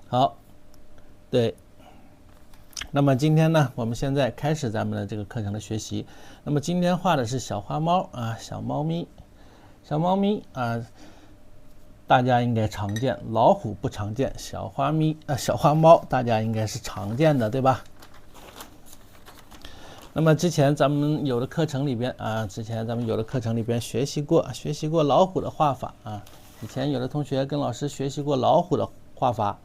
好，对。那么今天呢，我们现在开始咱们的这个课程的学习。那么今天画的是小花猫啊，小猫咪，小猫咪啊，大家应该常见，老虎不常见，小花猫大家应该是常见的，对吧？那么之前咱们有的课程里边学习过老虎的画法啊。以前有的同学跟老师学习过老虎的画法，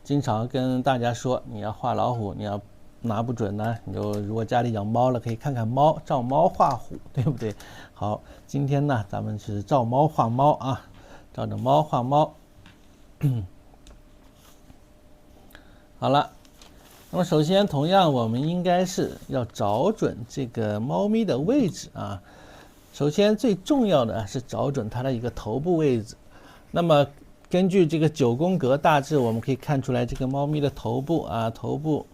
经常跟大家说，你要画老虎，你要拿不准呢，你就如果家里养猫了，可以看看猫，照猫画虎，对不对？好，今天呢，咱们是照猫画猫啊，照着猫画猫。好了。那么首先，同样我们应该是要找准这个猫咪的位置啊。首先最重要的是找准它的一个头部位置。那么根据这个9宫格，大致我们可以看出来，这个猫咪的头部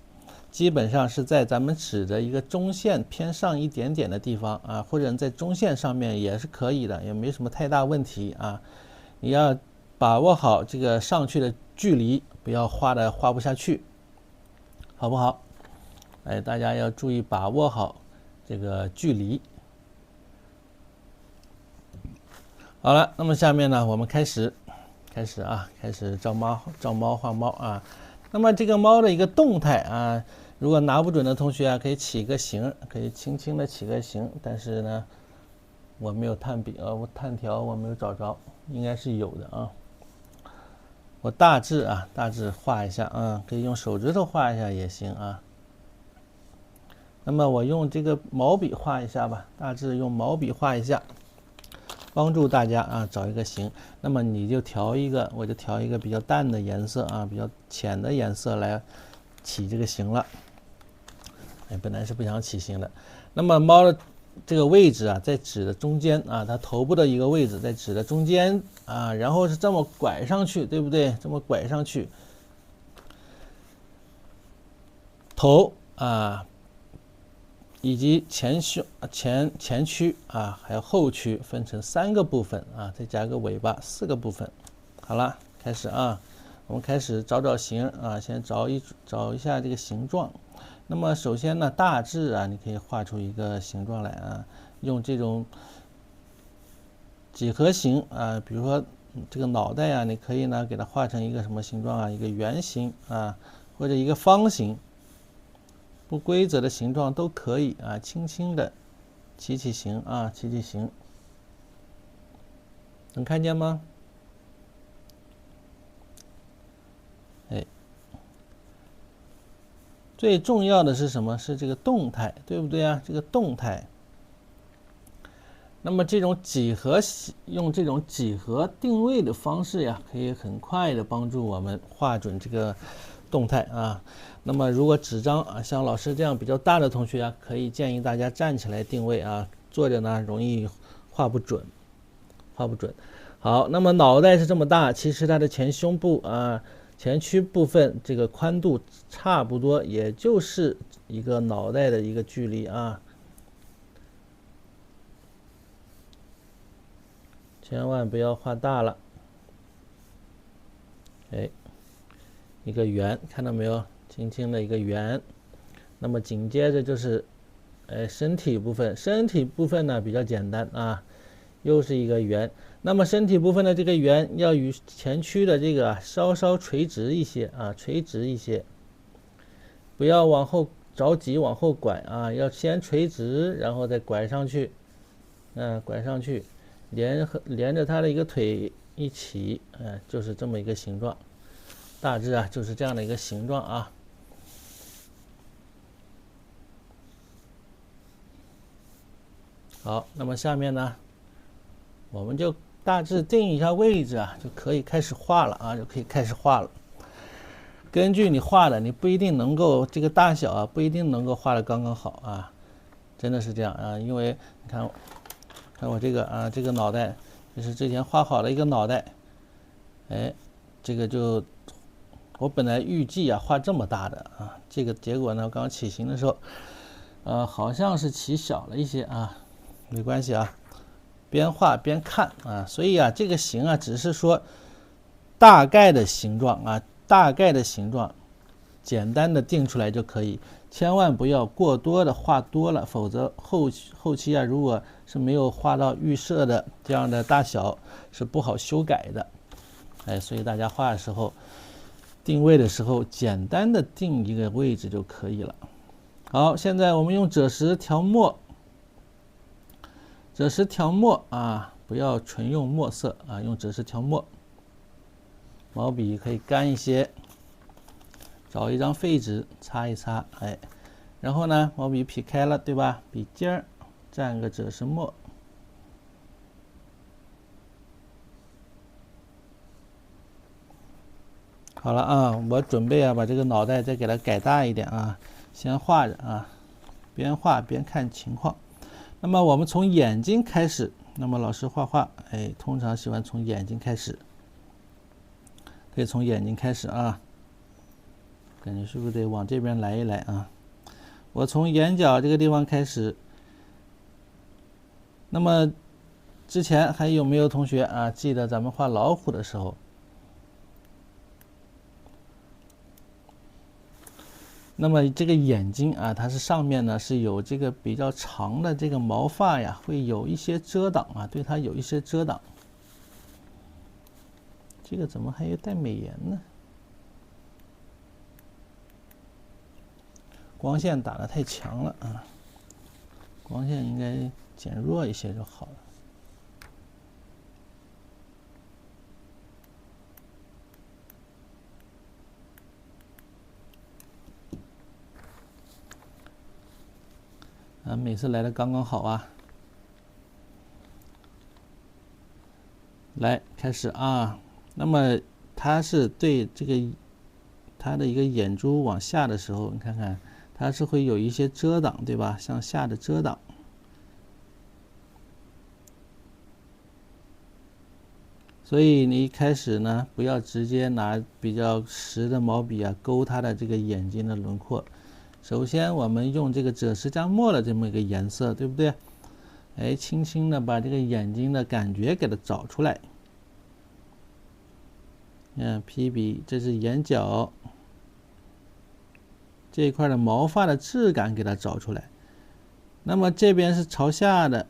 基本上是在咱们指的一个中线偏上一点点的地方啊，或者在中线上面也是可以的，也没什么太大问题啊。你要把握好这个上去的距离，不要画不下去。好不好？大家要注意把握好这个距离。好了，那么下面呢，我们开始照猫画猫啊。那么这个猫的一个动态啊，如果拿不准的同学啊，可以起个形，可以轻轻的起个形。但是呢，我没有炭条我没有找着，应该是有的啊。我大致画一下啊，可以用手指头画一下也行啊。那么我用这个毛笔画一下吧，大致用毛笔画一下，帮助大家啊找一个形。那么我就调一个比较淡的颜色啊，比较浅的颜色来起这个形了。本来是不想起形的。那么猫的这个位置啊，在纸的中间啊，它头部的一个位置在纸的中间啊，然后是这么拐上去，对不对？这么拐上去，头啊，以及前躯啊，还有后躯分成3个部分啊，再加个尾巴，4个部分。好了，开始啊，我们开始找形啊，先找一下这个形状。那么首先呢，大致啊，你可以画出一个形状来啊，用这种几何形啊，比如说这个脑袋啊，你可以呢给它画成一个什么形状啊？一个圆形啊，或者一个方形，不规则的形状都可以啊，轻轻的起形啊，起形，能看见吗？最重要的是什么？是这个动态，对不对啊？这个动态。那么用这种几何定位的方式呀，可以很快的帮助我们画准这个动态啊。那么如果纸张啊，像老师这样比较大的同学啊，可以建议大家站起来定位啊，坐着呢容易画不准。好，那么脑袋是这么大，其实它的前胸部啊。前躯部分这个宽度差不多，也就是一个脑袋的一个距离啊，千万不要画大了。一个圆，看到没有？轻轻的一个圆。那么紧接着就是身体部分呢比较简单啊，又是一个圆。那么身体部分的这个圆要与前躯的这个稍稍垂直一些啊，不要着急往后拐啊，要先垂直，然后再拐上去，拐上去，连着它的一个腿一起，就是这么一个形状，大致啊就是这样的一个形状啊。好，那么下面呢，我们就大致定一下位置啊，就可以开始画了啊，根据你画的，你不一定能够这个大小啊，不一定能够画的刚刚好啊，真的是这样啊，因为你看我这个啊，这个脑袋就是之前画好的一个脑袋，这个我本来预计啊画这么大的啊，这个结果呢，刚起形的时候，好像是起小了一些啊，没关系啊。边画边看啊，所以啊，这个形啊，只是说大概的形状啊，大概的形状，简单的定出来就可以，千万不要过多的画多了，否则后期啊，如果是没有画到预设的这样的大小，是不好修改的。所以大家画的时候，定位的时候，简单的定一个位置就可以了。好，现在我们用赭石调墨，赭石调墨啊，不要纯用墨色啊，用赭石调墨。毛笔可以干一些，找一张废纸擦一擦，然后呢，毛笔劈开了，对吧？笔尖儿蘸个赭石墨。好了啊，我准备啊把这个脑袋再给它改大一点啊，先画着啊，边画边看情况。那么我们从眼睛开始，那么老师画画，通常喜欢从眼睛开始，可以从眼睛开始啊，感觉是不是得往这边来一来啊？我从眼角这个地方开始。那么之前还有没有同学啊记得咱们画老虎的时候？那么这个眼睛啊，它是上面呢是有这个比较长的这个毛发呀，会有一些遮挡啊，对它有一些遮挡。这个怎么还有带美颜呢？光线打得太强了啊，光线应该减弱一些就好了。每次来的刚刚好啊。来，开始啊。那么它是对这个它的一个眼珠往下的时候，你看看它是会有一些遮挡，对吧？向下的遮挡。所以你一开始呢，不要直接拿比较实的毛笔啊勾它的这个眼睛的轮廓。首先我们用这个赭石加墨的这么一个颜色，对不对？轻轻的把这个眼睛的感觉给它找出来。劈笔，这是眼角这一块的毛发的质感给它找出来。那么这边是朝下的，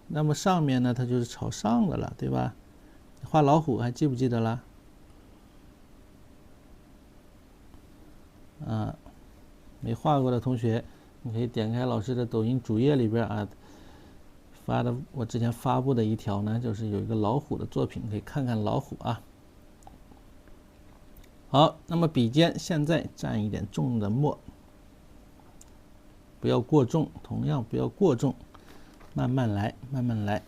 那么上面呢，它就是朝上的了，对吧？画老虎还记不记得了？没画过的同学，你可以点开老师的抖音主页里边啊，我之前发布的一条呢，就是有一个老虎的作品，可以看看老虎啊。好，那么笔尖现在蘸一点重的墨，不要过重，同样不要过重，慢慢来，慢慢来。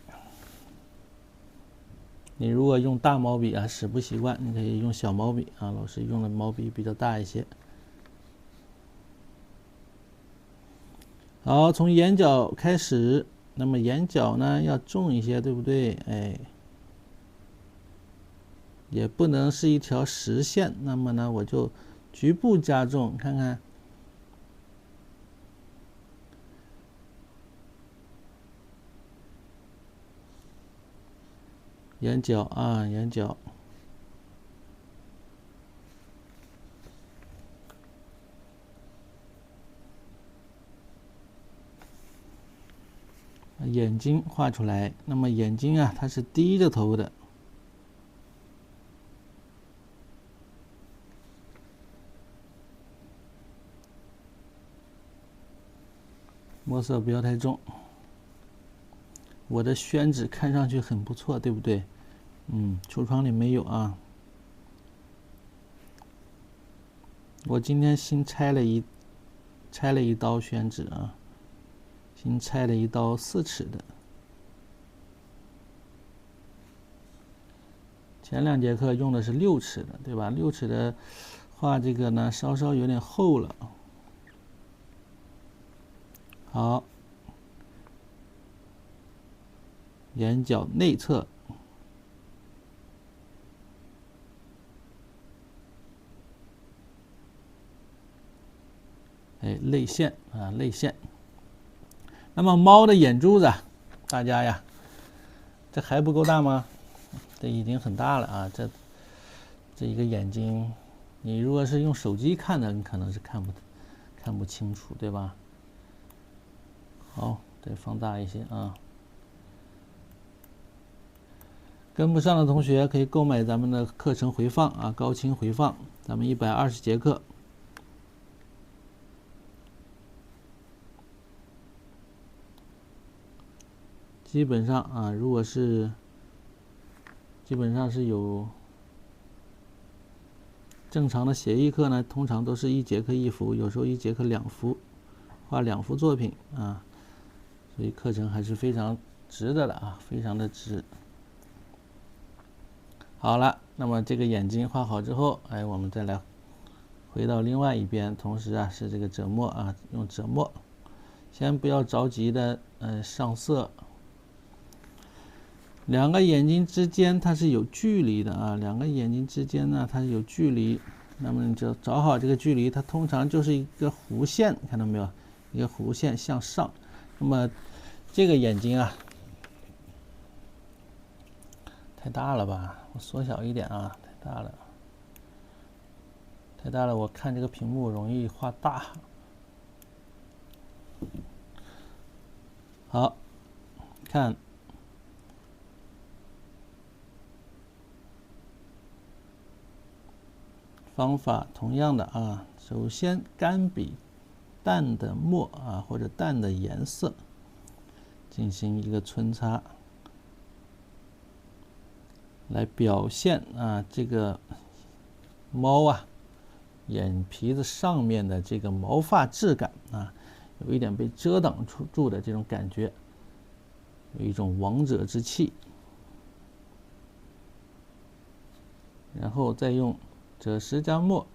你如果用大毛笔啊，使不习惯，你可以用小毛笔啊，老师用的毛笔比较大一些。好，从眼角开始，那么眼角呢要重一些，对不对？也不能是一条实线，那么呢，我就局部加重，看看。眼角啊，眼角。眼睛画出来，那么眼睛啊，它是低着头的。墨色不要太重。我的宣纸看上去很不错，对不对？橱窗里没有啊。我今天新拆了一刀宣纸啊，新拆了一刀4尺的。前2节课用的是6尺的，对吧？6尺的画这个呢，稍稍有点厚了。好，眼角内侧。泪线啊，泪线。那么猫的眼珠子，大家呀，这还不够大吗？这已经很大了啊！这一个眼睛你如果是用手机看的，你可能是看不清楚，对吧？好，再放大一些啊。跟不上的同学可以购买咱们的课程回放啊，高清回放，咱们120节课。基本上啊，如果是基本上是有正常的协议课呢，通常都是1节课1幅，有时候1节课2幅，画2幅作品啊，所以课程还是非常值的了啊，非常的值。好了，那么这个眼睛画好之后，哎，我们再来回到另外一边，同时啊是这个折墨啊，用折墨，先不要着急的上色。两个眼睛之间它是有距离的啊，两个眼睛之间呢它是有距离，那么你就找好这个距离，它通常就是一个弧线，看到没有？一个弧线向上。那么这个眼睛啊，太大了吧？我缩小一点啊，太大了，太大了，我看这个屏幕容易画大。好，看。方法同样的啊，首先干笔淡的墨啊或者淡的颜色进行一个皴擦，来表现啊这个猫啊眼皮子上面的这个毛发质感啊，有一点被遮挡住的这种感觉，有一种王者之气，然后再用赭石加墨，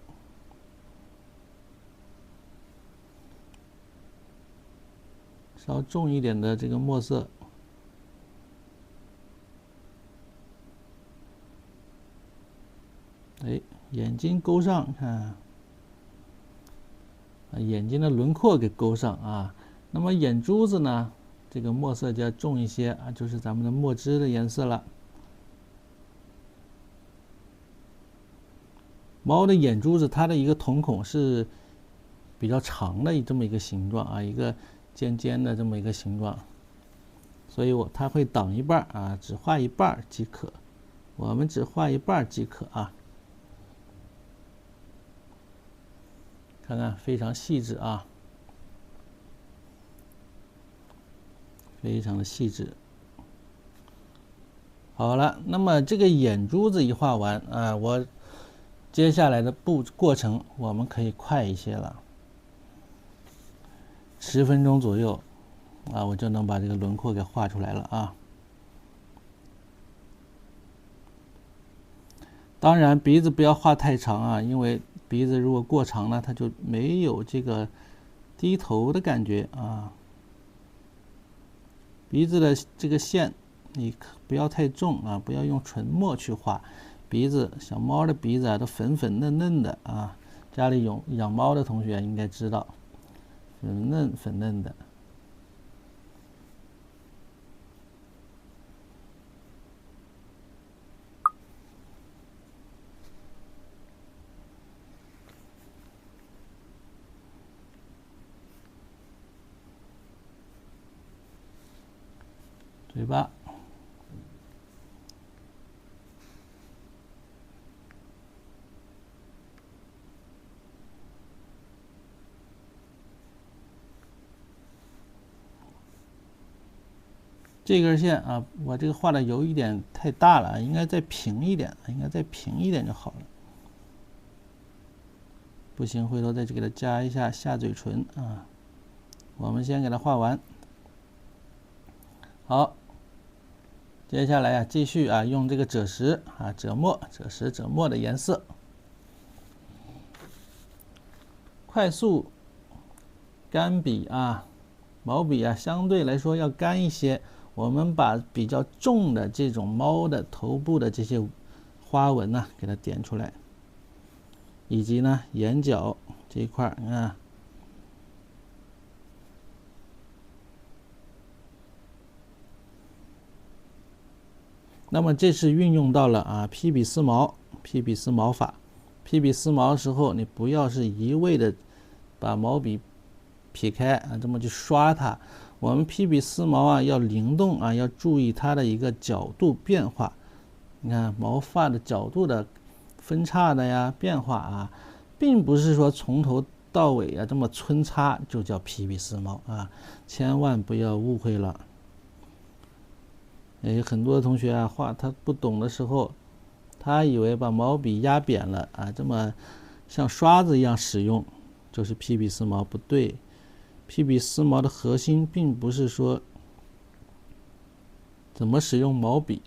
稍重一点的这个墨色，哎，眼睛勾上，看，眼睛的轮廓给勾上啊。那么眼珠子呢，这个墨色就要重一些啊，就是咱们的墨汁的颜色了。猫的眼珠子，它的一个瞳孔是比较长的这么一个形状啊，一个尖尖的这么一个形状，所以它会挡一半啊，只画一半即可。我们只画一半即可啊。看看非常细致啊，非常的细致。好了，那么这个眼珠子一画完啊，我接下来的过程我们可以快一些了，10分钟左右啊，我就能把这个轮廓给画出来了啊。当然鼻子不要画太长啊，因为鼻子如果过长了，它就没有这个低头的感觉啊。鼻子的这个线你不要太重啊，不要用纯墨去画。鼻子，小猫的鼻子啊都粉粉嫩嫩的啊，家里有养猫的同学应该知道，粉嫩粉嫩的。嘴巴，这根线啊，我这个画的有一点太大了，应该再平一点，应该再平一点就好了。不行，回头再去给它加一下下嘴唇啊。我们先给它画完。好，接下来啊，继续啊，用这个赭石啊折墨，赭石折墨的颜色，快速干笔啊，毛笔啊，相对来说要干一些。我们把比较重的这种猫的头部的这些花纹呢，给它点出来，以及呢眼角这一块啊。那么这是运用到了啊披笔丝毛法劈笔丝毛的时候，你不要是一味的把毛笔劈开啊，这么去刷它。我们劈笔丝毛啊，要灵动啊，要注意它的一个角度变化。你看毛发的角度的分叉的呀变化啊，并不是说从头到尾啊这么皴擦就叫劈笔丝毛啊，千万不要误会了。很多同学啊画他不懂的时候，他以为把毛笔压扁了啊，这么像刷子一样使用，就是劈笔丝毛，不对。劈笔丝毛的核心并不是说怎么使用毛笔，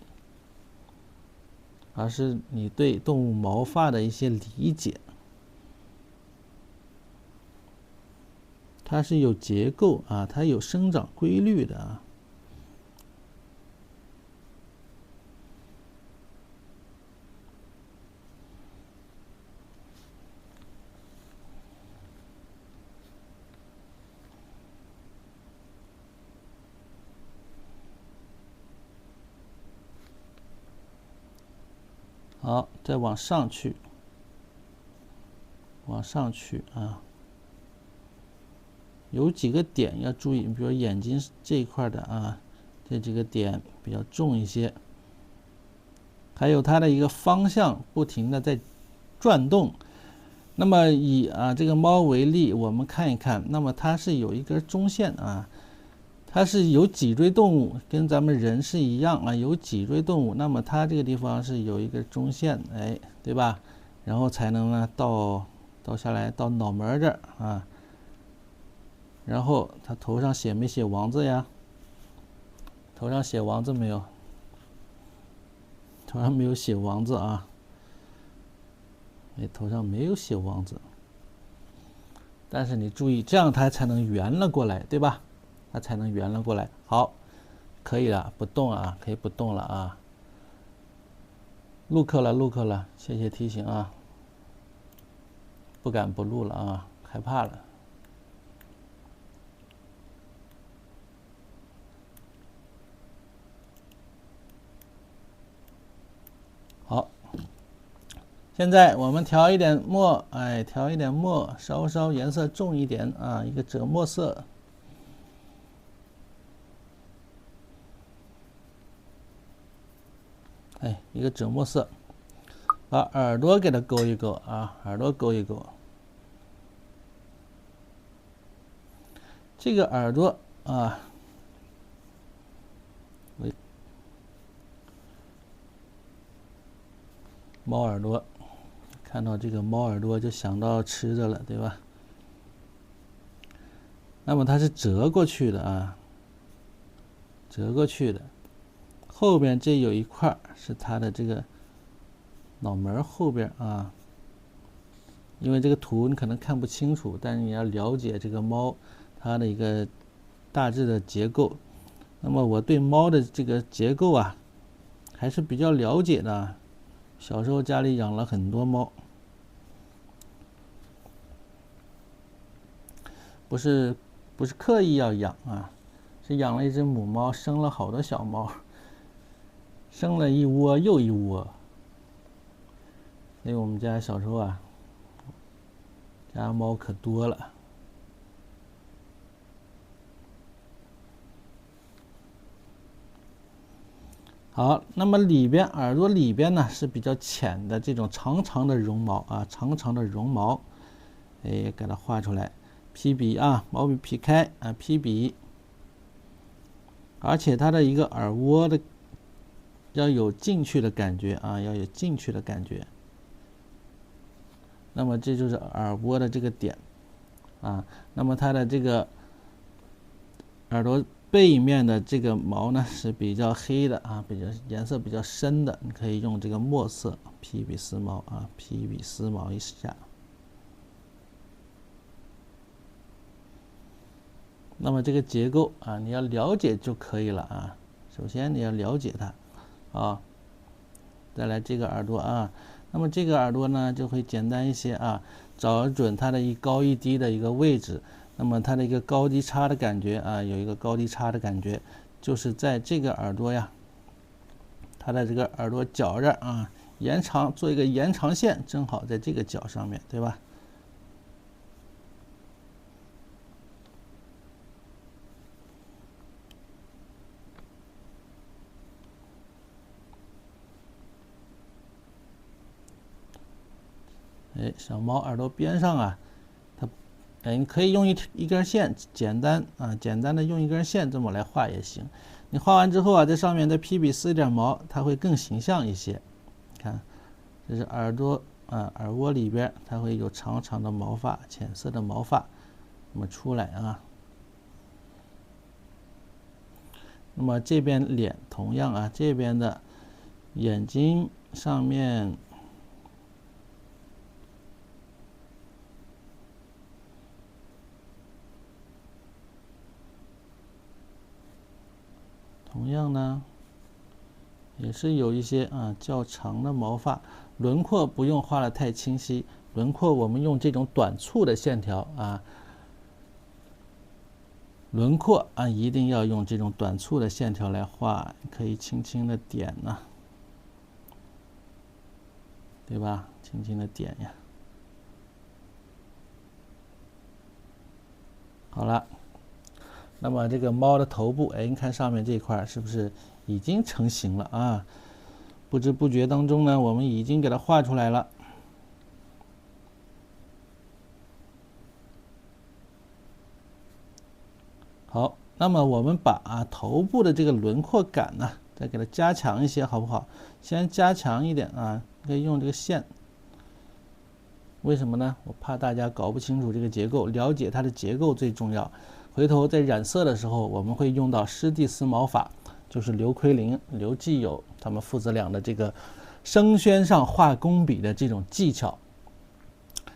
而是你对动物毛发的一些理解。它是有结构啊，它有生长规律的啊。好，再往上去，往上去啊，有几个点要注意，比如眼睛这一块的啊，这几个点比较重一些，还有它的一个方向不停的在转动。那么以这个猫为例，我们看一看，那么它是有一根中线啊。它是有脊椎动物，跟咱们人是一样啊，有脊椎动物。那么它这个地方是有一个中线，对吧？然后才能呢到下来到脑门这儿啊。然后它头上写没写王字呀？头上写王字没有？头上没有写王字啊。头上没有写王字。但是你注意，这样它才能圆了过来，对吧？它才能圆了过来。好，可以了，不动啊，可以不动了啊。录课了，谢谢提醒啊。不敢不录了啊，害怕了。好，现在我们调一点墨，调一点墨，稍颜色重一点啊，一个赭墨色。一个赭墨色，把耳朵给它勾一勾啊，耳朵勾一勾。这个耳朵啊，猫耳朵，看到这个猫耳朵就想到吃的了，对吧？那么它是折过去的啊，折过去的。后边这有一块是它的这个脑门后边啊，因为这个图你可能看不清楚，但是你要了解这个猫它的一个大致的结构。那么我对猫的这个结构啊还是比较了解的，小时候家里养了很多猫，不是刻意要养啊，是养了一只母猫，生了好多小猫。生了一窝又一窝，所以我们家小时候啊，家猫可多了。好，那么耳朵里边呢是比较浅的这种长长的绒毛啊，长长的绒毛，给它画出来。劈笔啊，毛笔劈开啊，劈笔，而且它的一个耳蜗的。要有进去的感觉啊，要有进去的感觉。那么这就是耳蜗的这个点啊。那么它的这个耳朵背面的这个毛呢是比较黑的啊，颜色比较深的，你可以用这个墨色劈笔丝毛啊，劈笔丝毛一下。那么这个结构啊，你要了解就可以了啊。首先你要了解它。再来这个耳朵啊，那么这个耳朵呢就会简单一些啊，找准它的一高一低的一个位置，那么它的一个高低差的感觉啊，有一个高低差的感觉，就是在这个耳朵呀，它的这个耳朵角这儿啊，延长，做一个延长线，正好在这个角上面，对吧？哎，小猫耳朵边上啊，你可以用一根线，简单的用一根线这么来画也行。你画完之后啊，在上面再披笔撕一点毛，它会更形象一些。看，这是耳朵耳窝里边它会有长长的毛发，浅色的毛发，那么出来啊。那么这边脸同样啊，这边的眼睛上面。同样呢，也是有一些较长的毛发，轮廓不用画的太清晰，轮廓我们用这种短促的线条轮廓一定要用这种短促的线条来画，可以轻轻的点呢，对吧？轻轻的点呀。好了。那么这个猫的头部，你看上面这块是不是已经成型了啊？不知不觉当中呢，我们已经给它画出来了。好，那么我们把头部的这个轮廓感呢，再给它加强一些，好不好？先加强一点可以用这个线。为什么呢？我怕大家搞不清楚这个结构，了解它的结构最重要。回头在染色的时候，我们会用到施蒂斯毛法，就是刘奎林、刘继友他们父子俩的这个生宣上画工笔的这种技巧，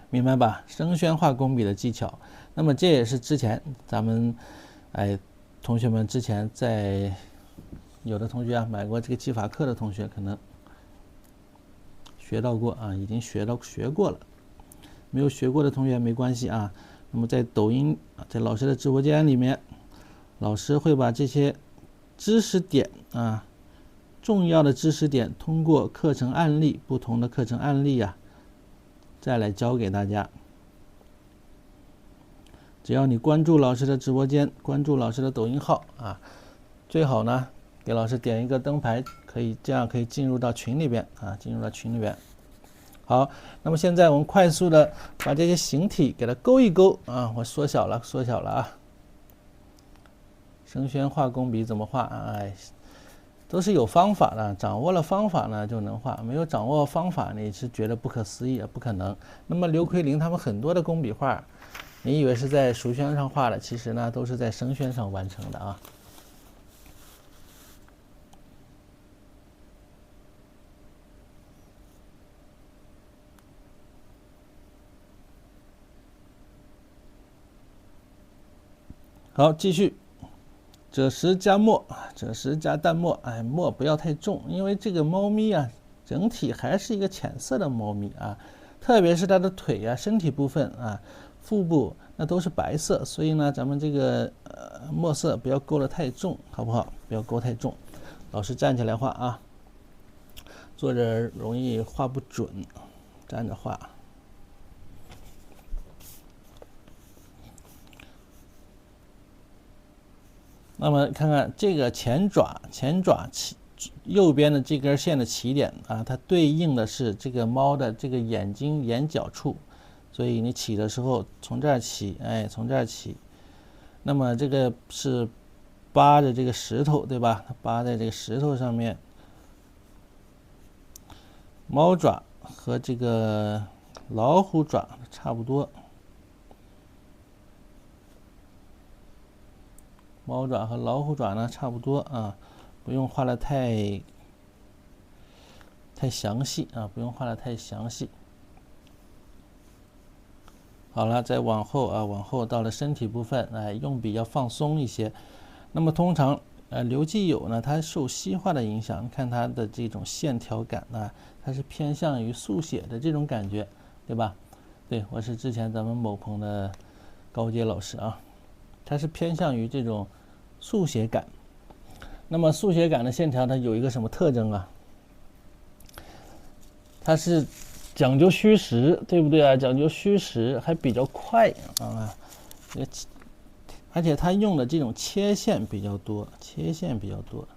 明白吧？生宣画工笔的技巧。那么这也是之前咱们同学们之前在有的同学买过这个技法课的同学可能学到过已经学过了。没有学过的同学没关系那么在抖音，在老师的直播间里面，老师会把这些知识点重要的知识点，通过课程案例，不同的课程案例再来教给大家。只要你关注老师的直播间，关注老师的抖音号最好呢给老师点一个灯牌，这样可以进入到群里边好，那么现在我们快速的把这些形体给它勾一勾我缩小了生宣画工笔怎么画都是有方法的，掌握了方法呢就能画，没有掌握方法你是觉得不可思议不可能。那么刘奎林他们很多的工笔画，你以为是在熟宣上画的，其实呢都是在生宣上完成的好，继续赭石加墨，赭石加淡墨，墨不要太重，因为这个猫咪整体还是一个浅色的猫咪特别是它的腿身体部分腹部那都是白色，所以呢咱们这个墨色不要勾得太重，好不好？不要勾太重。老师站起来画坐着容易画不准，站着画。那么看看这个前爪右边的这根线的起点它对应的是这个猫的这个眼睛眼角处，所以你起的时候从这儿起，从这儿起。那么这个是扒着这个石头，对吧？它扒在这个石头上面。猫爪和这个老虎爪差不多。猫爪和老虎爪呢差不多不用画的太详细不用画的太详细。好了，再往后到了身体部分，用笔要放松一些。那么通常刘继友呢，他受西画的影响，看他的这种线条感它是偏向于速写的这种感觉，对吧？对，我是之前咱们某棚的高阶老师它是偏向于这种速写感。那么速写感的线条它有一个什么特征它是讲究虚实，对不对啊？讲究虚实还比较快啊，而且它用的这种切线比较多，切线比较多。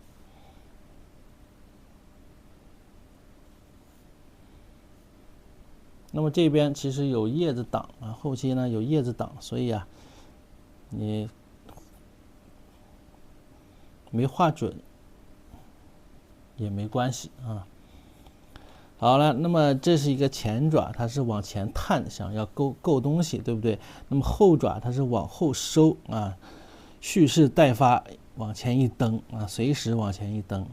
那么这边其实有叶子挡啊，后期呢有叶子挡，所以啊，你没画准也没关系啊。好了，那么这是一个前爪，它是往前探，想要够东西，对不对？那么后爪它是往后收啊，蓄势待发，往前一蹬啊，随时往前一蹬。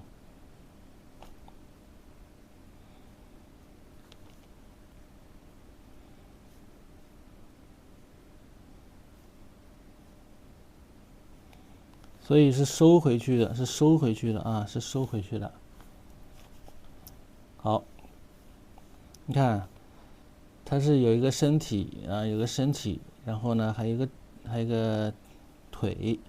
所以是收回去的，是收回去的啊，是收回去的。好，你看，它是有一个身体啊，有个身体，然后呢，还有一个腿。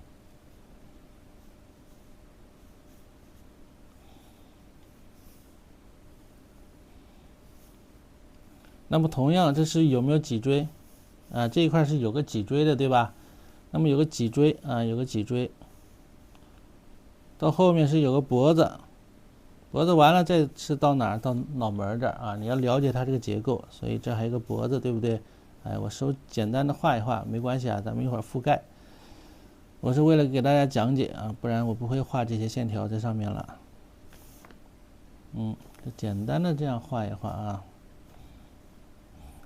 那么同样，这是有没有脊椎？啊，这一块是有个脊椎的，对吧？那么有个脊椎啊，有个脊椎。到后面是有个脖子，脖子完了，这是到哪儿？到脑门这儿啊！你要了解它这个结构，所以这还有一个脖子，对不对？哎，我简单的画一画，没关系啊，咱们一会儿覆盖。我是为了给大家讲解啊，不然我不会画这些线条在上面了。就简单的这样画一画啊，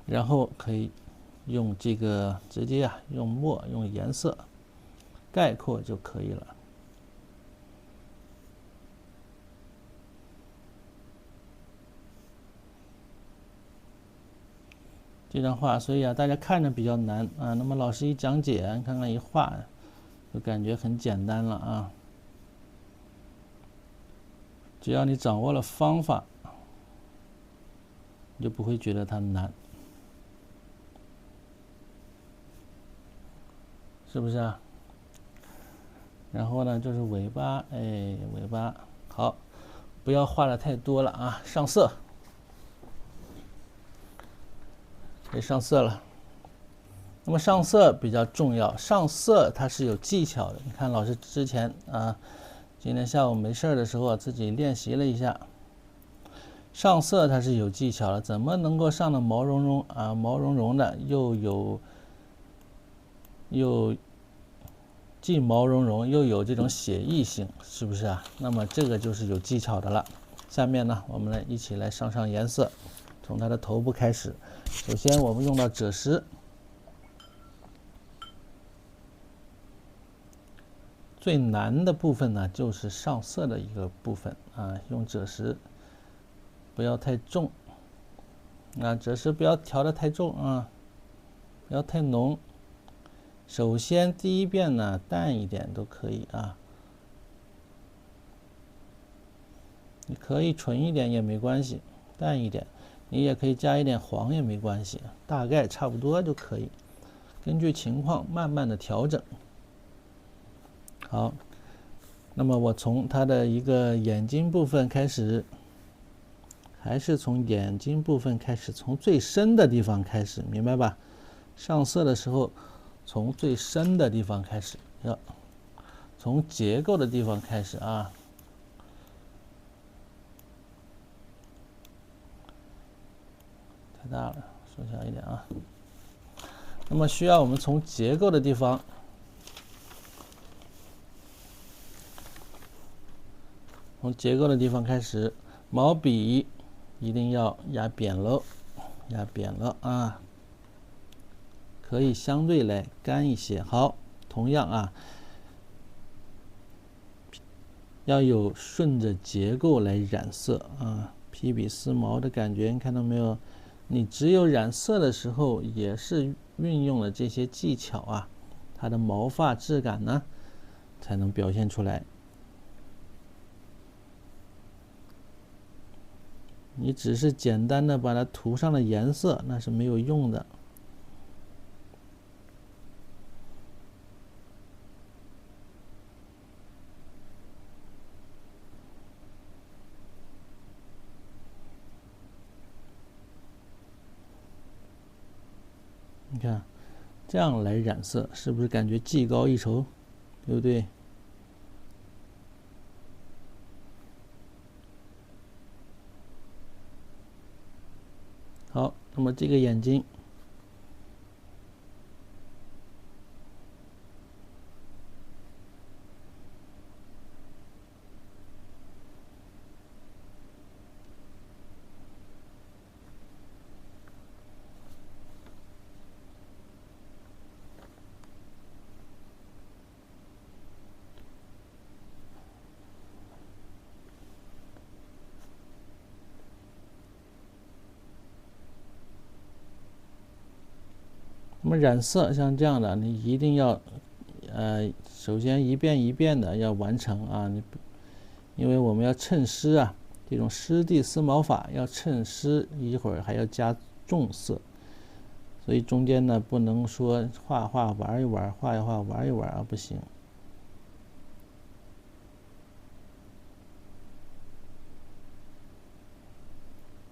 然后可以用这个直接啊，用墨用颜色概括就可以了。这张画，所以啊，大家看着比较难啊。那么老师一讲解，看看一画，就感觉很简单了啊。只要你掌握了方法，你就不会觉得它难，是不是啊？然后呢，就是尾巴，哎，尾巴好，不要画的太多了啊，上色。可以上色了。那么上色比较重要，上色它是有技巧的。你看老师之前啊，今天下午没事的时候自己练习了一下，上色它是有技巧的，怎么能够上的毛茸茸啊，毛茸茸的，又既毛茸茸又有这种写意性，是不是啊？那么这个就是有技巧的了。下面呢，我们来一起来上颜色，从它的头部开始。首先我们用到赭石。最难的部分呢，就是上色的一个部分啊，用赭石不要太重，赭石不要调的太重啊，不要太浓。首先第一遍呢，淡一点都可以啊，你可以纯一点也没关系，淡一点，你也可以加一点黄也没关系，大概差不多就可以，根据情况慢慢的调整。好，那么我从它的一个眼睛部分开始，还是从眼睛部分开始，从最深的地方开始，明白吧？上色的时候，从最深的地方开始，要从结构的地方开始啊。太大了，缩小一点啊。那么需要我们从结构的地方。从结构的地方开始，毛笔一定要压扁了，压扁了啊，可以相对来干一些。好，同样啊，要有顺着结构来染色啊，披笔丝毛的感觉，你看到没有？你只有染色的时候，也是运用了这些技巧啊，它的毛发质感呢，才能表现出来。你只是简单的把它涂上了颜色，那是没有用的。你看这样来染色，是不是感觉技高一筹，对不对？好，那么这个眼睛。那么染色像这样的，你一定要，首先一遍一遍的要完成啊，因为我们要衬湿啊，这种湿地丝毛法要衬湿，一会儿还要加重色，所以中间呢不能说画画玩一玩，画一画玩一玩啊，不行。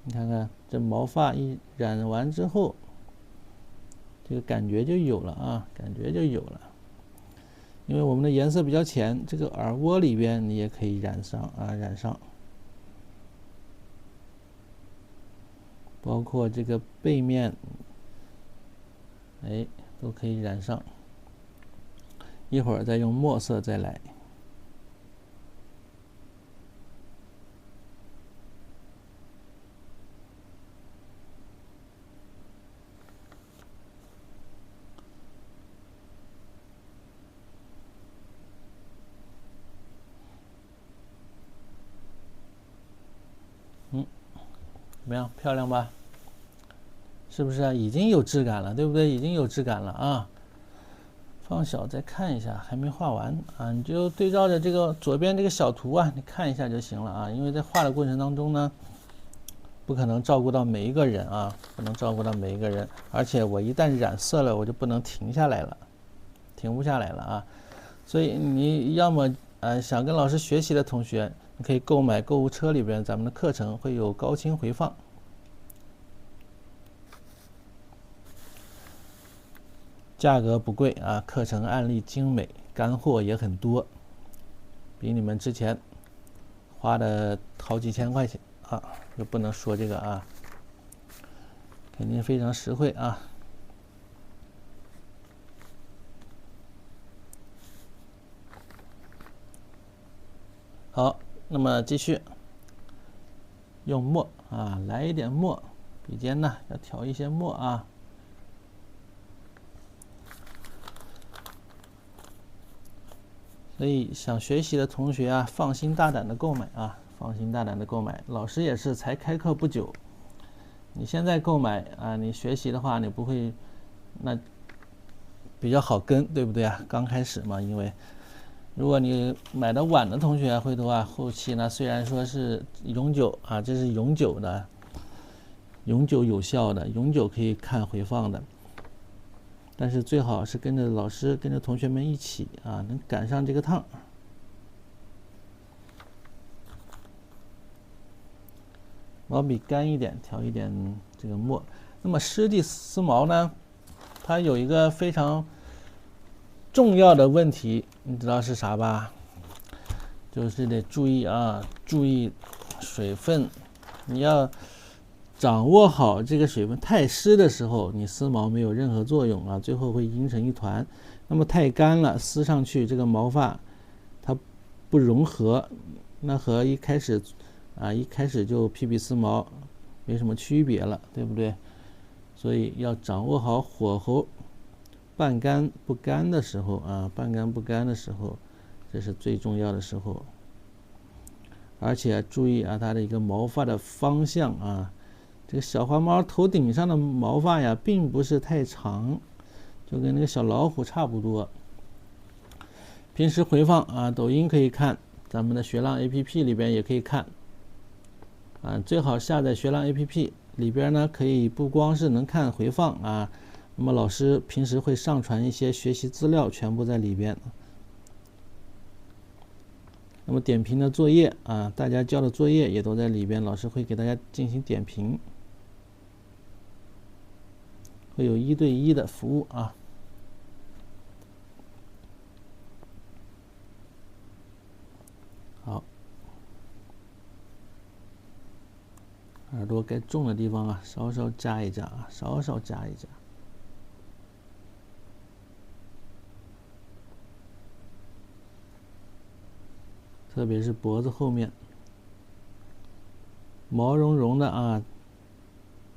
你看看这毛发一染完之后。这个感觉就有了啊，感觉就有了。因为我们的颜色比较浅，这个耳蜗里边你也可以染上啊，染上。包括这个背面，哎，都可以染上。一会儿再用墨色再来。怎么样？漂亮吧？是不是啊？已经有质感了，对不对？已经有质感了啊！放小再看一下，还没画完啊！你就对照着这个左边这个小图啊，你看一下就行了啊。因为在画的过程当中呢，不可能照顾到每一个人啊，不能照顾到每一个人。而且我一旦染色了，我就不能停下来了，停不下来了啊！所以你要么想跟老师学习的同学，你可以购买购物车里边咱们的课程会有高清回放，价格不贵啊，课程案例精美，干货也很多，比你们之前花的好几千块钱啊，就不能说这个啊，肯定非常实惠啊。好，那么继续用墨啊，来一点墨，笔尖呢要调一些墨啊。所以想学习的同学啊，放心大胆的购买啊，放心大胆的购买。老师也是才开课不久，你现在购买啊，你学习的话，你不会那比较好跟，对不对啊？刚开始嘛，因为如果你买的晚的同学，回头啊，后期呢虽然说是永久啊，这是永久的、永久有效的、永久可以看回放的，但是最好是跟着老师、跟着同学们一起啊，能赶上这个趟。毛笔干一点，调一点这个墨。那么湿地丝毛呢，它有一个非常重要的问题，你知道是啥吧？就是得注意啊，注意水分，你要掌握好这个水分。太湿的时候，你丝毛没有任何作用啊，最后会阴成一团。那么太干了，撕上去这个毛发它不融合，那和一开始就PP笔丝毛没什么区别了，对不对？所以要掌握好火候。半干不干的时候啊，半干不干的时候，这是最重要的时候。而且注意啊，它的一个毛发的方向啊，这个小花猫头顶上的毛发呀，并不是太长，就跟那个小老虎差不多。平时回放啊，抖音可以看，咱们的学浪 APP 里边也可以看。最好下载学浪 APP 里边呢，可以不光是能看回放啊。那么老师平时会上传一些学习资料，全部在里边。那么点评的作业啊，大家交的作业也都在里边，老师会给大家进行点评。会有1对1的服务啊。好，耳朵该重的地方啊，稍稍加一加啊，稍稍加一加。特别是脖子后面毛茸茸的啊，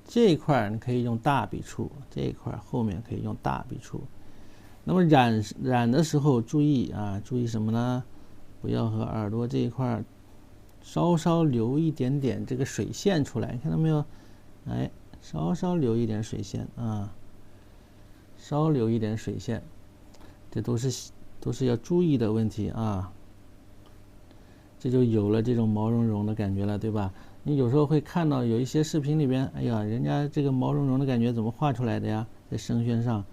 这一块你可以用大笔触，这一块后面可以用大笔触。那么染的时候注意啊，注意什么呢？不要和耳朵这一块稍稍留一点点这个水线出来，你看到没有？哎，稍稍留一点水线啊，稍留一点水线，这都是要注意的问题啊。这就有了这种毛茸茸的感觉了，对吧？你有时候会看到有一些视频里边，哎呀，人家这个毛茸茸的感觉怎么画出来的呀？在生宣上，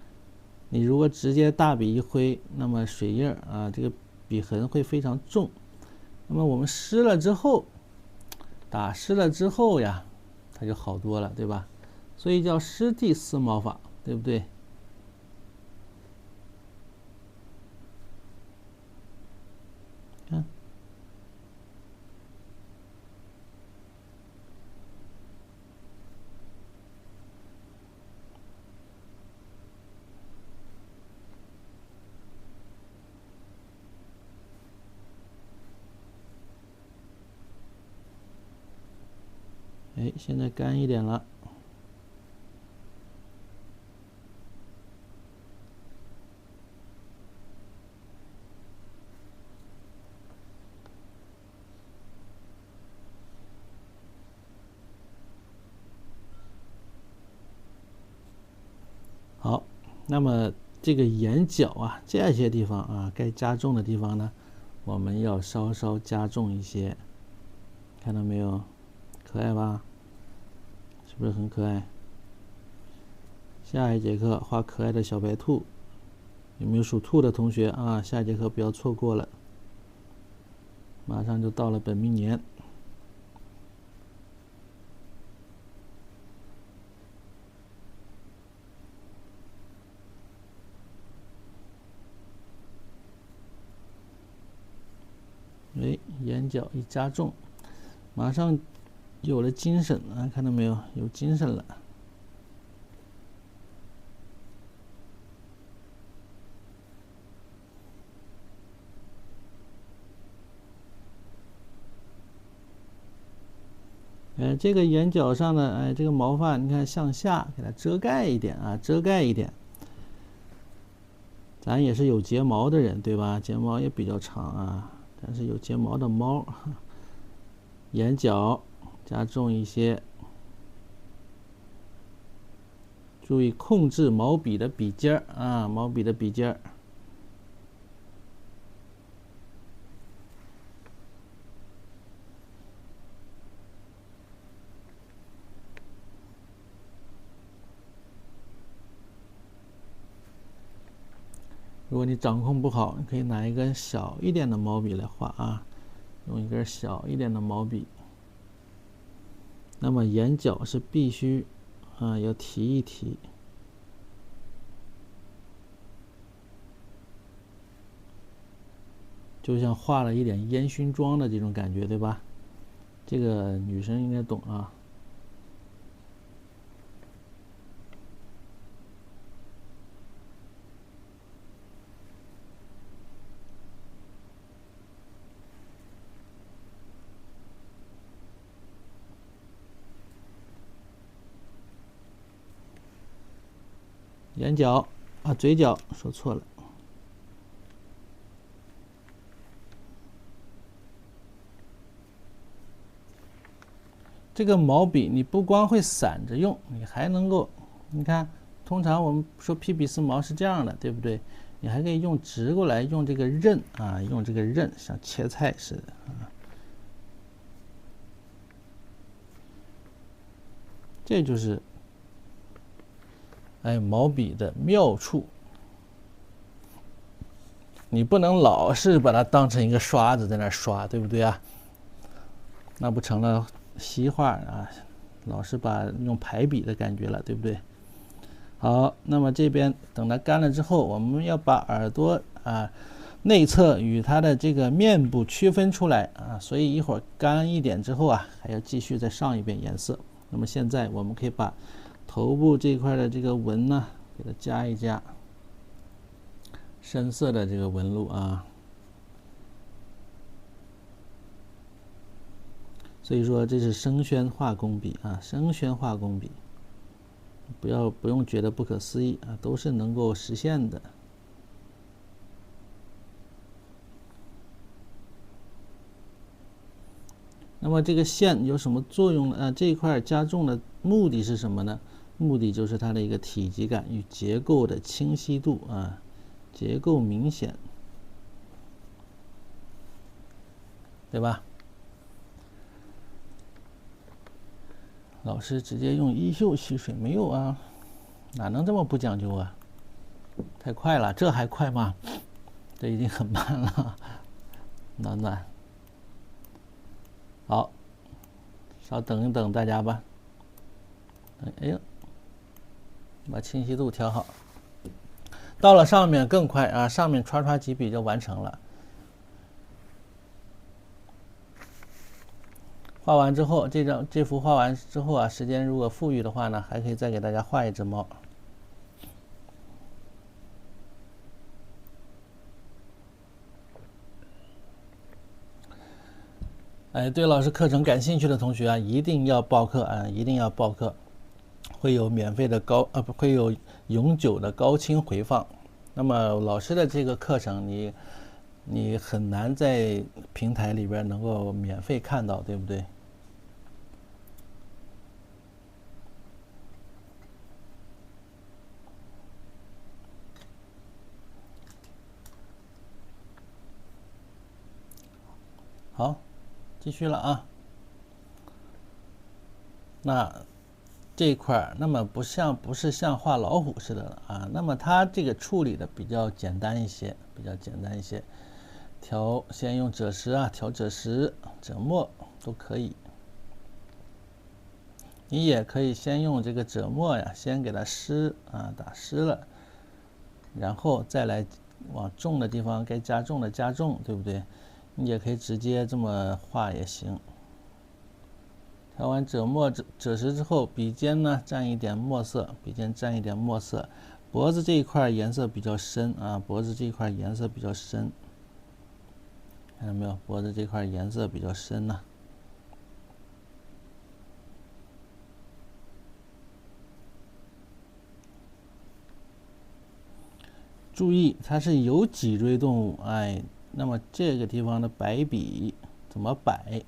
你如果直接大笔一挥，那么水印啊，这个笔痕会非常重。那么我们湿了之后，打湿了之后呀，它就好多了，对吧？所以叫湿地撕毛法，对不对？看。哎，现在干一点了。好，那么这个眼角啊，这些地方啊，该加重的地方呢，我们要稍稍加重一些。看到没有？可爱吧？是不是很可爱？下一节课画可爱的小白兔，有没有属兔的同学啊？下一节课不要错过了，马上就到了本命年。哎，眼角一加重，马上有了精神啊！看到没有？有精神了。哎，这个眼角上的哎，这个毛发，你看向下给它遮盖一点啊，遮盖一点。咱也是有睫毛的人，对吧？睫毛也比较长啊，但是有睫毛的猫，眼角加重一些，注意控制毛笔的笔尖儿啊，毛笔的笔尖儿。如果你掌控不好，你可以拿一根小一点的毛笔来画啊，用一根小一点的毛笔。那么眼角是必须啊，要提一提，就像画了一点烟熏妆的这种感觉，对吧？这个女生应该懂啊。眼角啊，嘴角说错了。这个毛笔你不光会散着用，你还能够，你看，通常我们说披笔撕毛是这样的，对不对？你还可以用直过来，用这个刃啊，用这个刃像切菜似的啊。这就是哎毛笔的妙处。你不能老是把它当成一个刷子在那刷，对不对啊？那不成了西画啊，老是把用排比的感觉了，对不对？好，那么这边等它干了之后，我们要把耳朵内侧与它的这个面部区分出来所以一会儿干一点之后还要继续再上一遍颜色。那么现在我们可以把头部这块的这个纹呢，给它加一加深色的这个纹路所以说这是生宣画工笔生宣画工笔，不用觉得不可思议都是能够实现的。那么这个线有什么作用呢？这一块加重的目的是什么呢？目的就是它的一个体积感与结构的清晰度结构明显，对吧？老师直接用衣袖吸水，没有哪能这么不讲究太快了，这还快吗？这已经很慢了，暖暖。好，稍等一等大家吧。哎呦，把清晰度调好。到了上面更快上面刷几笔就完成了。画完之后，这幅画完之后时间如果富裕的话呢，还可以再给大家画一只猫。对老师课程感兴趣的同学一定要报课一定要报课，会有免费的会有永久的高清回放。那么老师的这个课程你很难在平台里边能够免费看到，对不对？好，继续了那这一块那么不是像画老虎似的了那么它这个处理的比较简单一些，先用赭石调赭石、赭墨都可以。你也可以先用这个赭墨先给它湿打湿了，然后再来往重的地方该加重的加重，对不对？你也可以直接这么画也行。调完赭石之后，笔尖呢蘸一点墨色，脖子这一块颜色比较深脖子这一块颜色比较深，看到没有？脖子这块颜色比较深注意，它是有脊椎动物那么这个地方的摆笔怎么摆？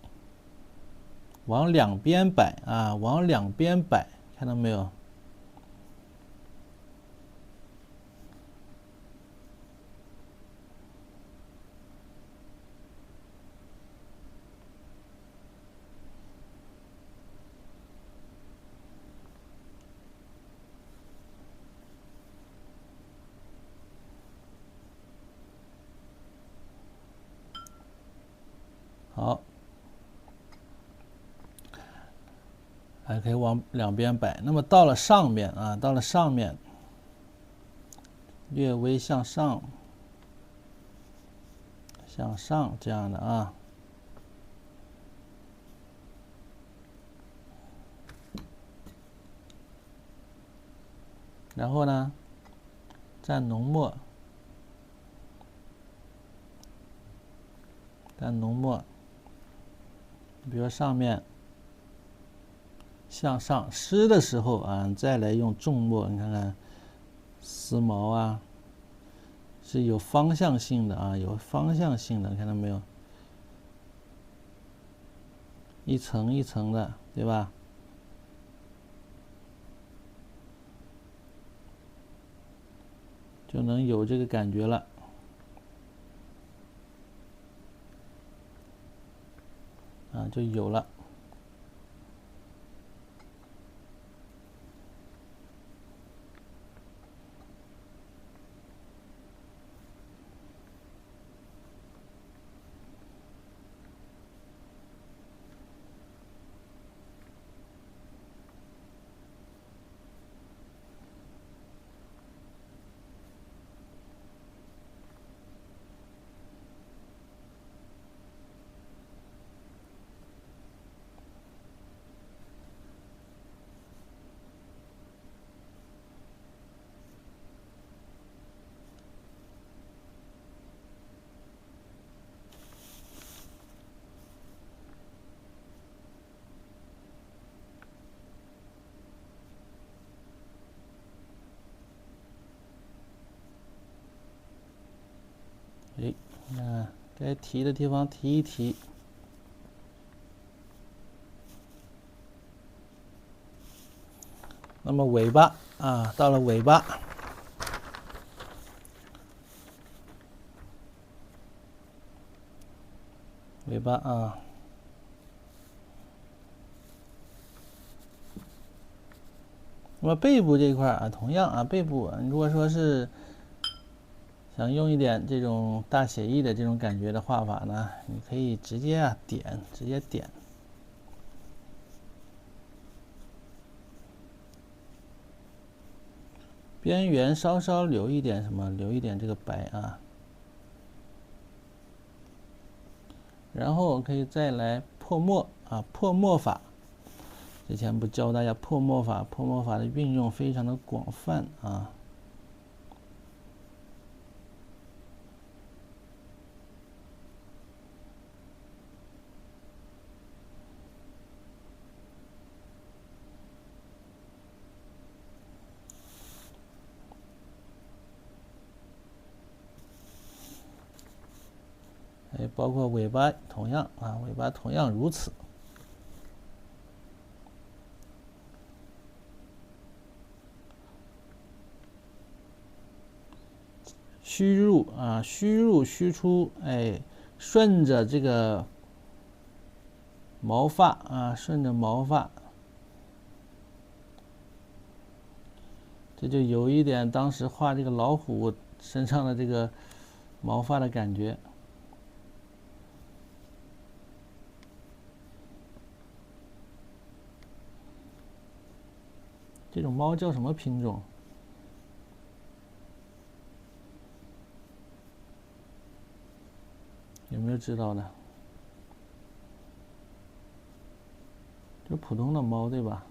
往两边摆往两边摆，看到没有？好，还可以往两边摆。那么到了上面略微向上这样的然后呢，蘸浓墨，比如上面向上湿的时候再来用重墨，你看看丝毛是有方向性的看到没有？一层一层的，对吧？就能有这个感觉了就有了。该提的地方提一提。那么尾巴啊，到了尾巴，尾巴啊。那么背部这一块啊，同样啊，背部如果说是想用一点这种大写意的这种感觉的画法呢，你可以直接直接点。边缘稍稍留一点什么，留一点这个白啊，然后可以再来破墨啊，破墨法。之前不教大家破墨法，破墨法的运用非常的广泛啊。包括尾巴同样啊，尾巴同样如此。虚入啊，虚入虚出，顺着这个毛发啊，顺着毛发，这就有一点当时画这个老虎身上的这个毛发的感觉。这种猫叫什么品种？有没有知道的？就普通的猫对吧？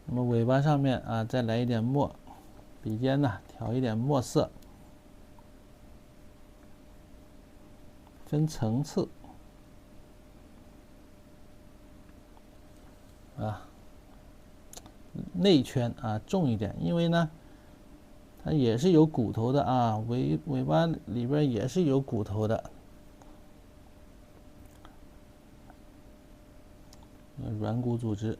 那么尾巴上面啊，再来一点墨，笔尖呢调一点墨色，分层次啊，内圈啊重一点，因为呢，它也是有骨头的啊，尾巴里边也是有骨头的，软骨组织。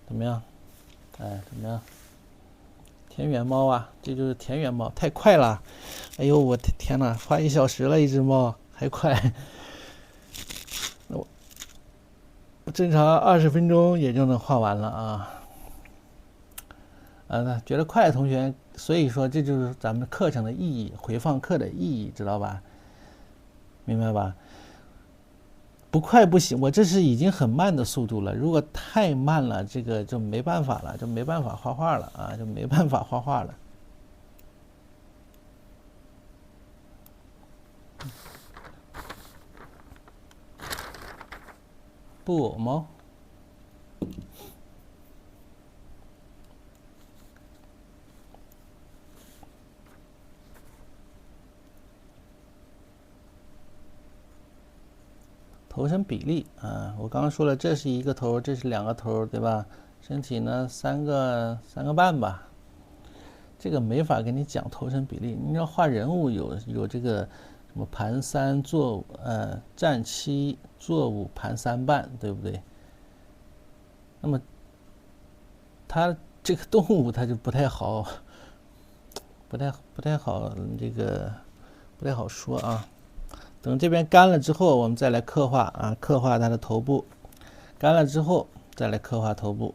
怎么样？怎么样？田园猫啊，这就是田园猫，太快了！哎呦，我天哪，画1小时了，一只猫还快。我正常20分钟也就能画完了啊。那觉得快的同学，所以说这就是咱们课程的意义，回放课的意义，知道吧？明白吧？不快不行，我这是已经很慢的速度了。如果太慢了，这个就没办法了，就没办法画画了啊，就没办法画画了。布偶猫，头身比例啊，我刚刚说了，这是一个头，这是2个头，对吧？身体呢3个半吧。这个没法跟你讲头身比例，你要画人物有这个什么盘3坐站7坐5盘3半，对不对？那么它这个动物它就不太好，不太好这个不太好说啊。等这边干了之后，我们再来刻画啊，刻画它的头部。干了之后再来刻画头部。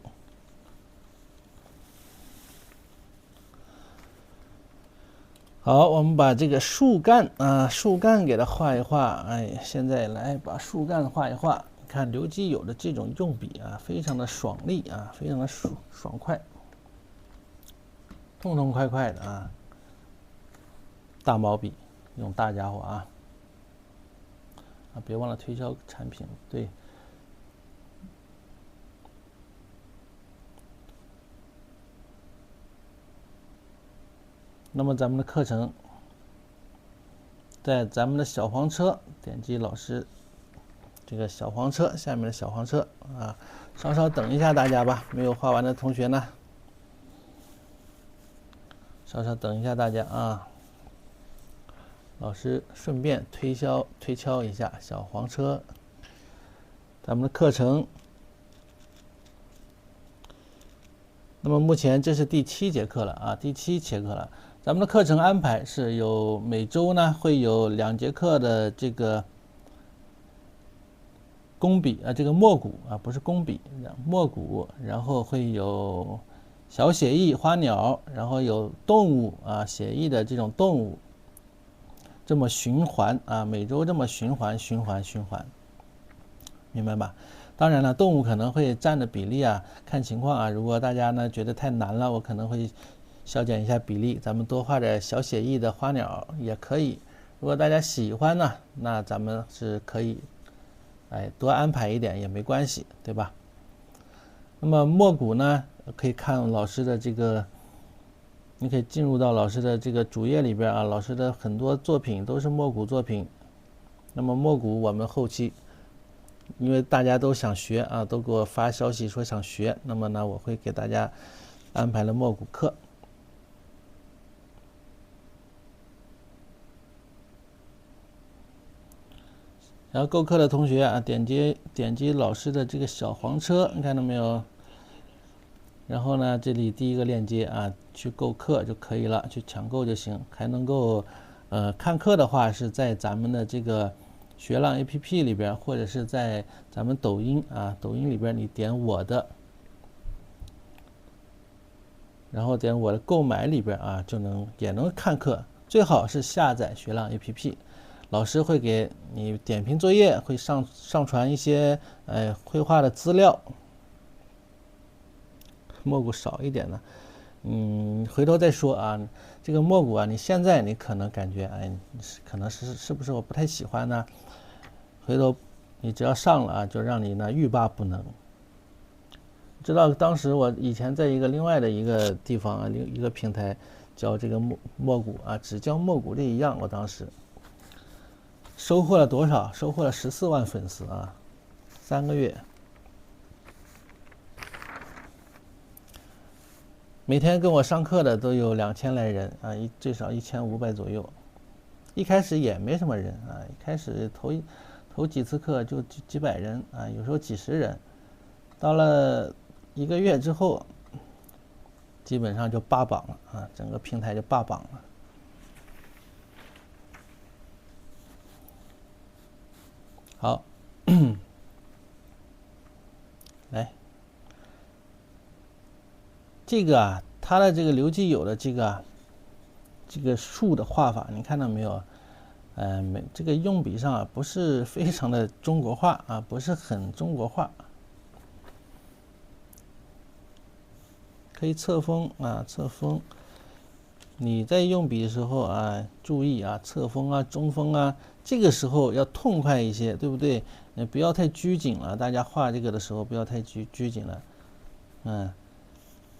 好，我们把这个树干啊，树干给它画一画。现在来把树干画一画。看刘基友的这种用笔啊，非常的爽利啊，非常的爽快，痛痛快快的啊。大毛笔，用大家伙啊。别忘了推销产品，对。那么咱们的课程在咱们的小黄车，点击老师这个小黄车下面的小黄车啊，稍稍等一下大家吧，没有画完的同学呢，稍稍等一下大家啊。老师顺便推敲一下小黄车，咱们的课程。那么目前这是第7节课了啊，第7节课了。咱们的课程安排是有每周呢会有2节课的这个工笔啊，这个墨骨啊，不是工笔，墨骨，然后会有小写意花鸟，然后有动物啊，写意的这种动物。这么循环啊，每周这么循环，明白吧？当然了，动物可能会占的比例啊，看情况啊。如果大家呢觉得太难了，我可能会削减一下比例，咱们多画点小写意的花鸟也可以。如果大家喜欢呢，那咱们是可以，多安排一点也没关系，对吧？那么墨骨呢，可以看老师的这个。你可以进入到老师的这个主页里边啊，老师的很多作品都是墨骨作品。那么墨骨我们后期，因为大家都想学啊，都给我发消息说想学，那么呢，我会给大家安排了墨骨课。然后购课的同学啊，点击老师的这个小黄车，你看到没有？然后呢，这里第一个链接啊，去购课就可以了，去抢购就行。还能够，看课的话是在咱们的这个学浪 APP 里边，或者是在咱们抖音啊，抖音里边你点我的，然后点我的购买里边啊，也能看课。最好是下载学浪 APP， 老师会给你点评作业，会上传一些绘画的资料。墨骨少一点呢，回头再说啊。这个墨骨啊，你现在你可能感觉，可能是不是我不太喜欢呢？回头你只要上了啊，就让你呢欲罢不能。知道当时我以前在另外的一个地方啊，一个平台教这个墨骨啊，只教墨骨这一样，我当时收获了多少？收获了14万粉丝啊，3个月。每天跟我上课的都有2000来人啊，最少1500左右。一开始也没什么人啊，一开始头几次课就几百人啊，有时候几十人。到了1个月之后，基本上就霸榜了啊，整个平台就霸榜了。好，来。这个啊，它的这个刘基友的这个树的画法，你看到没有？这个用笔上啊，不是非常的中国化啊，不是很中国化。可以侧锋啊，侧锋。你在用笔的时候啊，注意啊，侧锋啊，中锋啊，这个时候要痛快一些，对不对？不要太拘谨了。大家画这个的时候不要太拘谨了，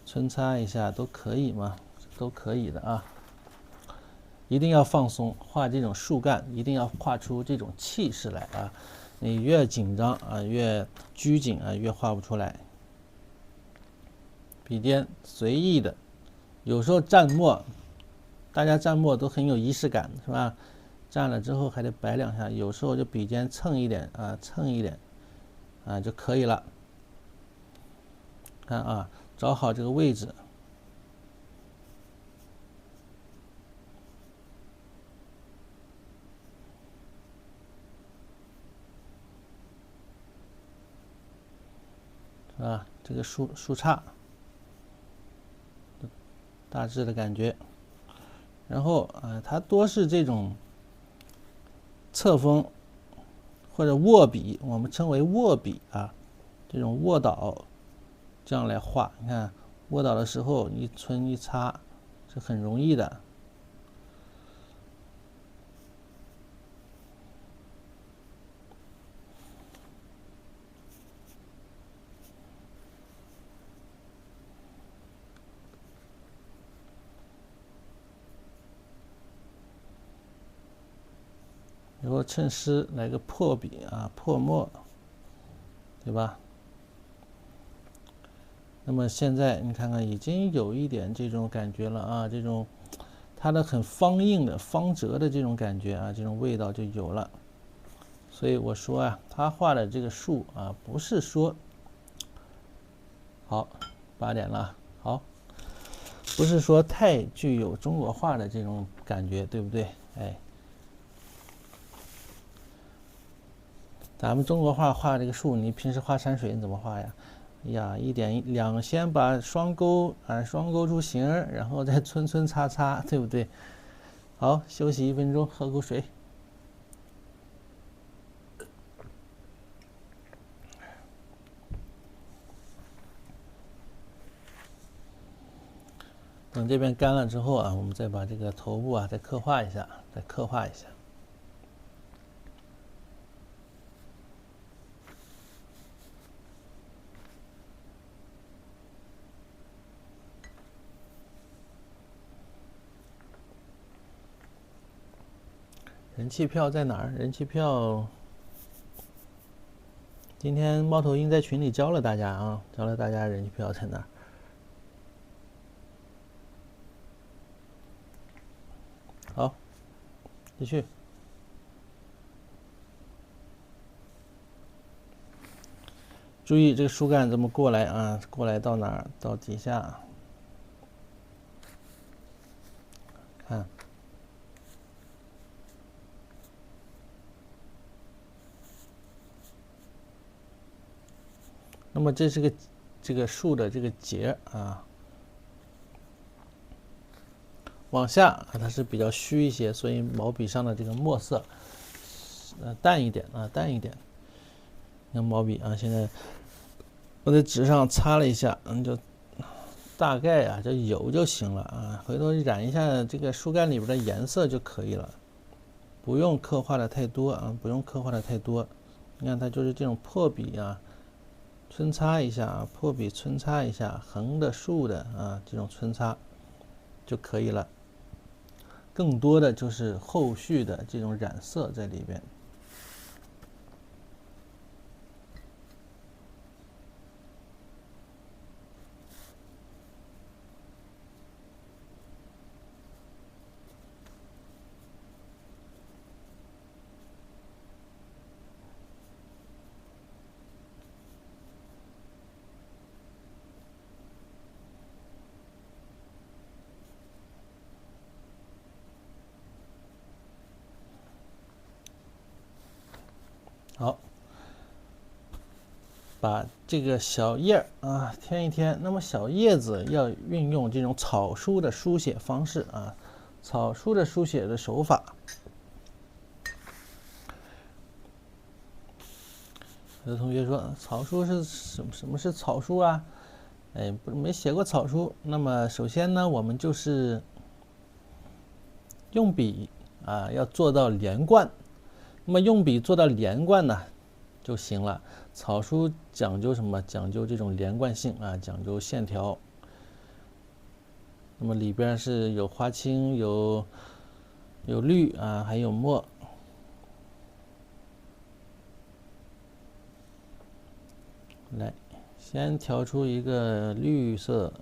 穿插一下都可以嘛，都可以的啊。一定要放松，画这种树干一定要画出这种气势来啊！你越紧张啊，越拘谨啊，越画不出来。笔尖随意的，有时候蘸墨，大家蘸墨都很有仪式感，是吧？蘸了之后还得摆2下，有时候就笔尖蹭一点啊，蹭一点啊就可以了。看啊，找好这个位置。是吧？这个树杈，大致的感觉。然后它多是这种侧锋或者握笔，我们称为握笔啊，这种卧倒，这样来画。你看卧倒的时候一皴一擦是很容易的。以后趁湿来个破笔啊，破墨，对吧？那么现在你看看，已经有一点这种感觉了啊，这种它的很方硬的、方折的这种感觉啊，这种味道就有了。所以我说啊，他画的这个树啊，不是说好8点了，好，不是说太具有中国画的这种感觉，对不对？哎，咱们中国画这个树，你平时画山水你怎么画呀？哎呀，一点两，先把双钩出形，然后再皴擦，对不对？好，休息1分钟，喝口水。等这边干了之后啊，我们再把这个头部啊再刻画一下，人气票在哪儿？人气票，今天猫头鹰在群里教了大家啊，人气票在哪儿。好，继续。注意这个树干怎么过来啊？过来到哪儿？到底下。看。那么这是这个树的这个节啊，往下啊它是比较虚一些，所以毛笔上的这个墨色淡一点啊，淡一点。那毛笔啊，现在我在纸上擦了一下，就大概啊就有就行了啊，回头染一下这个树干里边的颜色就可以了，不用刻画的太多啊，不用刻画的太多。你看它就是这种破笔啊。皴擦一下，破笔皴擦一下，横的、竖的啊，这种皴擦就可以了。更多的就是后续的这种染色在里边。好，把这个小叶啊添一添。那么小叶子要运用这种草书的书写方式啊，草书的书写的手法。有的同学说草书是什么是草书啊？哎，没写过草书。那么首先呢，我们就是用笔啊要做到连贯。那么用笔做到连贯呢就行了。草书讲究什么？讲究这种连贯性啊，讲究线条。那么里边是有花青，有绿啊，还有墨。来，先调出一个绿色，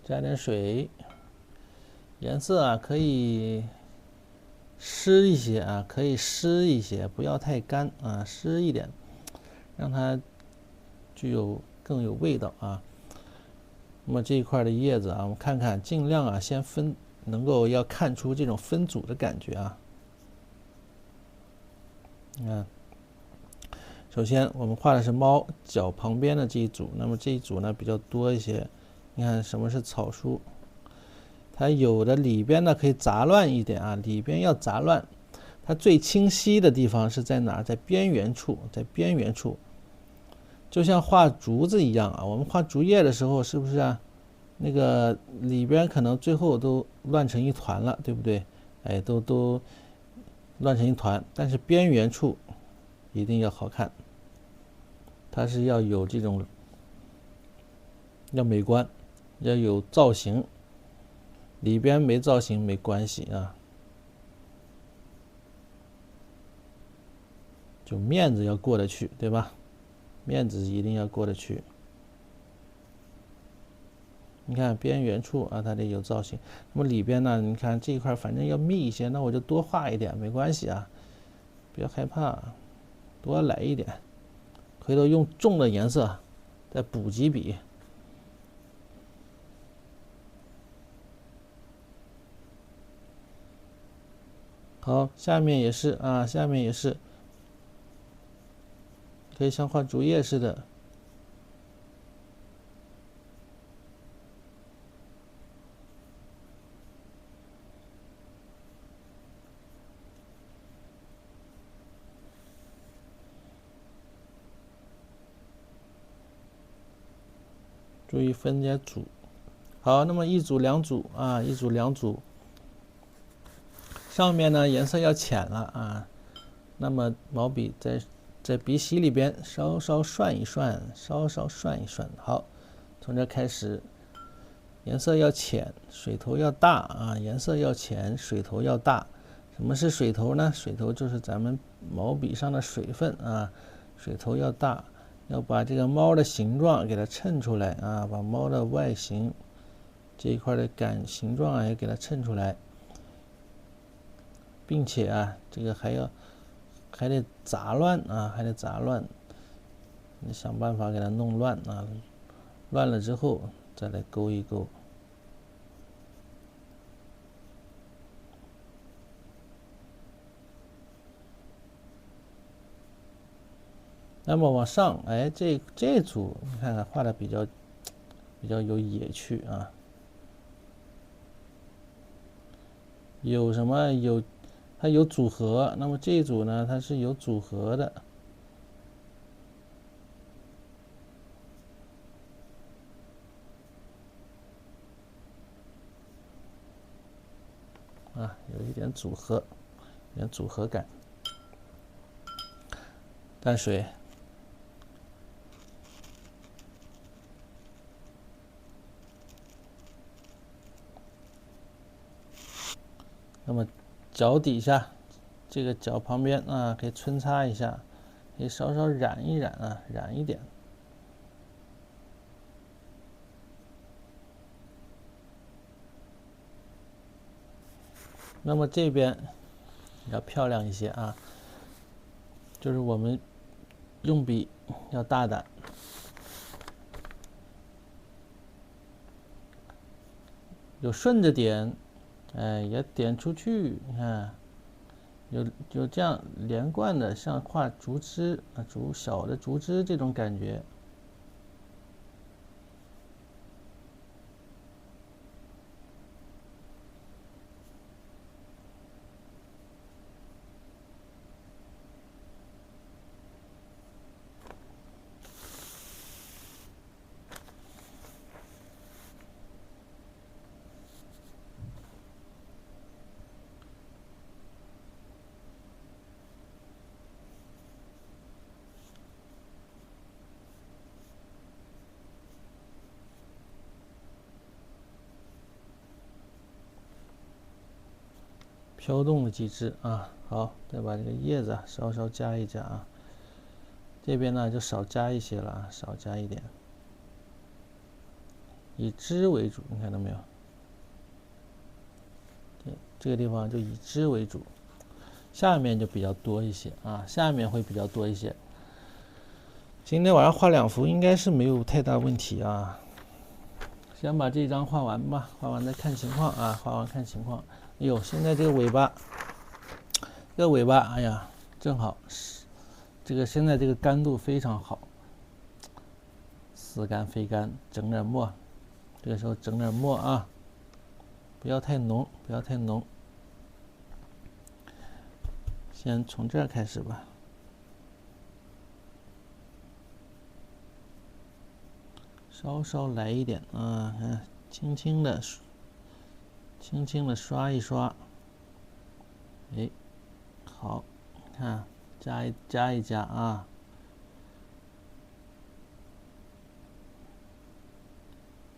加点水，颜色啊可以湿一些啊，可以湿一些，不要太干啊，湿一点，让它更有味道啊。那么这一块的叶子啊，我们看看，尽量啊先能够要看出这种分组的感觉啊。你看，首先我们画的是猫脚旁边的这一组，那么这一组呢比较多一些。你看什么是草书？它有的里边呢可以杂乱一点啊，里边要杂乱。它最清晰的地方是在哪儿？在边缘处，就像画竹子一样啊。我们画竹叶的时候，是不是啊？那个里边可能最后都乱成一团了，对不对？哎，都乱成一团，但是边缘处一定要好看，它是要有这种要美观，要有造型。里边没造型没关系啊，就面子要过得去，对吧？面子一定要过得去。你看边缘处啊，它得有造型。那么里边呢，你看这一块反正要密一些，那我就多画一点，没关系啊，不要害怕，多来一点。回头用重的颜色再补几笔。好，下面也是啊，下面也是，可以像画竹叶似的。注意分解组。好，那么一组两组啊，一组两组。上面呢颜色要浅了啊，那么毛笔在笔洗里边稍稍涮一涮，稍稍涮一涮。好，从这开始，颜色要浅，水头要大啊，颜色要浅，水头要大。什么是水头呢？水头就是咱们毛笔上的水分啊，水头要大，要把这个猫的形状给它衬出来啊，把猫的外形这一块的形状啊也给它衬出来，并且啊，这个还得杂乱啊，还得杂乱，你想办法给它弄乱啊，乱了之后再来勾一勾。那么往上，哎，这组你看看画的比较有野趣啊，有什么它有组合，那么这一组呢，它是有组合的。啊，有一点组合，有点组合感。淡水，那么脚底下这个脚旁边啊，可以皴擦一下，可以稍稍染一染啊，染一点。那么这边要漂亮一些啊，就是我们用笔要大胆，有顺着点，哎，也点出去，你看，有这样连贯的，像画竹枝啊，小的竹枝这种感觉。飘动的机制啊，好，再把这个叶子稍稍加一加啊，这边呢就少加一些了啊，少加一点，以枝为主，你看到没有？这个地方就以枝为主，下面就比较多一些啊，下面会比较多一些。今天晚上画2幅应该是没有太大问题啊。先把这张画完吧，画完再看情况啊，画完看情况。哎呦，现在这个尾巴，哎呀，正好，这个现在这个干度非常好，似干非干，整点墨，这个时候整点墨啊，不要太浓，不要太浓。先从这儿开始吧，稍稍来一点啊，轻轻的刷一刷，哎，好，看加一加啊，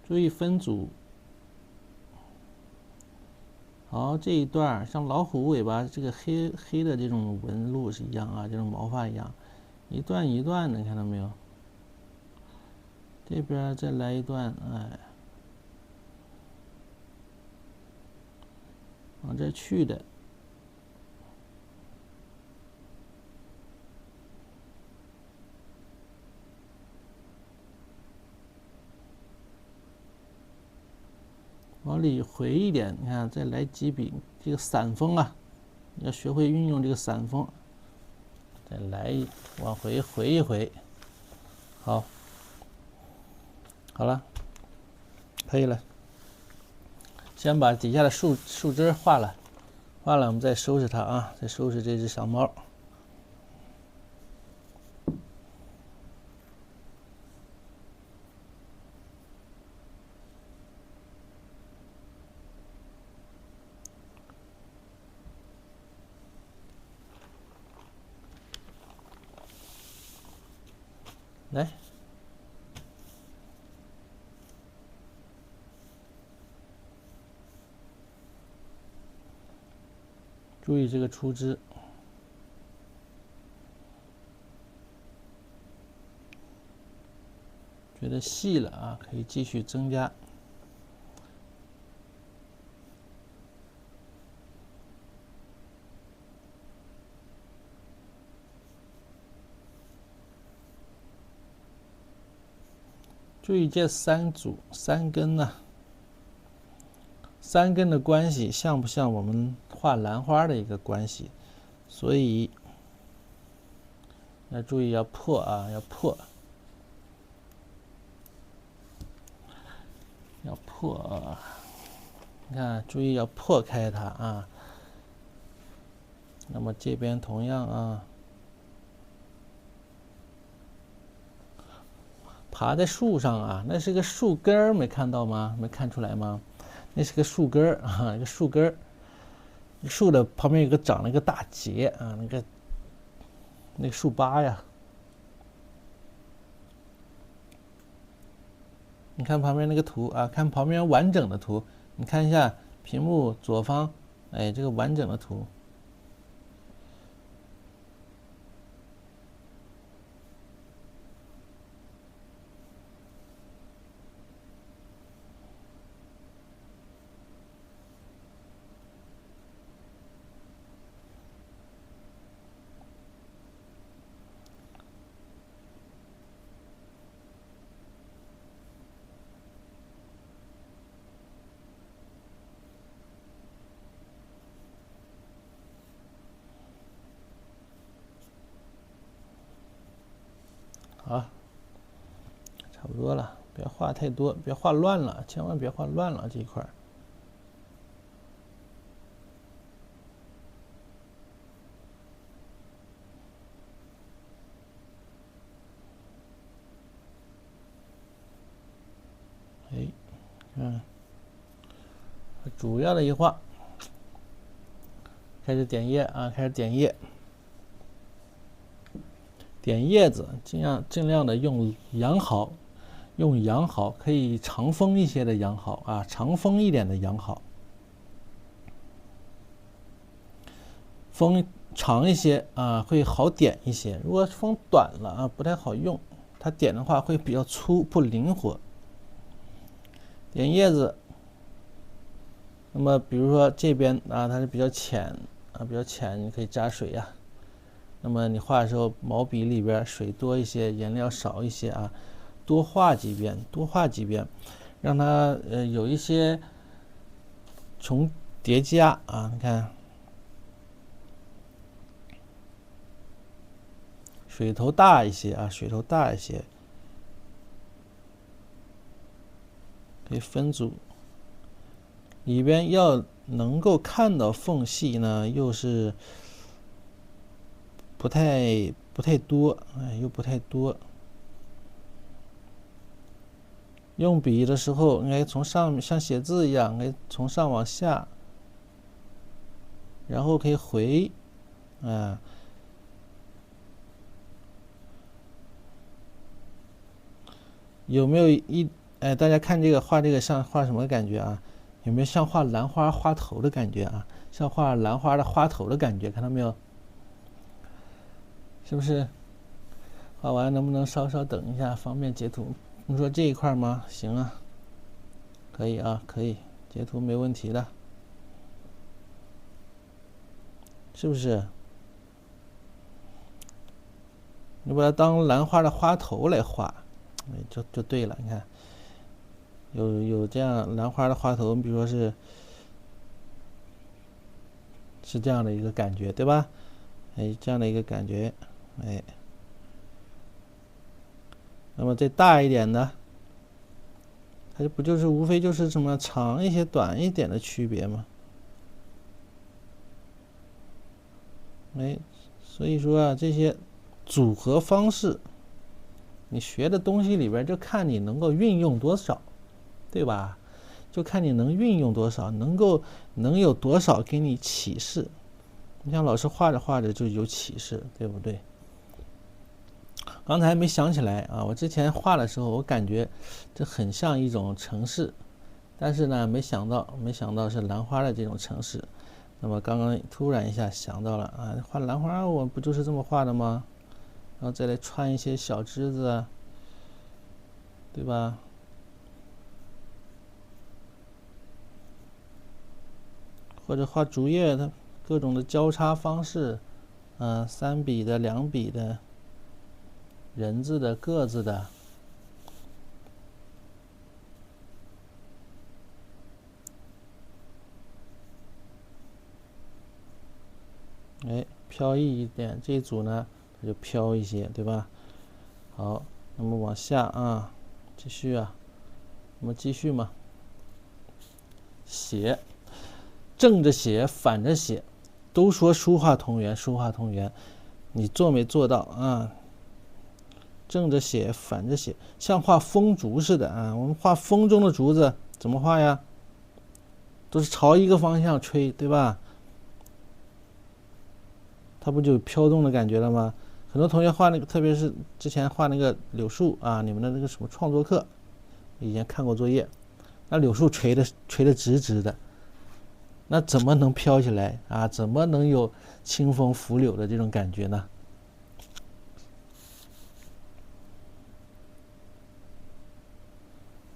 注意分组，好，这一段像老虎尾巴这个黑黑的这种纹路是一样啊，这种毛发一样，一段一段的，看到没有？这边再来一段，哎，往这去的。往里回一点，你看，再来几笔这个散锋啊，要学会运用这个散锋。再来往回回一回，好，好了，可以了。先把底下的树枝画了，画了我们再收拾它啊，再收拾这只小猫。来，注意这个出枝，觉得细了啊，可以继续增加。注意这三根呢、三根的关系像不像我们画兰花的一个关系？所以要注意要破啊，要破，要破啊！你看，注意要破开它啊。那么这边同样啊。爬在树上啊，那是个树根儿，没看到吗？没看出来吗？那是个树根儿啊，一个树根儿。树的旁边有个长了一个大节啊，那个树疤呀。你看旁边那个图啊，看旁边完整的图，你看一下屏幕左方，哎，这个完整的图。好，差不多了，别画太多，别画乱了，千万别画乱了这一块。哎，主要的一画，开始点叶啊，开始点叶。点叶子，尽量的用羊毫，可以长锋一些的羊毫啊，长锋一点的羊毫，锋长一些啊，会好点一些。如果锋短了啊，不太好用，它点的话会比较粗，不灵活。点叶子，那么比如说这边啊，它是比较浅啊，比较浅，你可以加水呀。那么你画的时候，毛笔里边水多一些，颜料少一些啊，多画几遍，让它有一些重叠加啊。你看，水头大一些啊，可以分组。里边要能够看到缝隙呢，又是不太多，哎，又不太多。用笔的时候，应该从上面像写字一样，应该从上往下，然后可以回，啊，有没有大家看这个画这个像画什么感觉啊？有没有像画兰花花头的感觉啊？像画兰花的花头的感觉，看到没有？是不是？画完能不能稍稍等一下，方便截图？你说这一块吗？行啊，可以啊，可以截图没问题的，是不是？你把它当兰花的花头来画，就对了。你看，有这样兰花的花头，比如说是这样的一个感觉，对吧？这样的一个感觉，那么再大一点的，它不就是无非就是什么长一些、短一点的区别吗？所以说啊，这些组合方式，你学的东西里边就看你能够运用多少，对吧？就看你能运用多少，能有多少给你启示。你像老师画着画着就有启示，对不对？刚才没想起来啊，我之前画的时候，我感觉这很像一种城市，但是呢，没想到是兰花的这种城市。那么刚刚突然一下想到了啊，画兰花我不就是这么画的吗？然后再来穿一些小枝子，对吧？或者画竹叶，它各种的交叉方式，3笔的、2笔的、人字的、个字的，飘逸一点，这一组呢它就飘一些，对吧？好，那么往下啊，继续啊，那么继续嘛，写，正着写，反着写，都说书画同源，书画同源，你做没做到啊？正着写，反着写，像画风烛似的啊。我们画风中的竹子怎么画呀？都是朝一个方向吹，对吧？它不就有飘动的感觉了吗？很多同学画那个，特别是之前画那个柳树啊，你们的那个什么创作课，以前看过作业，那柳树垂的直直的，那怎么能飘起来啊？怎么能有清风拂柳的这种感觉呢？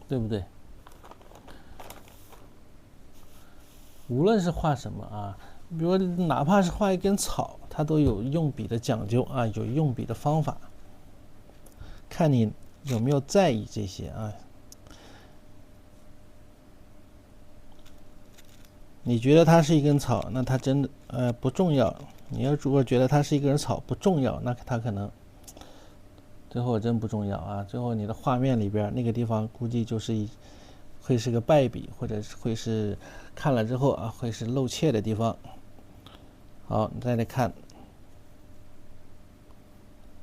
对不对？无论是画什么啊，比如哪怕是画一根草，它都有用笔的讲究啊，有用笔的方法，看你有没有在意这些啊。你觉得它是一根草，那它真的不重要。你要如果觉得它是一根草不重要，那它可能最后真不重要啊。最后你的画面里边那个地方估计会是个败笔，或者会是看了之后啊会是露怯的地方。好，你再来看，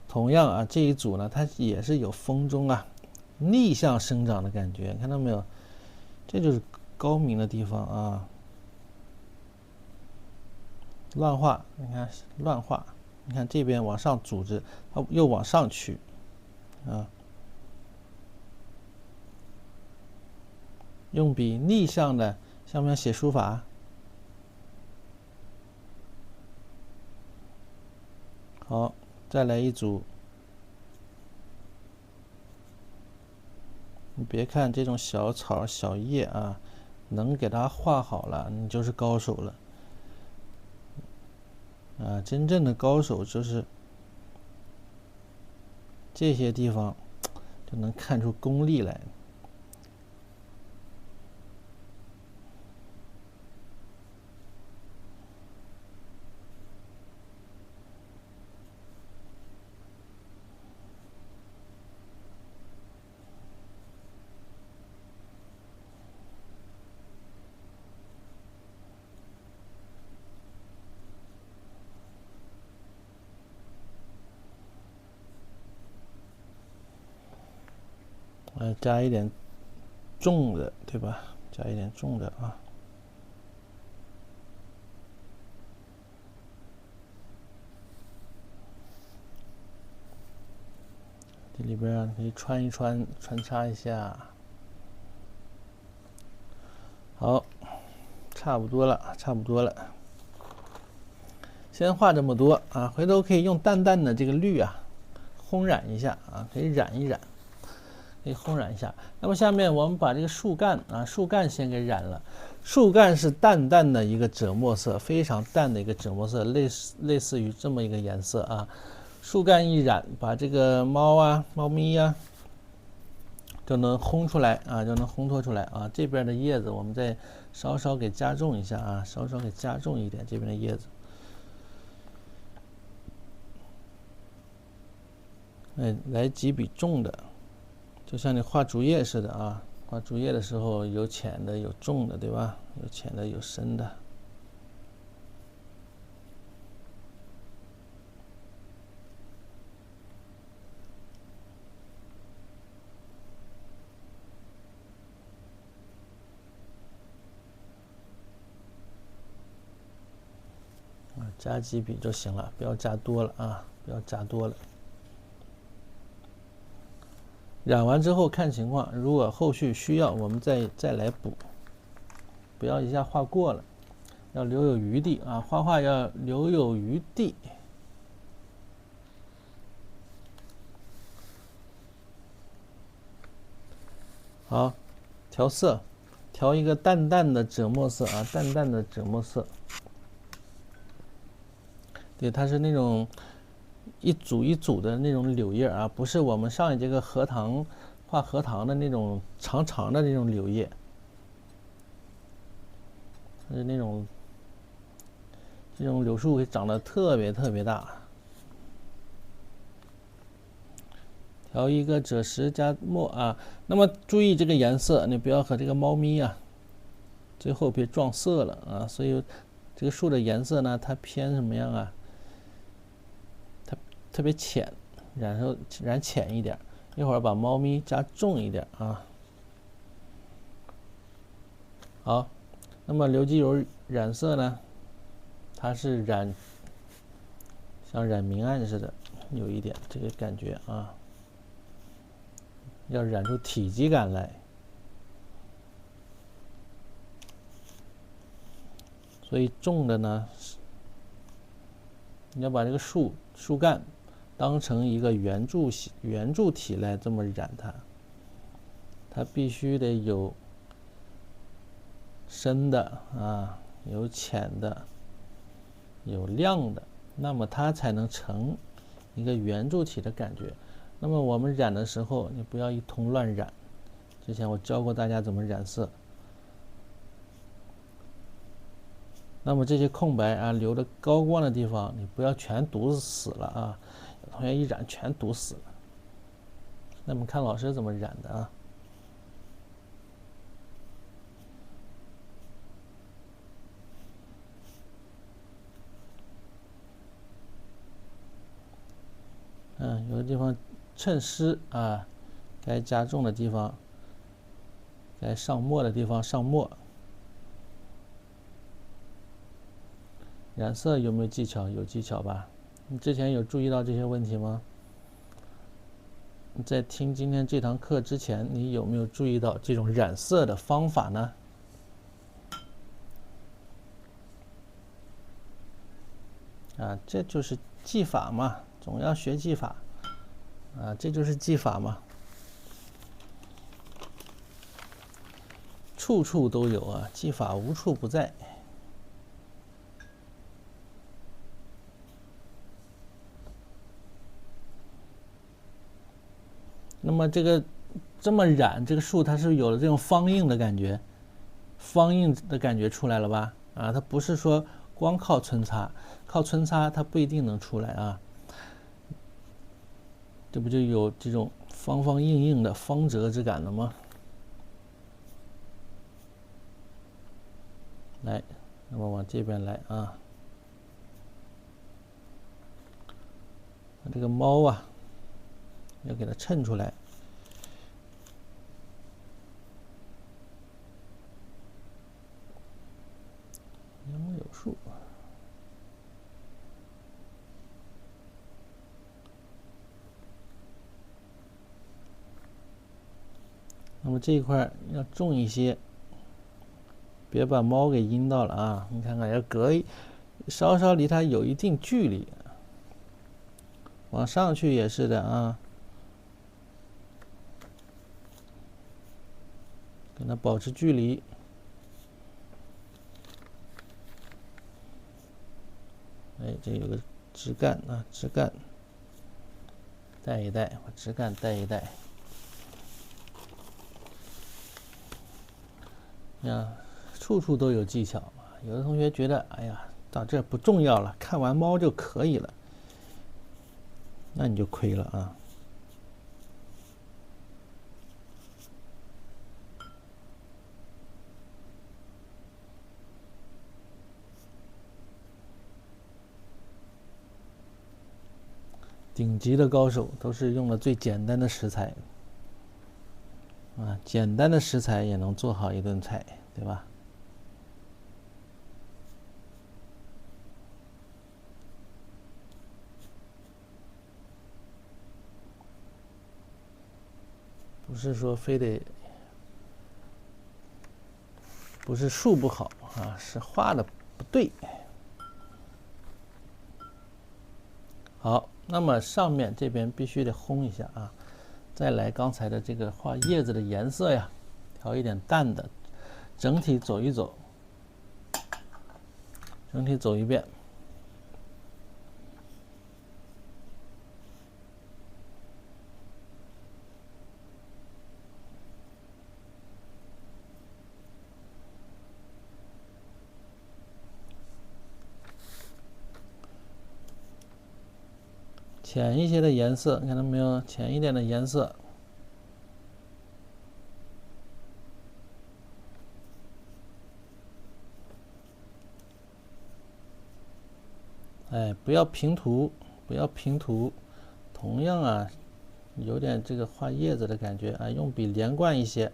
同样啊这一组呢，它也是有风中啊逆向生长的感觉，看到没有？这就是高明的地方啊。乱画，你看乱画，你看这边往上组织，它又往上去啊。用笔逆向的，像不像写书法？好，再来一组。你别看这种小草小叶啊，能给它画好了，你就是高手了。啊，真正的高手就是这些地方就能看出功力来。加一点重的，对吧？加一点重的啊。这里边可以穿插一下。好，差不多了，差不多了。先画这么多啊，回头可以用淡淡的这个绿啊，烘染一下啊，可以染一染，可以烘染一下。那么下面我们把这个树干啊，树干先给染了。树干是淡淡的一个赭墨色，非常淡的一个赭墨色，类似于这么一个颜色啊。树干一染，把这个猫啊、猫咪呀、就能烘出来啊，就能烘托出来啊。这边的叶子我们再稍稍给加重一下啊，稍稍给加重一点这边的叶子。来几笔重的，就像你画竹叶似的啊。画竹叶的时候，有浅的，有重的，对吧？有浅的，有深的。加几笔就行了，不要加多了啊，不要加多了。染完之后看情况，如果后续需要，我们再来补，不要一下画过了，要留有余地啊，画画要留有余地。好，调色，调一个淡淡的赭墨色啊，淡淡的赭墨色。对，它是那种一组一组的那种柳叶啊，不是我们上一节课画荷塘的那种长长的那种柳叶，是那种这种柳树会长得特别特别大。调一个赭石加墨啊，那么注意这个颜色，你不要和这个猫咪啊，最后别撞色了啊。所以这个树的颜色呢，它偏什么样啊？它特别浅，染浅一点。一会儿把猫咪加重一点啊。好，那么刘基柔染色呢，它是像染明暗似的，有一点这个感觉啊。要染出体积感来，所以重的呢，你要把这个树干当成一个圆柱体来这么染它，它必须得有深的啊，有浅的，有亮的，那么它才能成一个圆柱体的感觉。那么我们染的时候，你不要一通乱染。之前我教过大家怎么染色。那么这些空白啊，留的高光的地方，你不要全堵死了啊！有同学一染全堵死了。那么看老师怎么染的啊？有的地方趁湿啊，该加重的地方，该上墨的地方上墨。染色有没有技巧？有技巧吧？你之前有注意到这些问题吗？你在听今天这堂课之前，你有没有注意到这种染色的方法呢？啊，这就是技法嘛，总要学技法。啊，这就是技法嘛，处处都有啊，技法无处不在。那么这么染，这个树它是有了这种方印的感觉，方印的感觉出来了吧？啊，它不是说光靠皴擦，靠皴擦它不一定能出来啊。这不就有这种方方硬硬的方折之感了吗？来，那么往这边来啊，把这个猫啊，要给它衬出来。杨柳树。那么这一块要重一些，别把猫给阴到了啊！你看看，要稍稍离它有一定距离，往上去也是的啊，跟它保持距离。哎，这有个枝干啊，枝干带一带，把枝干带一带。呀，处处都有技巧啊！有的同学觉得，哎呀，到这不重要了，看完猫就可以了，那你就亏了啊！顶级的高手都是用了最简单的食材啊，简单的食材也能做好一顿菜，对吧？不是说非得，不是术不好啊，是画的不对。好，那么上面这边必须得烘一下啊，再来刚才的这个画叶子的颜色呀，调一点淡的，整体走一走，整体走一遍。浅一些的颜色，看到没有？浅一点的颜色。哎，不要平涂，不要平涂。同样啊，有点这个画叶子的感觉啊，用笔连贯一些，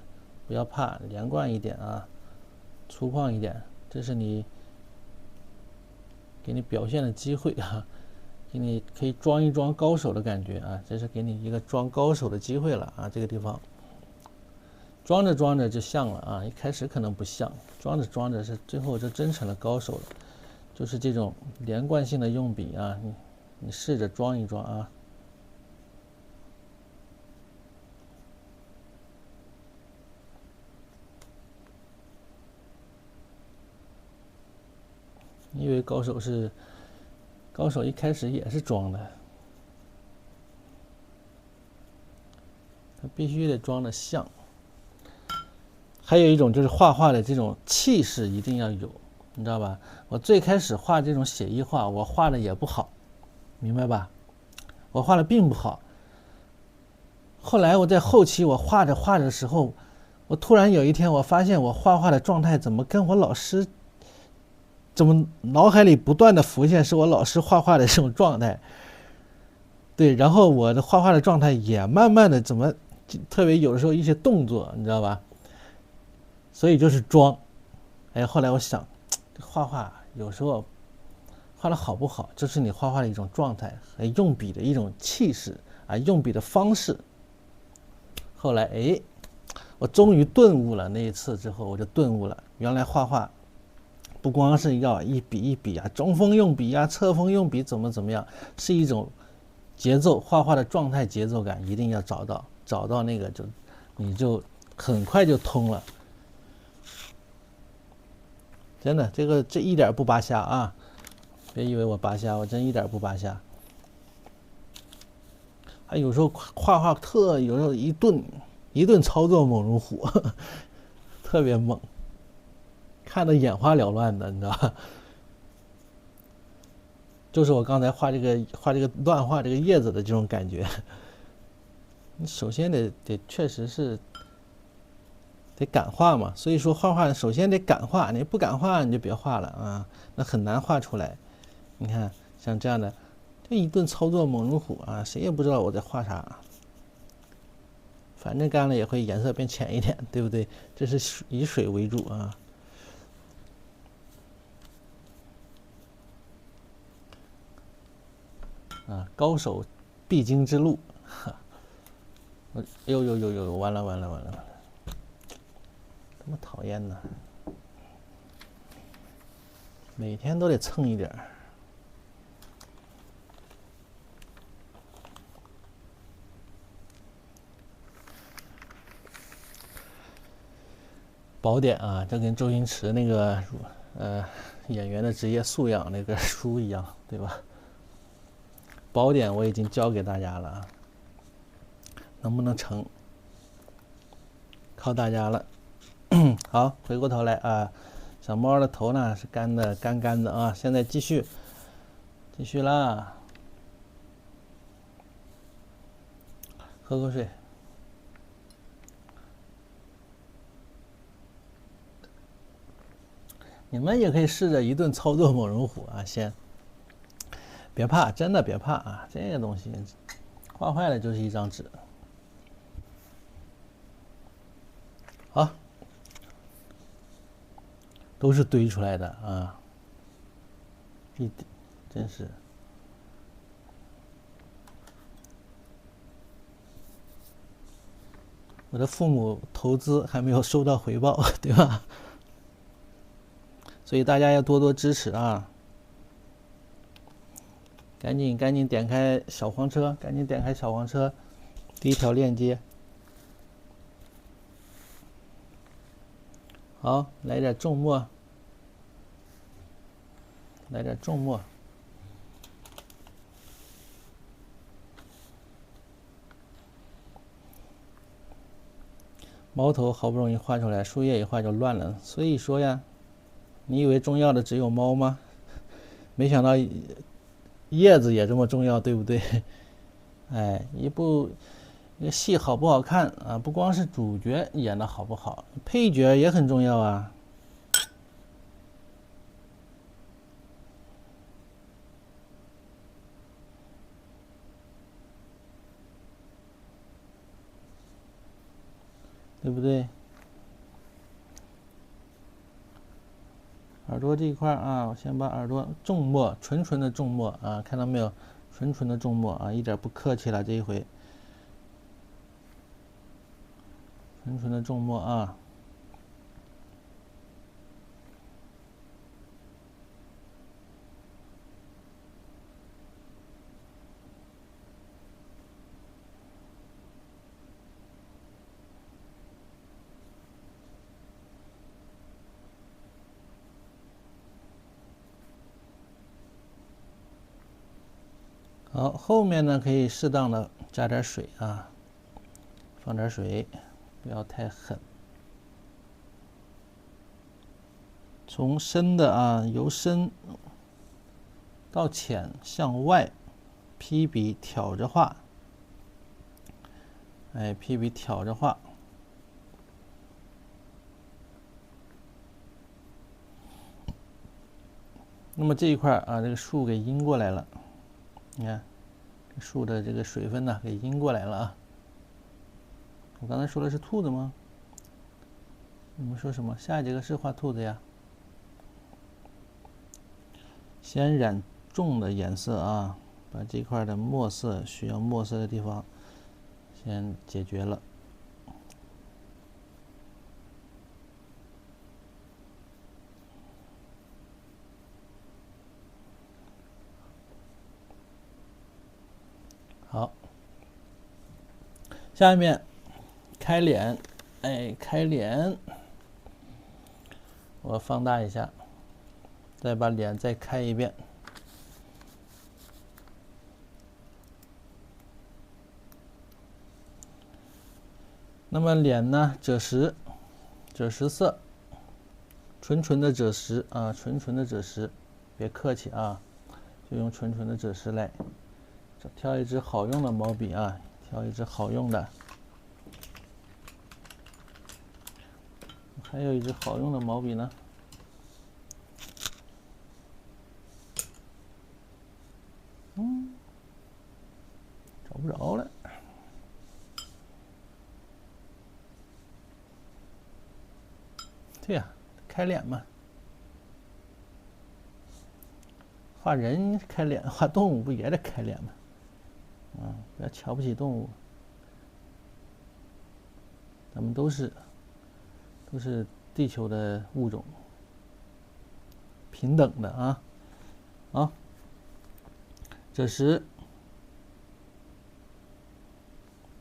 不要怕，连贯一点啊，粗犷一点，这是给你表现的机会啊。给你可以装一装高手的感觉啊，这是给你一个装高手的机会了啊！这个地方装着装着就像了啊，一开始可能不像，装着装着是最后就真成了高手了，就是这种连贯性的用笔啊，你试着装一装啊。你以为高手一开始也是装的，他必须得装的像。还有一种就是画画的这种气势一定要有，你知道吧？我最开始画这种写意画，我画的也不好，明白吧？我画的并不好。后来我在后期我画着画着的时候，我突然有一天我发现我画画的状态怎么跟我老师，怎么脑海里不断的浮现是我老师画画的这种状态。对，然后我的画画的状态也慢慢的怎么，特别有的时候一些动作，你知道吧？所以就是装。哎，后来我想，画画有时候画的好不好，就是你画画的一种状态和用笔的一种气势啊，用笔的方式。后来哎，我终于顿悟了。那一次之后，我就顿悟了，原来画画不光是要一笔一笔啊，中锋用笔啊，侧锋用笔怎么样，是一种节奏，画画的状态节奏感一定要找到那个你就很快就通了。真的，这一点不扒瞎啊！别以为我扒瞎，我真一点不扒瞎。还有时候画画有时候一顿操作猛如虎，特别猛，看得眼花缭乱的，你知道吧？就是我刚才画这个乱画这个叶子的这种感觉。你首先得确实是得敢画嘛，所以说画画首先得敢画，你不敢画你就别画了啊，那很难画出来。你看像这样的，这一顿操作猛如虎啊，谁也不知道我在画啥，反正干了也会颜色变浅一点，对不对？这是以水为主啊。啊，高手必经之路。呦，完了，这么讨厌呢！每天都得蹭一点儿。宝典啊，这跟周星驰那个演员的职业素养那个书一样，对吧？宝典我已经教给大家了啊，能不能成，靠大家了。好，回过头来啊，小猫的头呢是干的干干的啊，现在继续啦，喝口水。你们也可以试着一顿操作猛龙虎啊，先别怕，真的别怕啊，这个东西画坏了就是一张纸。好，都是堆出来的啊，真是。我的父母投资还没有收到回报，对吧？所以大家要多多支持啊！赶紧点开小黄车，赶紧点开小黄车第一条链接。好，来点重墨，来点重墨。猫头好不容易画出来，树叶一画就乱了。所以说呀，你以为重要的只有猫吗？没想到叶子也这么重要，对不对？哎，一个戏好不好看啊？不光是主角演的好不好，配角也很重要啊。对不对？耳朵这一块啊，我先把耳朵重墨，纯的重墨啊，看到没有？纯的重墨啊，一点不客气了，这一回，纯的重墨啊。好，后面呢可以适当的加点水啊，放点水，不要太狠。从深的啊，由深到浅向外，批笔挑着画，哎，批笔挑着画。那么这一块啊，这个树给阴过来了，你看。树的这个水分呢，给阴过来了啊！我刚才说的是兔子吗？你们说什么？下一节课是画兔子呀？先染重的颜色啊，把这块的墨色需要墨色的地方先解决了。好，下面开脸，哎，开脸，我放大一下，再把脸再开一遍。那么脸呢，赭石色，纯的赭石啊，纯的赭石，别客气啊，就用纯的赭石来。挑一支好用的毛笔啊，挑一支好用的。还有一支好用的毛笔呢。找不着了。对呀，开脸嘛。画人开脸，画动物不也得开脸吗？不要瞧不起动物，咱们都是地球的物种，平等的啊。好，这是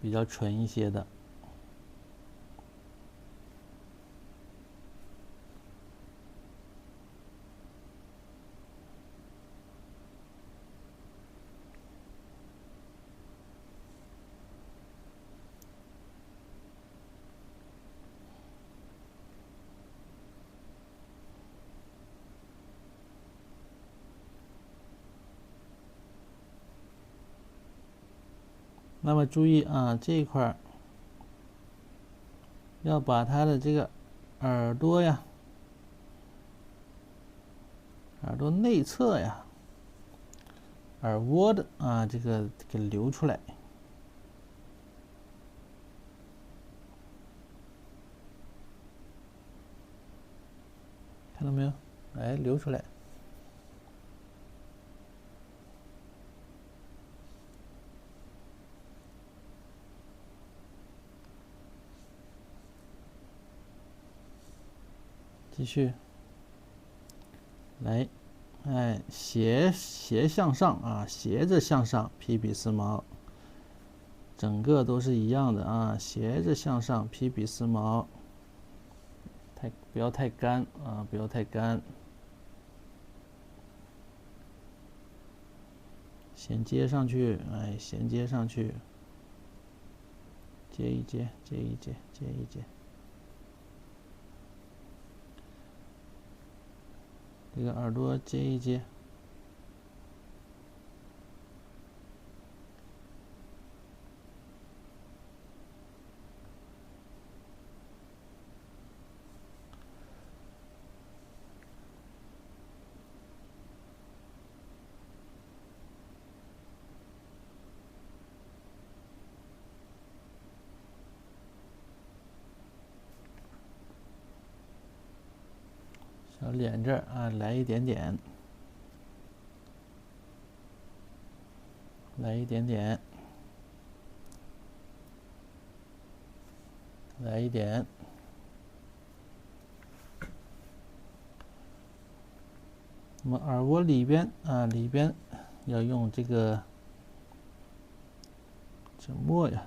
比较纯一些的。那么注意啊，这一块要把它的这个耳朵呀、耳朵内侧呀、耳蜗的啊这个给留出来，看到没有？哎，留出来。继续，来，哎，斜向上啊，斜着向上，披比丝毛，整个都是一样的啊，斜着向上，披比丝毛，不要太干啊，不要太干，衔接上去，哎，衔接上去，接一接，接一接，接一接。这个耳朵接一接，小脸这儿啊来一点点，来一点点，来一点。那么耳蜗里边啊，里边要用这个这墨呀，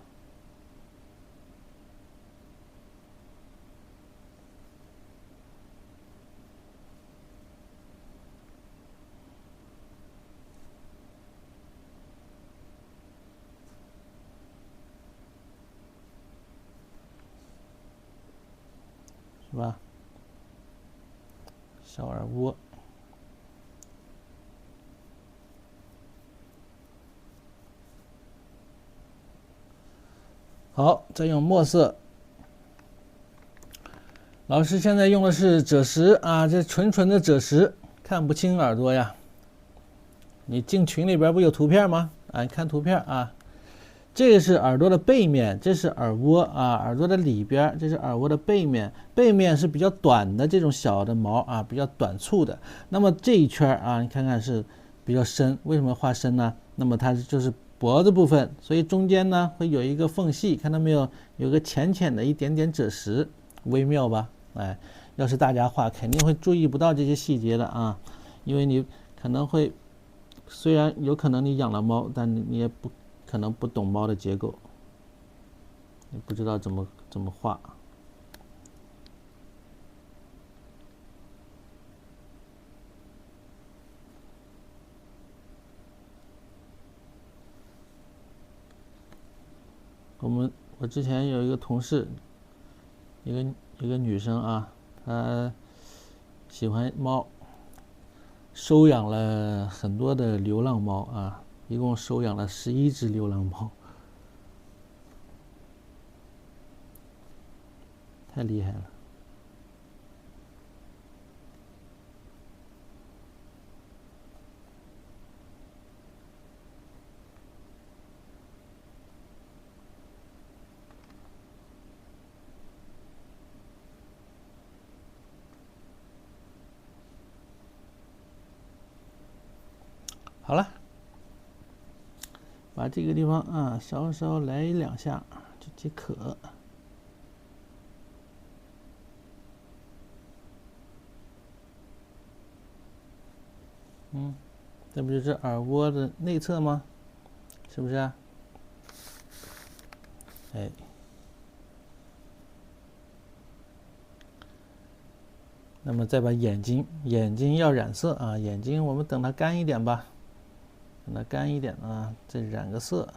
是吧？小耳蜗。好，再用墨色。老师现在用的是赭石啊，这纯的赭石，看不清耳朵呀。你进群里边不有图片吗？啊，你看图片啊，这个是耳朵的背面，这是耳蜗啊，耳朵的里边，这是耳蜗的背面，背面是比较短的这种小的毛啊，比较短促的。那么这一圈啊，你看看是比较深，为什么画深呢？那么它就是脖子部分，所以中间呢会有一个缝隙，看到没有？有个浅浅的一点点赭石，微妙吧？哎，要是大家画，肯定会注意不到这些细节的啊，因为你可能会，虽然有可能你养了猫，但你也不可能不懂猫的结构，你不知道怎么画。我之前有一个同事，一个女生啊，她喜欢猫，收养了很多的流浪猫啊，一共收养了11只流浪猫，太厉害了。好了，把这个地方啊稍稍来2下就即可。这不就是耳蜗的内侧吗？是不是啊？哎，那么再把眼睛要染色啊，眼睛我们等它干一点吧，等它干一点啊，再染个色。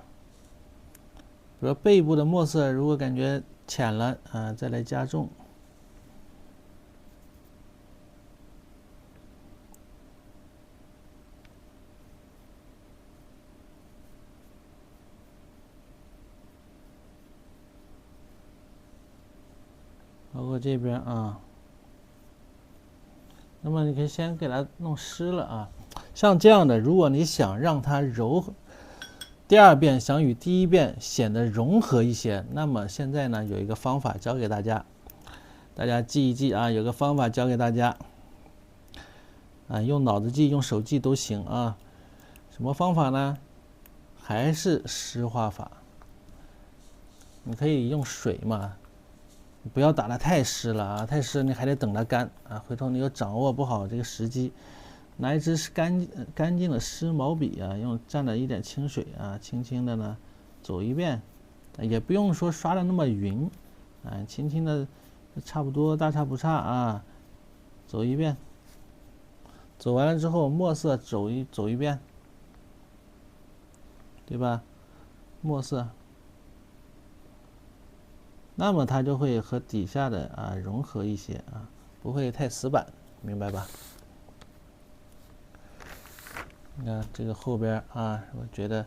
比如背部的墨色，如果感觉浅了啊，再来加重。包括这边啊，那么你可以先给它弄湿了啊。像这样的，如果你想让它第二遍想与第一遍显得融合一些，那么现在呢有一个方法教给大家，大家记一记啊，有个方法教给大家啊，用脑子记、用手记都行啊。什么方法呢？还是湿画法。你可以用水嘛，不要打得太湿了啊，太湿你还得等它干啊，回头你又掌握不好这个时机。拿一支干净的湿毛笔啊，蘸了一点清水啊，轻轻的呢走一遍，也不用说刷的那么匀，啊，轻轻的差不多大差不差啊，走一遍。走完了之后，墨色走一遍，对吧？墨色。那么它就会和底下的啊融合一些啊，不会太死板，明白吧？你看这个后边啊，我觉得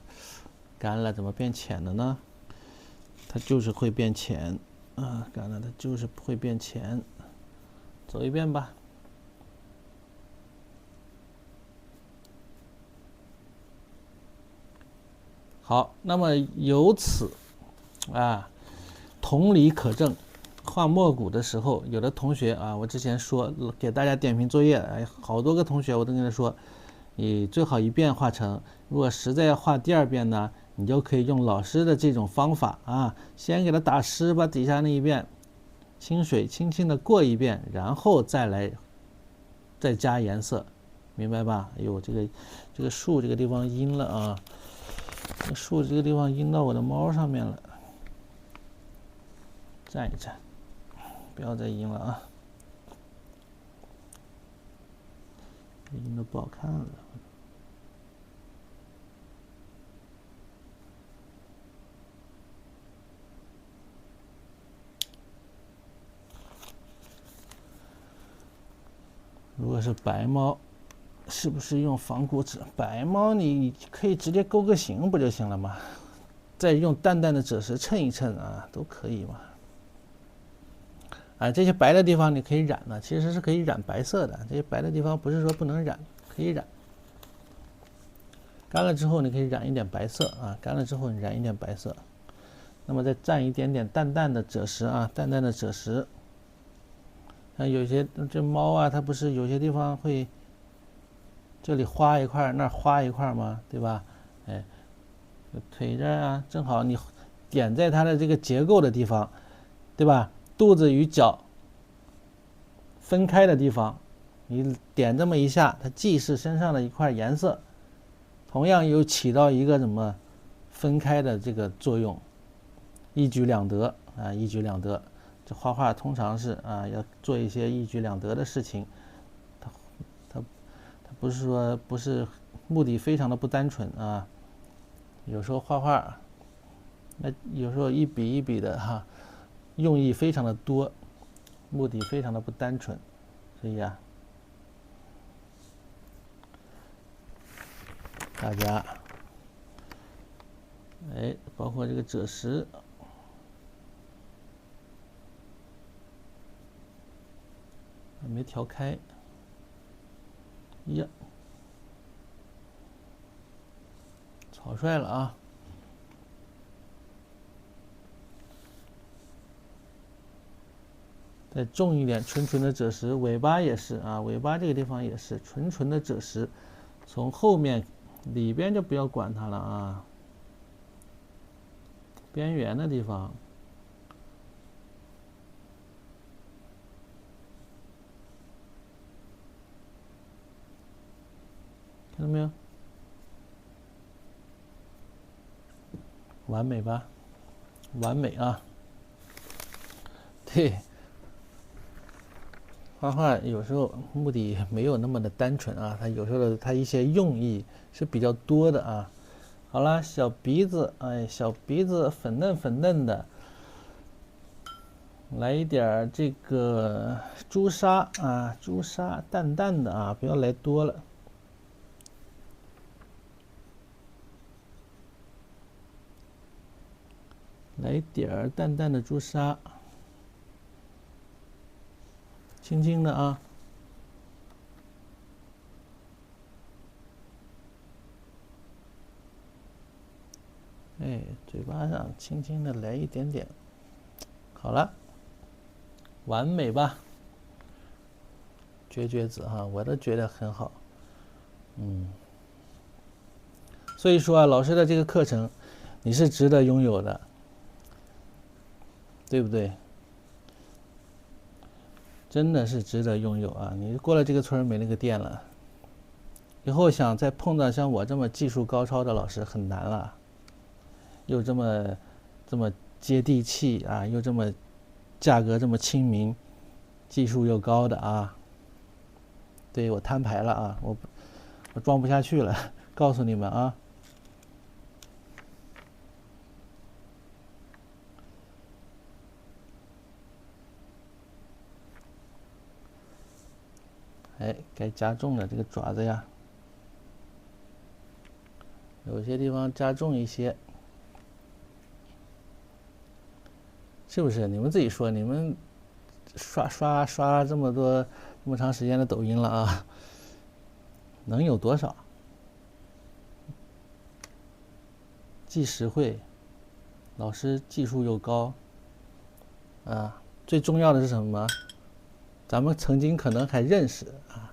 干了怎么变浅了呢？它就是会变浅啊，干了它就是会变浅。走一遍吧。好，那么由此啊。同理可证，画墨骨的时候，有的同学啊，我之前说给大家点评作业，哎，好多个同学我都跟他说，你最好一遍画成。如果实在要画第二遍呢，你就可以用老师的这种方法啊，先给它打湿，把底下那一遍清水轻轻的过一遍，然后再加颜色，明白吧？哎呦，这个树这个地方阴了啊，这树这个地方阴到我的猫上面了。蘸一蘸，不要再阴了啊！阴的不好看了。如果是白猫，是不是用仿古纸？白猫你可以直接勾个形不就行了吗？再用淡淡的赭石衬一衬啊，都可以嘛。啊，这些白的地方你可以染了，其实是可以染白色的。这些白的地方不是说不能染，可以染。干了之后你可以染一点白色啊，干了之后你染一点白色，那么再蘸一点点淡淡的赭石啊，淡淡的赭石。像有些这猫啊，它不是有些地方会这里花一块，那儿花一块吗？对吧？哎，腿这儿啊，正好你点在它的这个结构的地方，对吧？肚子与脚分开的地方，你点这么一下，它既是身上的一块颜色，同样又起到一个什么分开的这个作用，一举两得啊！一举两得。这画画通常是啊，要做一些一举两得的事情，它不是说不是目的非常的不单纯啊。有时候画画，那有时候一笔一笔的哈，用意非常的多，目的非常的不单纯，所以啊，大家，哎，包括这个赭石，没调开，呀，草率了啊！再重一点，纯纯的赭石，尾巴也是啊，尾巴这个地方也是纯纯的赭石，从后面里边就不要管它了啊，边缘的地方。看到没有？完美吧？完美啊！对，画画有时候目的没有那么的单纯啊，它有时候它一些用意是比较多的啊。好啦，小鼻子，哎，小鼻子粉嫩粉嫩的，来一点这个朱砂啊，朱砂淡淡的啊，不要来多了。来一点淡淡的朱砂，轻轻的啊。哎，嘴巴上轻轻的来一点点，好了，完美吧？绝子哈，我都觉得很好。所以说啊，老师的这个课程，你是值得拥有的，对不对？真的是值得拥有啊！你过了这个村没那个店了，以后想再碰到像我这么技术高超的老师很难了，又这么接地气啊，又这么价格这么亲民，技术又高的啊。对，我摊牌了啊，我装不下去了，告诉你们啊。哎，该加重了这个爪子呀，有些地方加重一些，是不是？你们自己说，你们刷这么长时间的抖音了啊，能有多少？既实惠，老师技术又高，啊，最重要的是什么？咱们曾经可能还认识啊。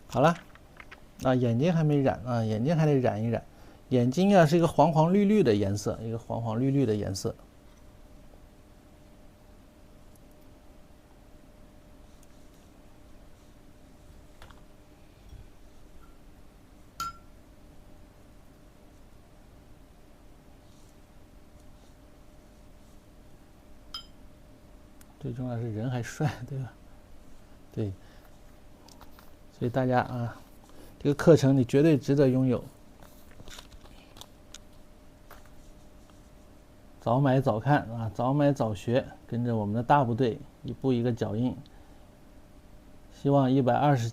好了，啊，眼睛还没染啊，眼睛还得染一染。眼睛啊是一个黄黄绿绿的颜色，一个黄黄绿绿的颜色。最重要是人还帅，对吧？对，所以大家啊，这个课程你绝对值得拥有。早买早看啊，早买早学，跟着我们的大部队一步一个脚印。希望120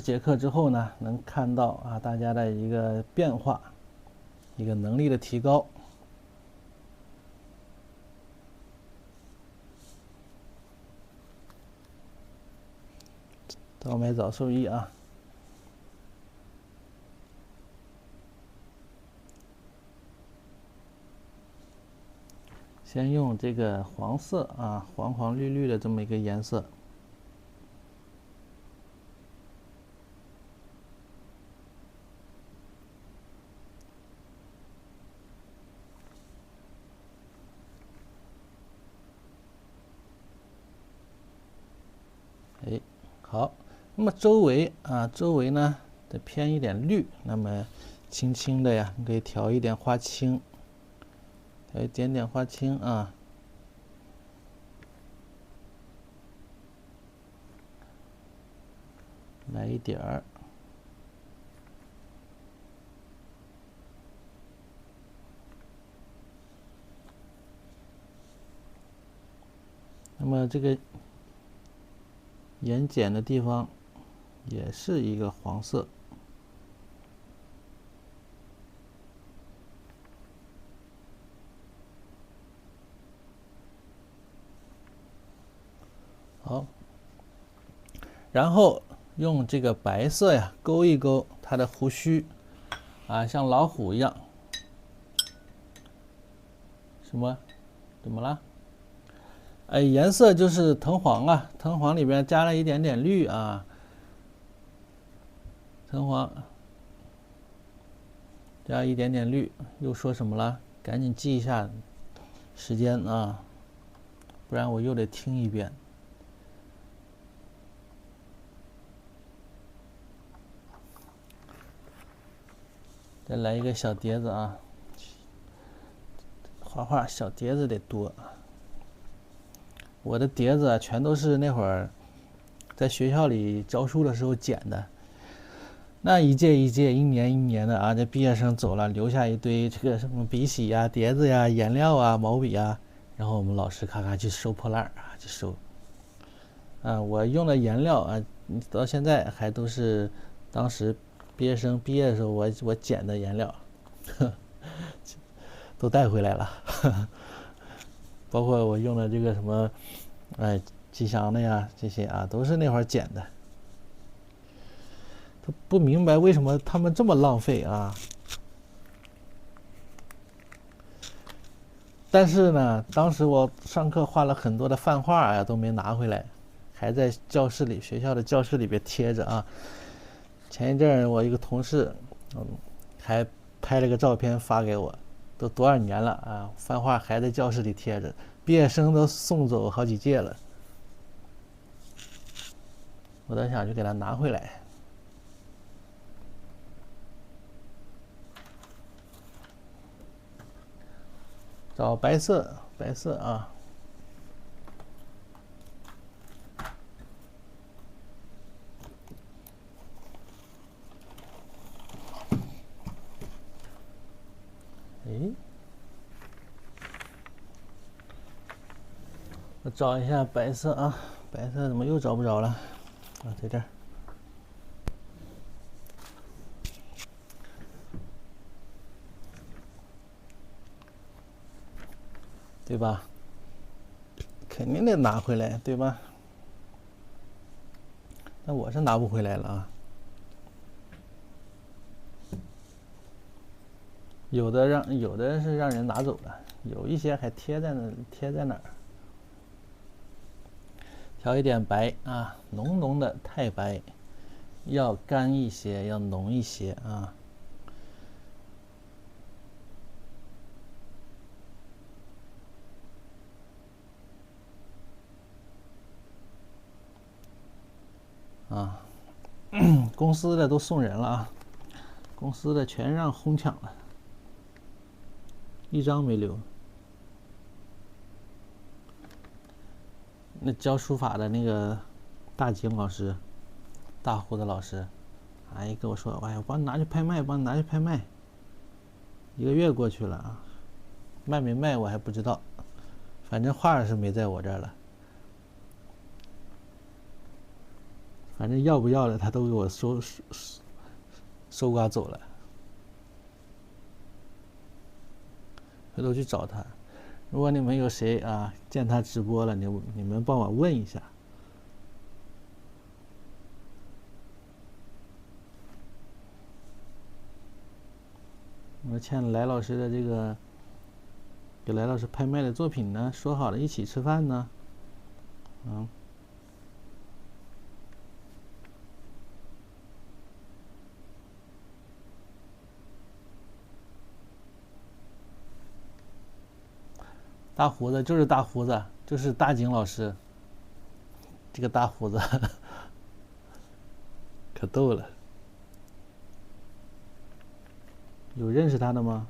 节课之后呢，能看到啊大家的一个变化，一个能力的提高。早买早受益啊！先用这个黄色啊，黄黄绿绿的这么一个颜色。哎，好，那么周围呢得偏一点绿，那么轻轻的呀，你可以调一点花青，调一点点花青啊，来一点儿。那么这个眼睑的地方也是一个黄色。好，然后用这个白色呀勾一勾它的胡须，啊，像老虎一样。什么？怎么了？哎，颜色就是藤黄啊，藤黄里边加了一点点绿啊，藤黄加一点点绿，又说什么了？赶紧记一下时间啊。不然我又得听一遍。再来一个小碟子啊，画画小碟子得多。我的碟子啊，全都是那会儿在学校里教书的时候捡的。那一届一届，一年一年的啊，这毕业生走了，留下一堆这个什么笔洗呀、碟子呀、颜料啊、毛笔啊，然后我们老师咔咔去收破烂啊，去收。我用的颜料啊，到现在还都是当时毕业生毕业的时候我捡的颜料，都带回来了。包括我用的这个什么，吉祥的呀，这些啊，都是那会儿捡的。都不明白为什么他们这么浪费啊！但是呢，当时我上课画了很多的泛画呀，都没拿回来，还在教室里，学校的教室里边贴着啊。前一阵我一个同事，还拍了个照片发给我，都多少年了啊，泛画还在教室里贴着，毕业生都送走好几届了。我在想就给他拿回来。找白色，白色啊。哎，我找一下白色啊，白色怎么又找不着了？啊，在这儿。对吧？肯定得拿回来，对吧？那我是拿不回来了啊。有的是让人拿走了，有一些还贴在那儿。调一点白啊，浓浓的太白，要干一些，要浓一些啊。公司的都送人了啊，公司的全让哄抢了，一张没留。那教书法的那个大景老师，大胡子老师，跟我说，哎呀，我帮你拿去拍卖，帮你拿去拍卖。1个月过去了啊，卖没卖我还不知道，反正画是没在我这儿了。反正要不要的他都给我收刮走了。回头去找他，如果你们有谁啊见他直播了，你们帮我问一下。我欠来老师的这个，给来老师拍卖的作品呢，说好了一起吃饭呢。大胡子就是大胡子，就是大景老师。这个大胡子可逗了。有认识他的吗？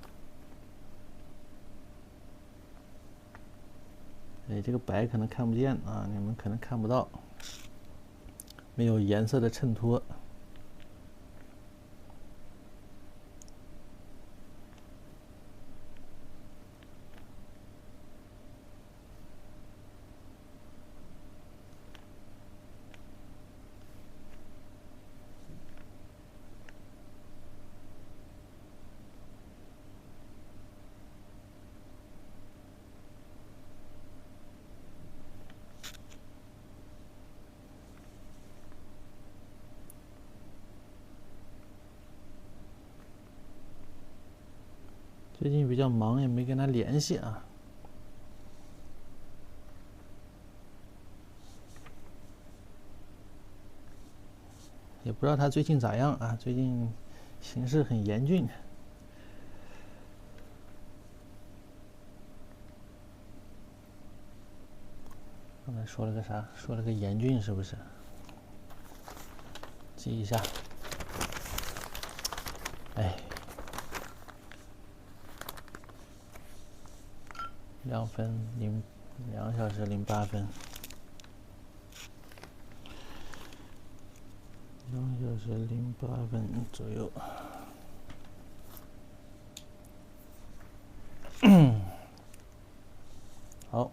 这个白可能看不见啊，你们可能看不到，没有颜色的衬托。最近比较忙，也没跟他联系啊。也不知道他最近咋样啊？最近形势很严峻。说了个啥？说了个严峻是不是？记一下。哎，2小时08分，2小时08分左右。好。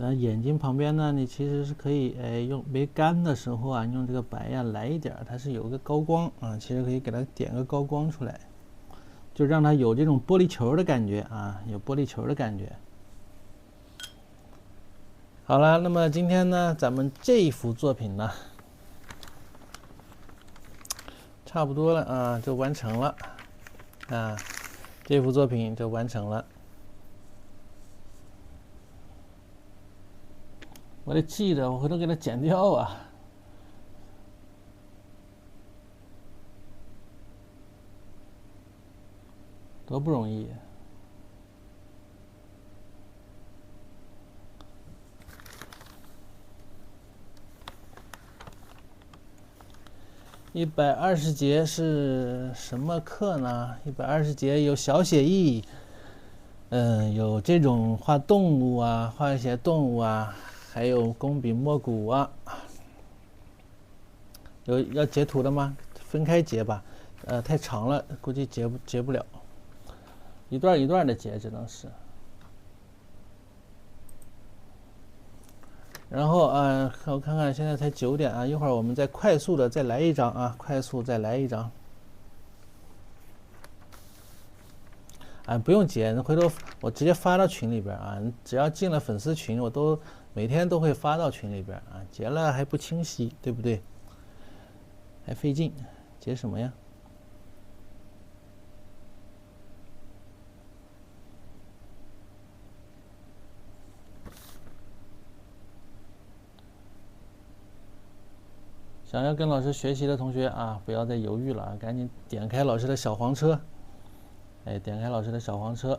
那眼睛旁边呢，你其实是可以，用没干的时候啊，用这个白呀来一点，它是有个高光啊，其实可以给它点个高光出来，就让它有这种玻璃球的感觉啊，有玻璃球的感觉。好了，那么今天呢，咱们这一幅作品呢，差不多了啊，就完成了啊，这幅作品就完成了。我得记着，我回头给它剪掉啊。多不容易。120节是什么课呢？120节有小写意，有这种画动物啊，画一些动物啊，还有工笔墨骨啊。有要截图的吗？分开截吧，太长了，估计截不了，一段一段的截，只能是。然后我看看现在才9点啊，一会儿我们再快速的再来一张啊，快速再来一张。不用截，回头我直接发到群里边啊，只要进了粉丝群，我都每天都会发到群里边啊，截了还不清晰，对不对？还费劲，截什么呀？想要跟老师学习的同学啊，不要再犹豫了啊，赶紧点开老师的小黄车，点开老师的小黄车，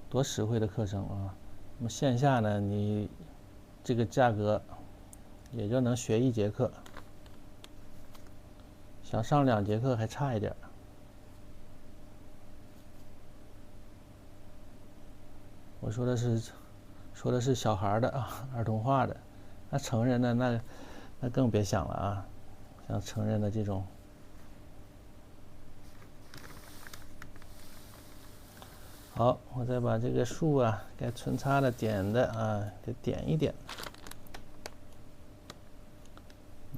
多实惠的课程啊！那么线下呢，你这个价格也就能学1节课，想上2节课还差一点。我说的是小孩的啊，儿童画的。那成人的那更别想了啊，像成人的这种。好，我再把这个树啊，该穿插的点的啊，给点一点，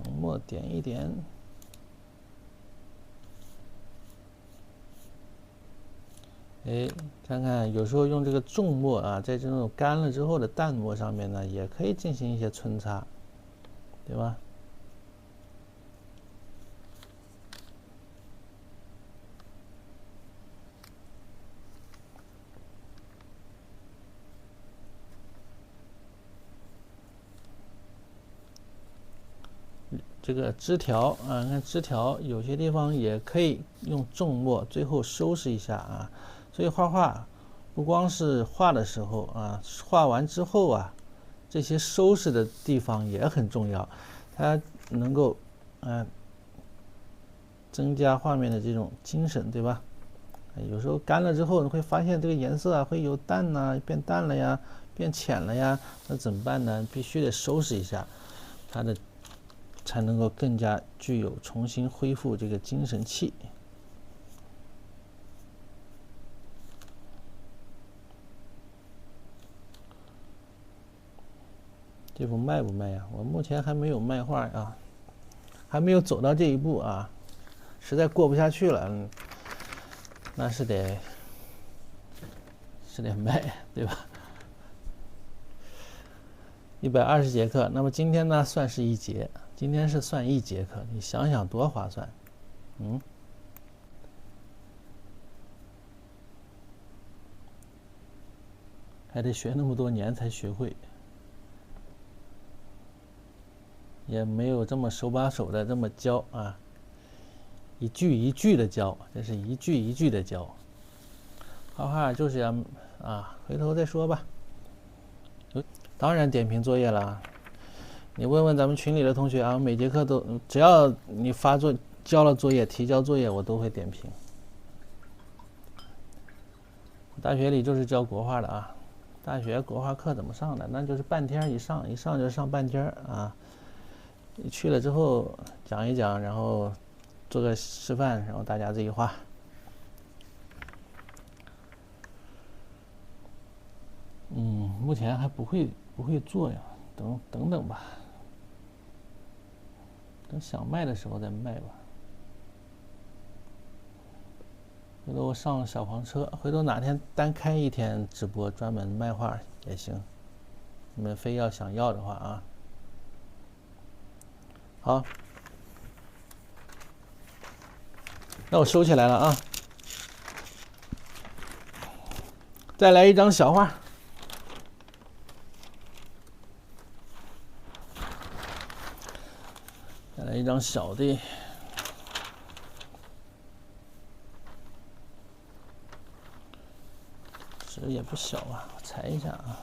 浓墨点一点。看看有时候用这个重墨啊，在这种干了之后的淡墨上面呢，也可以进行一些穿插，对吧？这个枝条啊，看枝条有些地方也可以用重墨，最后收拾一下啊。所以画画不光是画的时候啊，画完之后啊，这些收拾的地方也很重要，它能够增加画面的这种精神，对吧？有时候干了之后，你会发现这个颜色啊会由淡呐变淡了呀，变浅了呀，那怎么办呢？必须得收拾一下，它的才能够更加具有重新恢复这个精神气。这幅卖不卖呀？我目前还没有卖画啊，还没有走到这一步啊，实在过不下去了，那是得卖，对吧？120节课，那么今天呢算是1节，今天是算1节课，你想想多划算，还得学那么多年才学会。也没有这么手把手的这么教啊，一句一句的教，这是一句一句的教。画画就是要啊，回头再说吧。当然点评作业了，你问问咱们群里的同学啊，每节课都只要你交了作业、提交作业，我都会点评。大学里就是教国画的啊，大学国画课怎么上的？那就是半天一上就上半天啊。去了之后讲一讲，然后做个示范，然后大家自己画。目前还不会做呀，等等吧，等想卖的时候再卖吧。回头我上小黄车，回头哪天单开一天直播，专门卖画也行。你们非要想要的话啊，好，那我收起来了啊。再来一张小画。再来一张小的，纸也不小啊，我裁一下啊。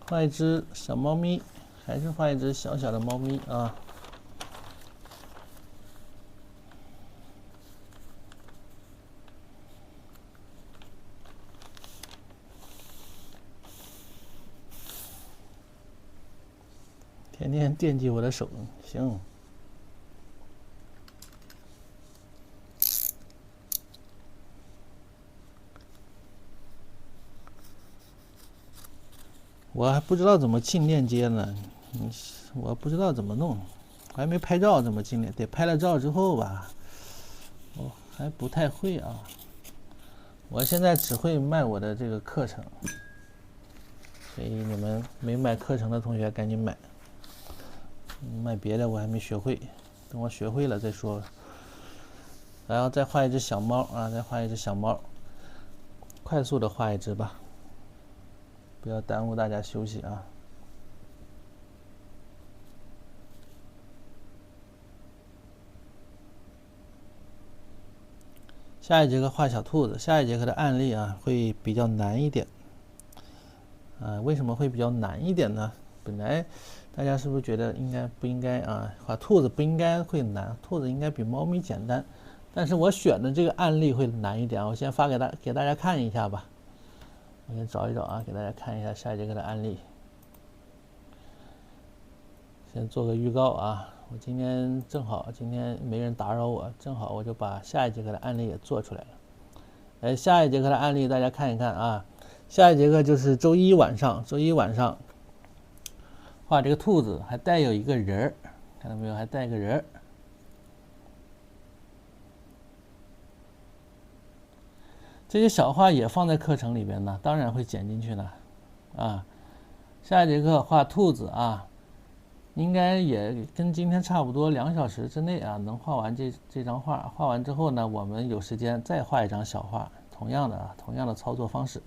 画一只小猫咪，还是画一只小小的猫咪啊。天天惦记我的手，行。我还不知道怎么进链接呢，我不知道怎么弄，我还没拍照，怎么进链？得拍了照之后吧。我还不太会啊。我现在只会卖我的这个课程，所以你们没买课程的同学赶紧买。卖别的我还没学会，等我学会了再说。然后再画一只小猫啊，再画一只小猫，快速的画一只吧，不要耽误大家休息啊。下一节课画小兔子，下一节课的案例啊会比较难一点。为什么会比较难一点呢？本来大家是不是觉得不应该啊？画兔子不应该会难，兔子应该比猫咪简单。但是我选的这个案例会难一点，我先发给大家看一下吧。我先找一找啊，给大家看一下下一节课的案例。先做个预告啊，我今天正好没人打扰我，正好我就把下一节课的案例也做出来了。下一节课的案例大家看一看啊。下一节课就是周一晚上画这个兔子，还带有一个人儿，看到没有？还带个人儿。这些小画也放在课程里边呢，当然会剪进去呢。啊，下一节课画兔子啊，应该也跟今天差不多，2小时之内啊能画完这张画。画完之后呢，我们有时间再画一张小画，同样的操作方式。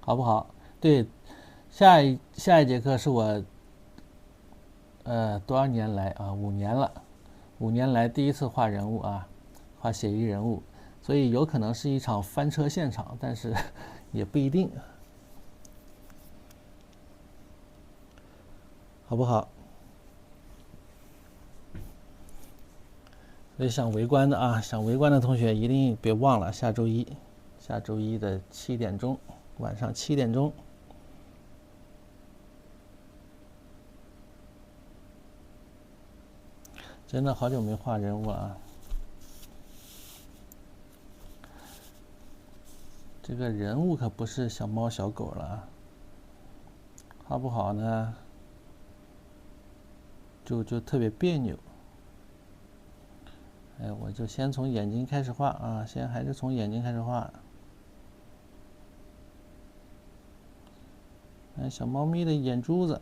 好不好？对，下一节课是我多少年来啊，5年了，5年来第一次画人物啊，画写意人物，所以有可能是一场翻车现场，但是也不一定，好不好？所以想围观的同学一定别忘了下周一的7点钟，晚上7点钟。真的好久没画人物了啊！这个人物可不是小猫小狗了啊，画不好呢，就特别别扭。我就先从眼睛开始画啊，还是从眼睛开始画。小猫咪的眼珠子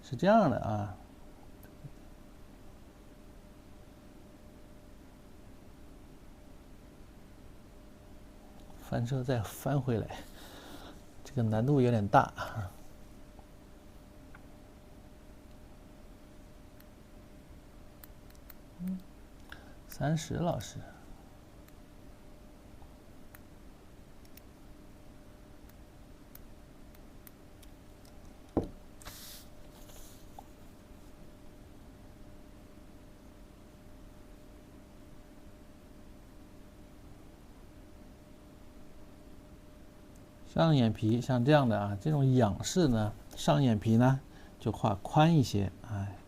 是这样的啊。翻车再翻回来，这个难度有点大。30老师。上眼皮像这样的啊，这种仰视呢，上眼皮呢就画宽一些，哎，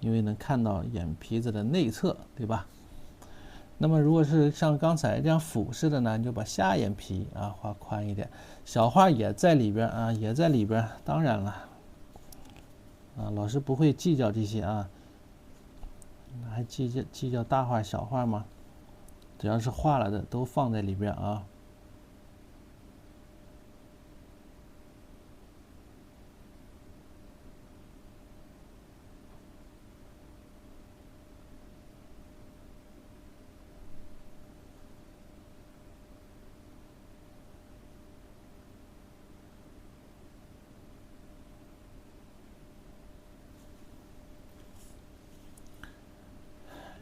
因为能看到眼皮子的内侧，对吧？那么如果是像刚才这样俯视的呢，你就把下眼皮啊画宽一点，小画也在里边啊，也在里边。当然了，啊，老师不会计较这些啊，还计较大画小画吗？只要是画了的都放在里边啊。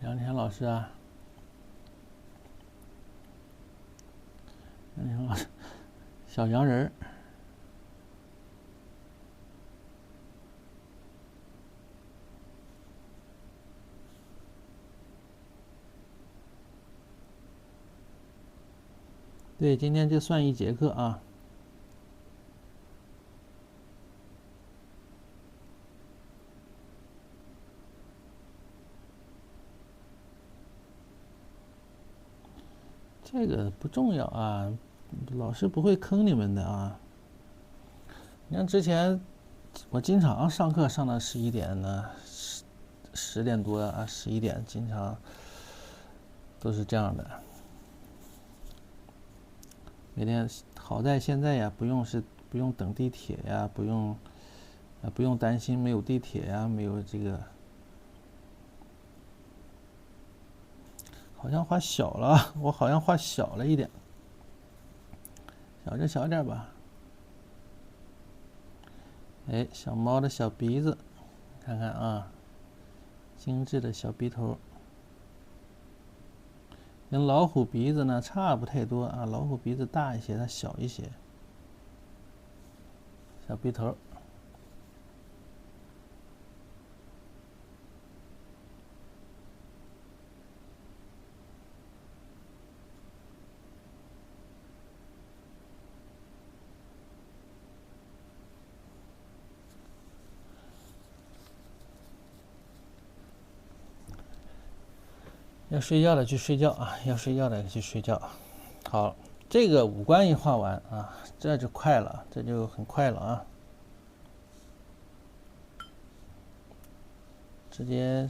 梁天老师啊，梁天老师，小洋人儿。对，今天就算1节课啊。这个不重要啊，老师不会坑你们的啊。你看之前我经常上课上到11点呢，10点多啊，11点，经常都是这样的。每天好在现在呀，不用等地铁呀，不用担心没有地铁呀，没有这个。好像画小了，我好像画小了一点，小就小点吧。哎，小猫的小鼻子，看看啊，精致的小鼻头，跟老虎鼻子呢差不太多啊，老虎鼻子大一些，它小一些。小鼻头。要睡觉的去睡觉啊，要睡觉的去睡觉。好，这个五官一画完啊，这就快了，这就很快了啊。直接，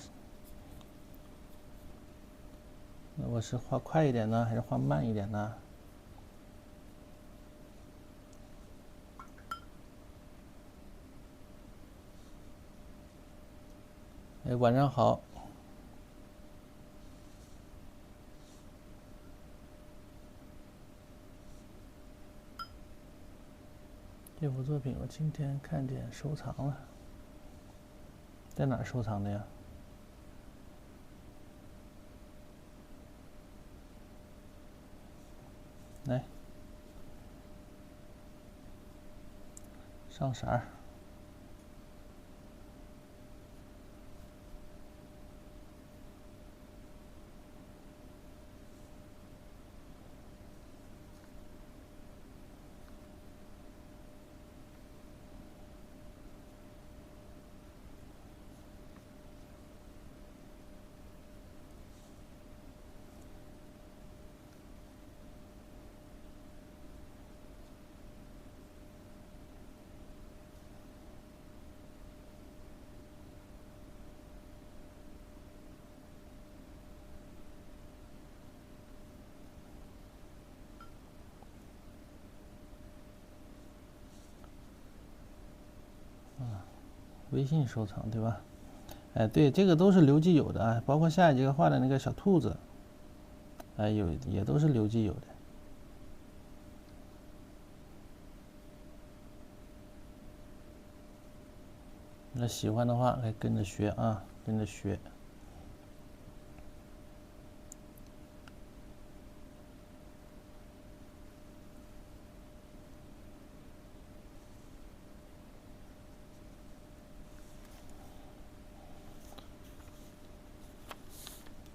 那我是画快一点呢，还是画慢一点呢？哎，晚上好。这幅作品我今天看见收藏了，在哪儿收藏的呀？来，上色儿。微信收藏对吧？哎，对，这个都是刘基友的啊，包括下一节课画的那个小兔子，哎，也都是刘基友的。那喜欢的话，来跟着学啊，跟着学。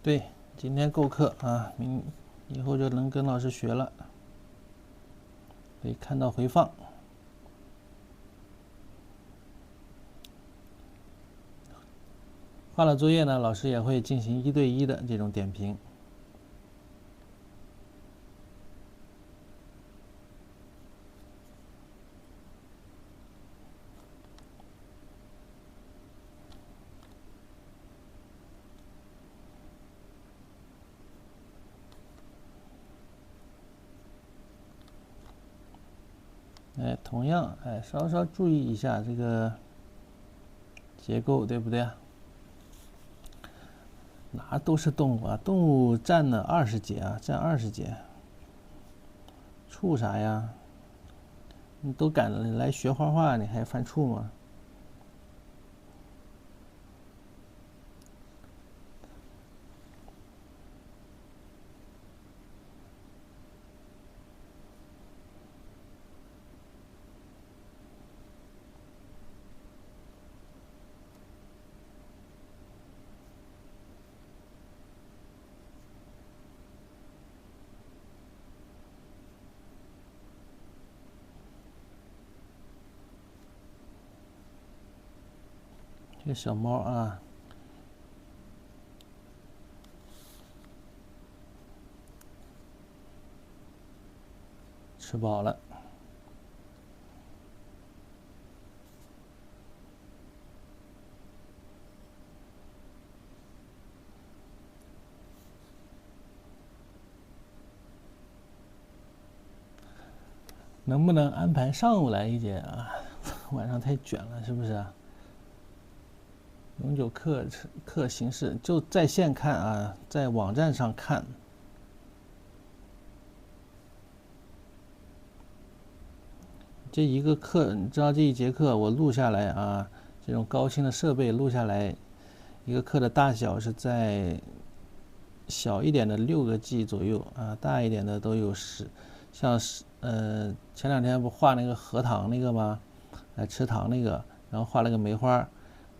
对，今天够课啊，以后就能跟老师学了。可以看到回放。画了作业呢，老师也会进行1对1的这种点评。同样，稍稍注意一下这个结构，对不对啊？哪都是动物啊，动物占了20节啊，占20节。处啥呀？你都敢来学画画，你还犯怵吗？这个小猫啊，吃饱了。能不能安排上午来一节啊？晚上太卷了，是不是？永久课形式就在线看啊，在网站上看。这一个课，你知道这一节课我录下来啊，这种高清的设备录下来，一个课的大小是在小一点的6个G 左右啊，大一点的都有10，像前2天不画那个荷塘那个吗？池塘那个，然后画了个梅花，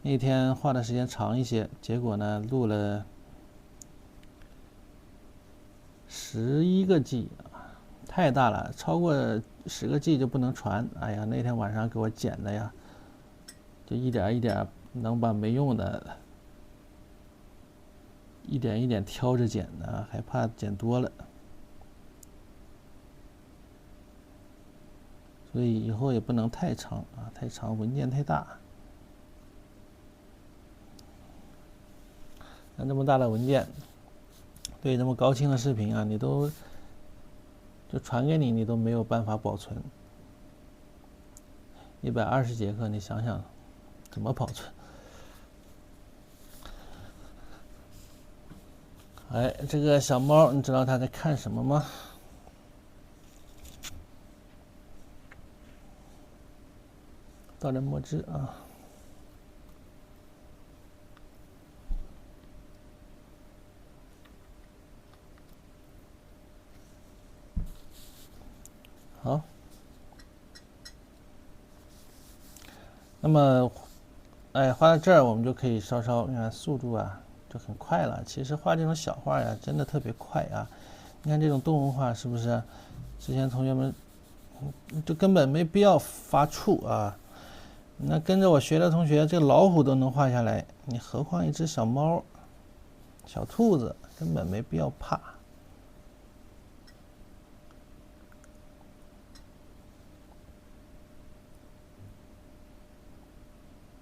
那天画的时间长一些，结果呢录了11个G，太大了，超过10个G 就不能传。哎呀，那天晚上给我剪的呀，就一点一点能把没用的，一点一点挑着剪的，还怕剪多了。所以以后也不能太长啊，太长文件太大。那这么大的文件，对这么高清的视频啊，你都就传给你，你都没有办法保存。120节课，你想想怎么保存？这个小猫，你知道它在看什么吗？倒点墨汁啊。好，那么，画到这儿，我们就可以稍稍，你看速度啊，就很快了。其实画这种小画呀，真的特别快啊。你看这种动物画是不是？之前同学们就根本没必要发怵啊。那跟着我学的同学，这个老虎都能画下来，你何况一只小猫、小兔子，根本没必要怕。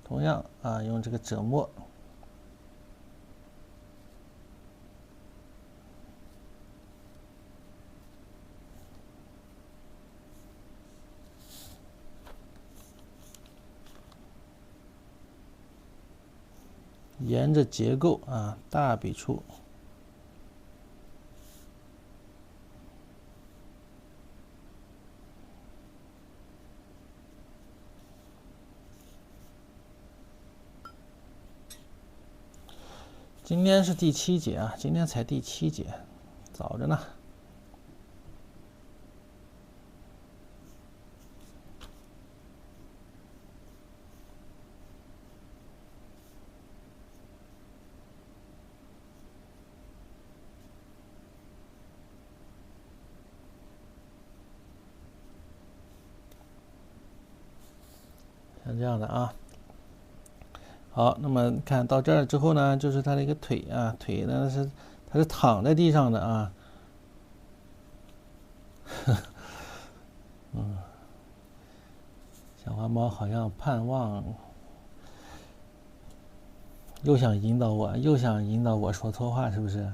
同样啊，用这个折墨。沿着结构啊，大笔触。今天是第7节啊，今天才第7节，早着呢。像这样的啊。好，那么看到这儿之后呢，就是它的一个腿啊，腿呢它是躺在地上的啊。小花猫好像盼望，又想引导我说错话，是不是？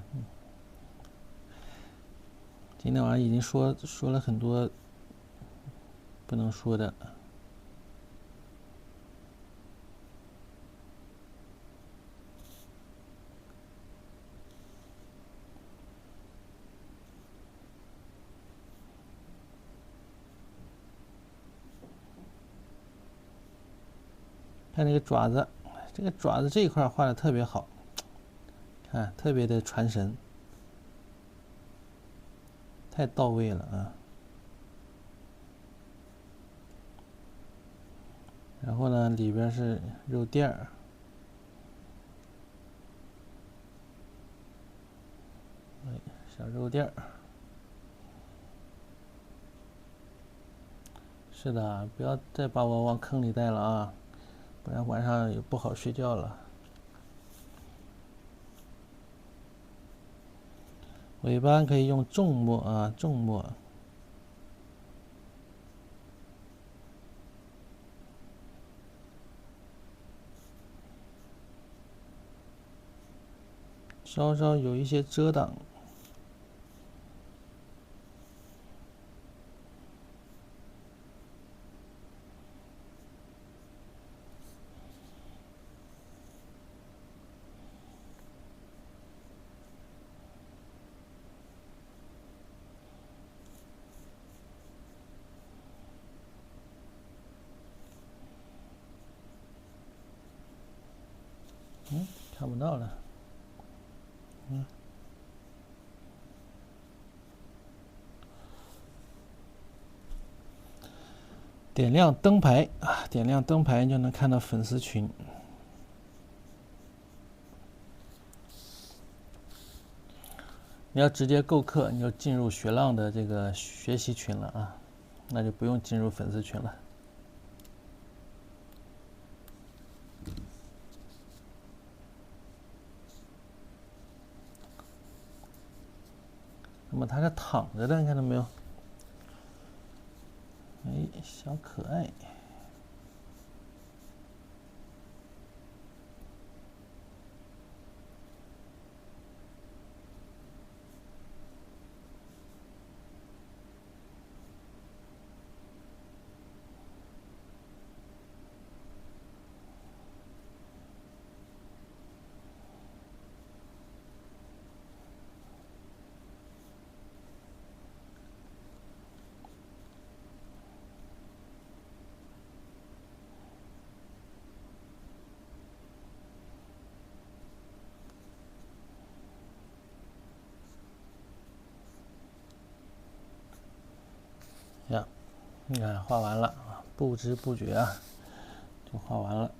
今天晚上已经说了很多不能说的。看这个爪子，这个爪子这一块画的特别好，看特别的传神，太到位了啊。然后呢，里边是肉垫儿，小肉垫儿。是的，不要再把我往坑里带了啊，不然晚上也不好睡觉了。尾巴可以用重墨啊，重墨。稍稍有一些遮挡。看不到了。点亮灯牌啊，点亮灯牌就能看到粉丝群。你要直接购课，你就进入学浪的这个学习群了啊，那就不用进入粉丝群了。那么它是躺着的，你看到没有？哎，小可爱。呀，你看画完了，不知不觉啊，就画完了。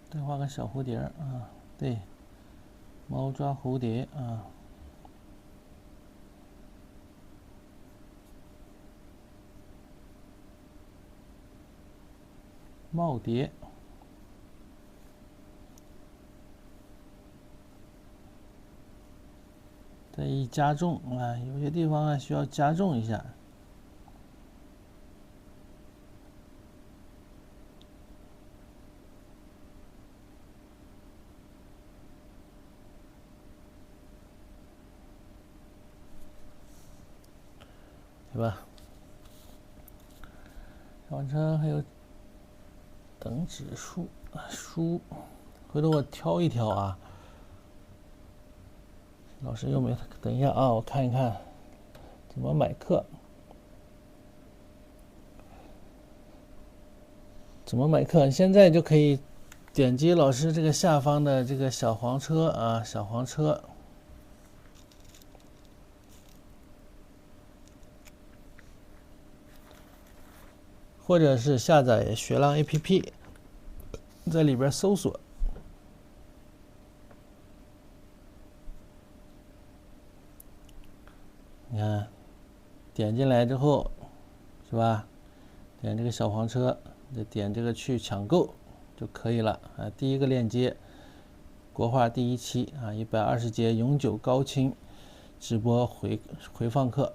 再画个小蝴蝶啊，对，猫抓蝴蝶啊。耄耋，再一加重啊，有些地方啊需要加重一下。对吧？小车还有等指书，回头我挑一挑啊。老师又没，等一下啊，我看一看怎么买课。怎么买课？现在就可以点击老师这个下方的这个小黄车啊，小黄车，或者是下载学浪 APP， 在里边搜索。你看，点进来之后，是吧？点这个小黄车，再点这个去抢购就可以了啊。第一个链接，国画第一期啊，120节永久高清直播回放课，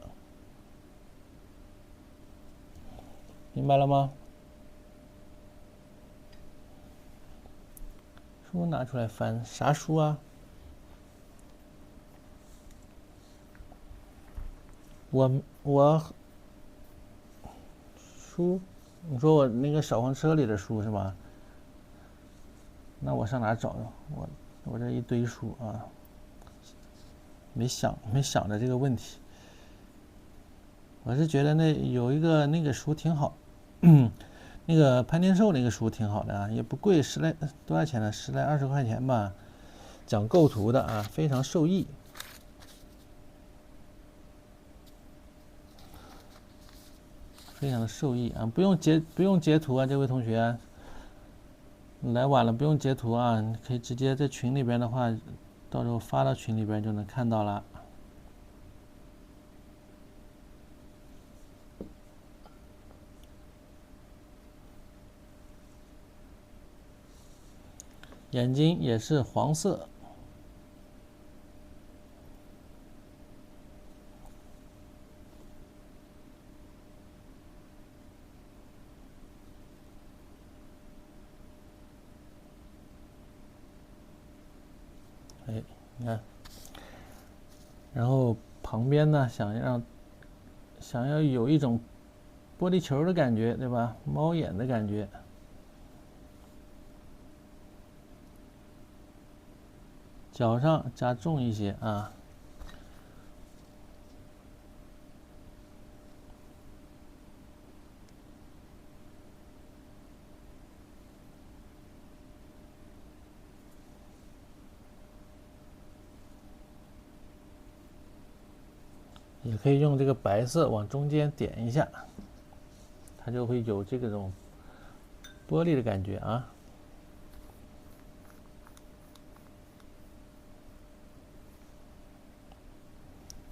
明白了吗？书拿出来翻，啥书啊？我书，你说我那个小黄车里的书是吧？那我上哪找呢？我这一堆书啊，没想着这个问题。我是觉得有一个那个书挺好，那个潘天寿那个书挺好的啊，也不贵，多少钱呢？10来20块钱吧，讲构图的啊，非常受益。非常的受益啊！不用截图啊，这位同学，来晚了不用截图啊，你可以直接在群里边的话，到时候发到群里边就能看到了。眼睛也是黄色。哎，你看，然后旁边呢，想要有一种玻璃球的感觉，对吧？猫眼的感觉，脚上加重一些啊。也可以用这个白色往中间点一下，它就会有这种玻璃的感觉啊。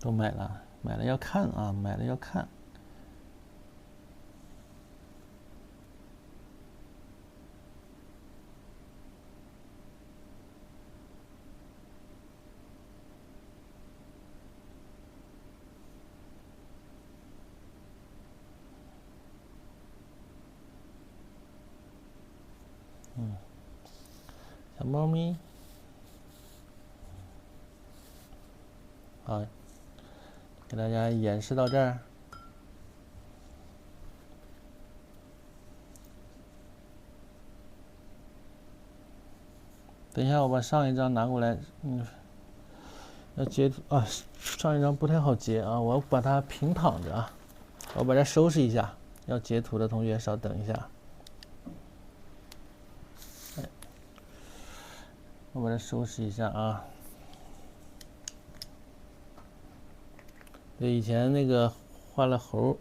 都买了，买了要看啊，买了要看。小猫咪，好，给大家演示到这儿。等一下，我把上一张拿过来，要截图啊，上一张不太好截啊，我把它平躺着啊，我把它收拾一下。要截图的同学稍等一下，我把它收拾一下啊。对，以前那个画了猴，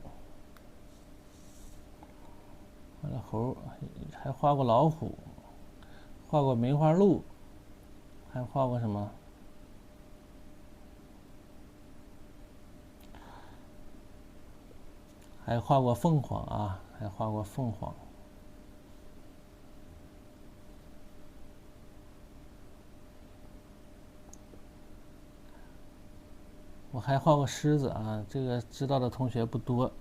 还画过老虎，画过梅花鹿，还画过什么？还画过凤凰啊，还画过凤凰。我还画过狮子啊，这个知道的同学不多。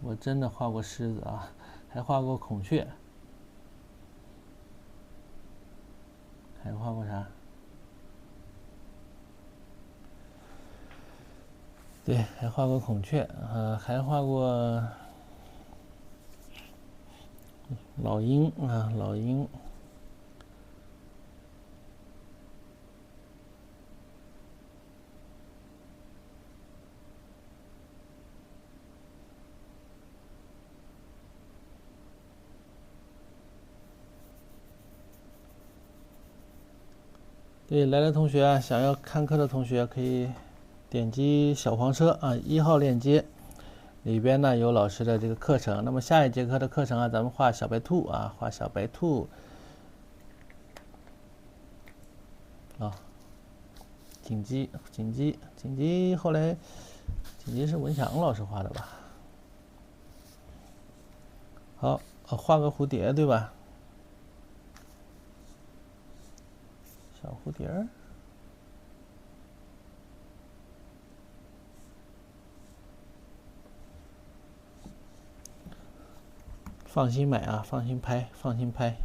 我真的画过狮子啊，还画过孔雀，还画过啥？对，还画过孔雀，还画过老鹰啊，老鹰。对，来的同学啊，想要看课的同学可以点击小黄车啊1号链接，里边呢有老师的这个课程。那么下一节课的课程啊，咱们画小白兔啊，画小白兔啊，紧急，后来紧急是文祥老师画的吧？好，画个蝴蝶对吧？小蝴蝶儿。放心买啊，放心拍，放心拍。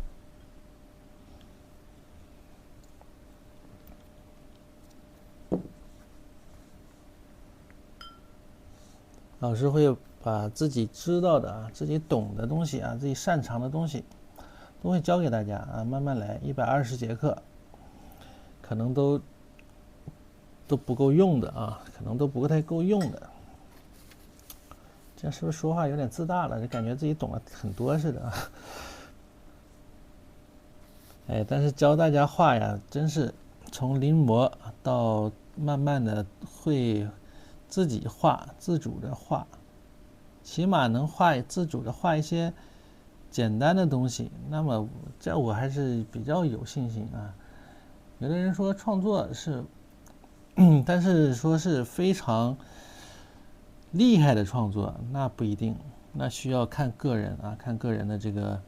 老师会把自己知道的啊、自己懂的东西啊、自己擅长的东西，都会教给大家啊，慢慢来。120节课，可能都不够用的啊，可能都不太够用的。这样是不是说话有点自大了？就感觉自己懂了很多似的啊。哎，但是教大家画呀，真是从临摹到慢慢的会自己画，自主的画，起码能自主的画一些简单的东西。那么这我还是比较有信心啊。有的人说创作是，但是说是非常厉害的创作，那不一定，那需要看个人啊，看个人的这个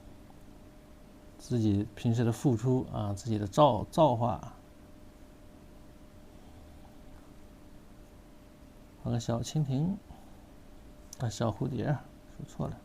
自己平时的付出啊，自己的造化。画个小蜻蜓啊，小蝴蝶，说错了。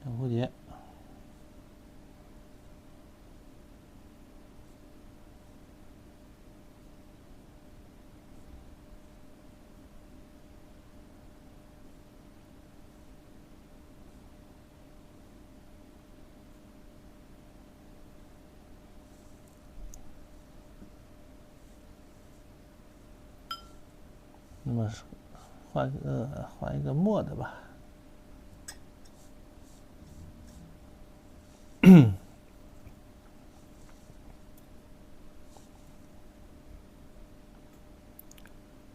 小蝴蝶。那么画一个墨的吧。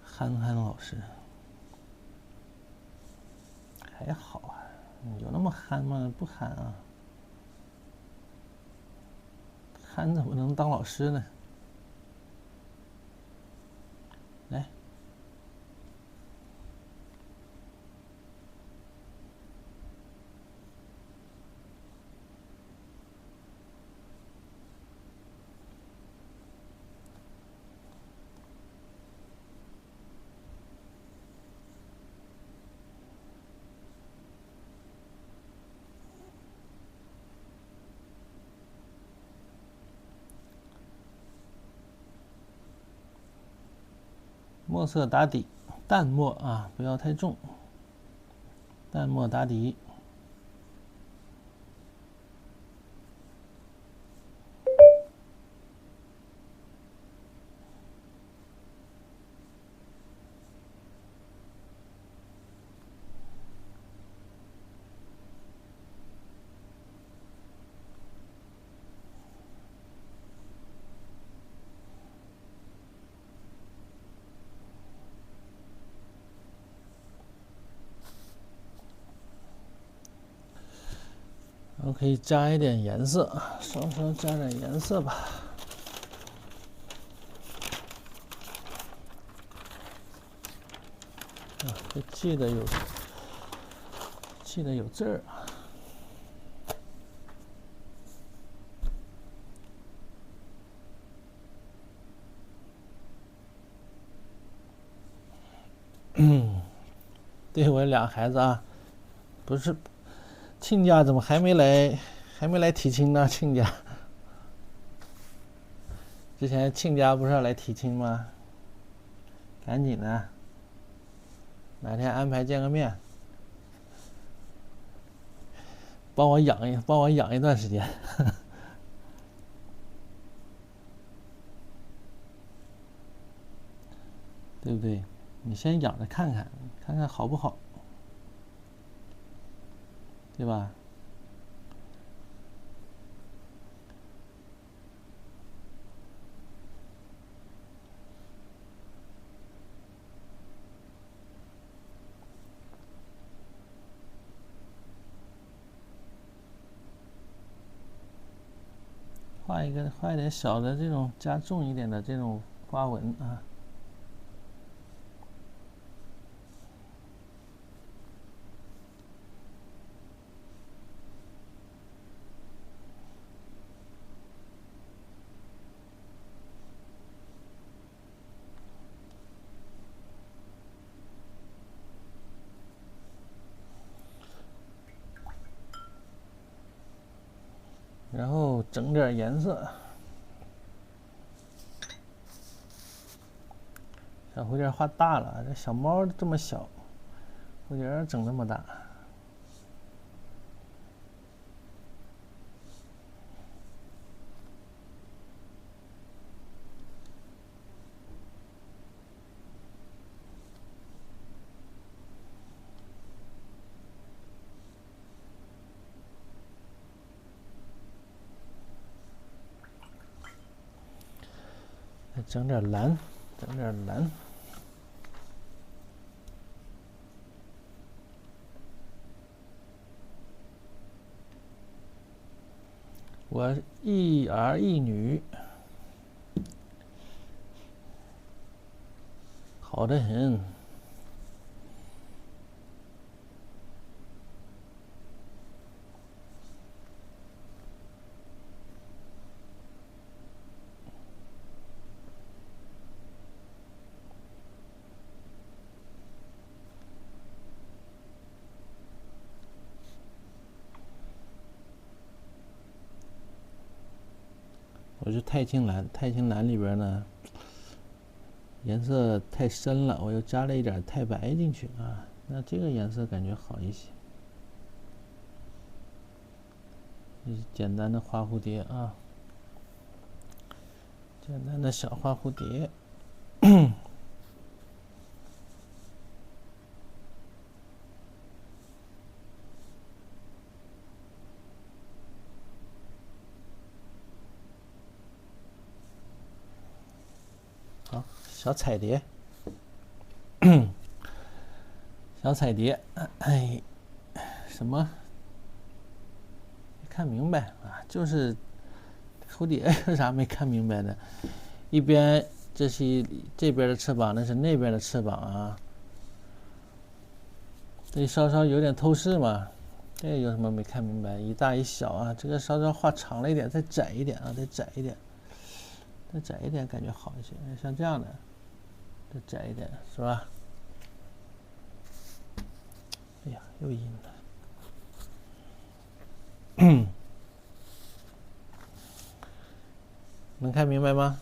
憨憨老师还好啊，有那么憨吗？不憨啊，憨怎么能当老师呢？来，墨色打底，淡墨啊，不要太重，淡墨打底。然后可以加一点颜色，稍稍加点颜色吧。啊，这记得有字儿啊。对，我俩孩子啊，不是亲家怎么还没来提亲呢？亲家之前亲家不是要来提亲吗？赶紧的，哪天安排见个面，帮我养一段时间。对不对？你先养着看看，看看好不好，对吧？画一点小的这种加重一点的这种花纹啊。然后整点颜色，小蝴蝶画大了，这小猫这么小，蝴蝶整那么大。整点蓝，整点蓝。我一儿一女，好得很。我是钛青蓝，钛青蓝里边呢，颜色太深了，我又加了一点太白进去啊，那这个颜色感觉好一些。简单的花蝴蝶啊，简单的小花蝴蝶。好，小彩蝶，小彩蝶，哎，什么？没看明白啊，就是蝴蝶有啥没看明白的？一边这是这边的翅膀，那是那边的翅膀啊，这稍稍有点透视嘛。这有什么没看明白？一大一小啊，这个稍稍画长了一点，再窄一点啊，再窄一点，再窄一点感觉好一些。像这样的，再窄一点是吧？哎呀，又阴了。能看明白吗？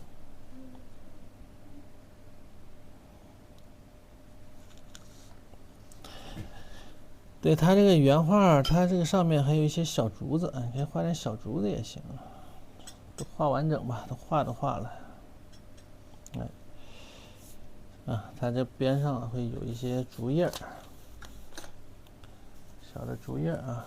对，它这个原画，它这个上面还有一些小竹子，你可以画点小竹子也行。都画完整吧，都画了。哎，啊，它这边上会有一些竹叶，小的竹叶啊。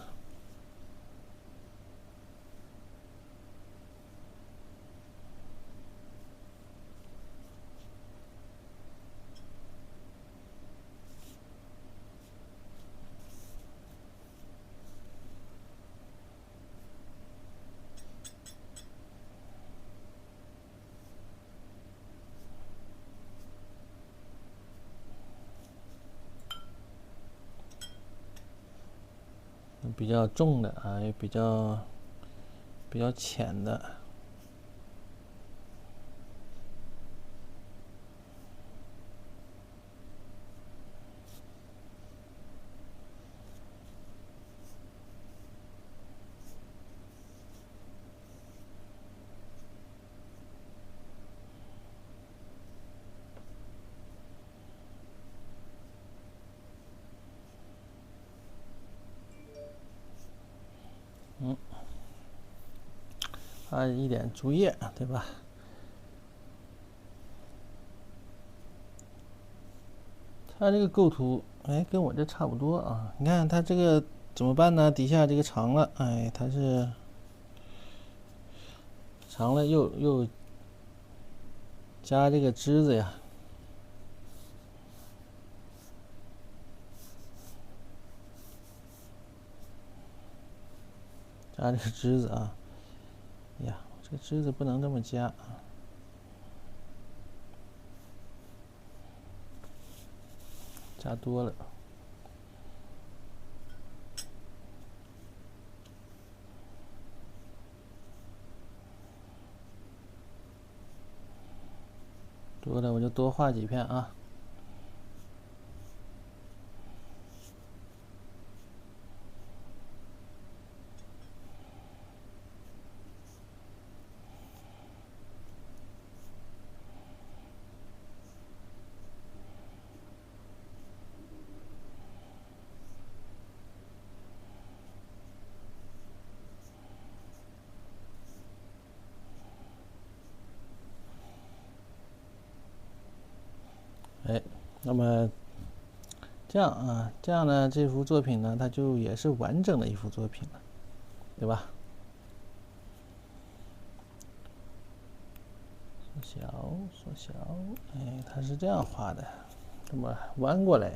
比较重的啊，也比较浅的。一点竹叶，对吧？它这个构图，哎，跟我这差不多啊。你看它这个怎么办呢？底下这个长了，哎，它是长了又加这个枝子呀，加这个枝子啊。呀，这个枝子不能这么加啊，加多了。多了我就多画几片啊。哎，那么这样啊，这样呢，这幅作品呢，它就也是完整的一幅作品了，对吧？缩小，缩小，哎，它是这样画的，这么弯过来，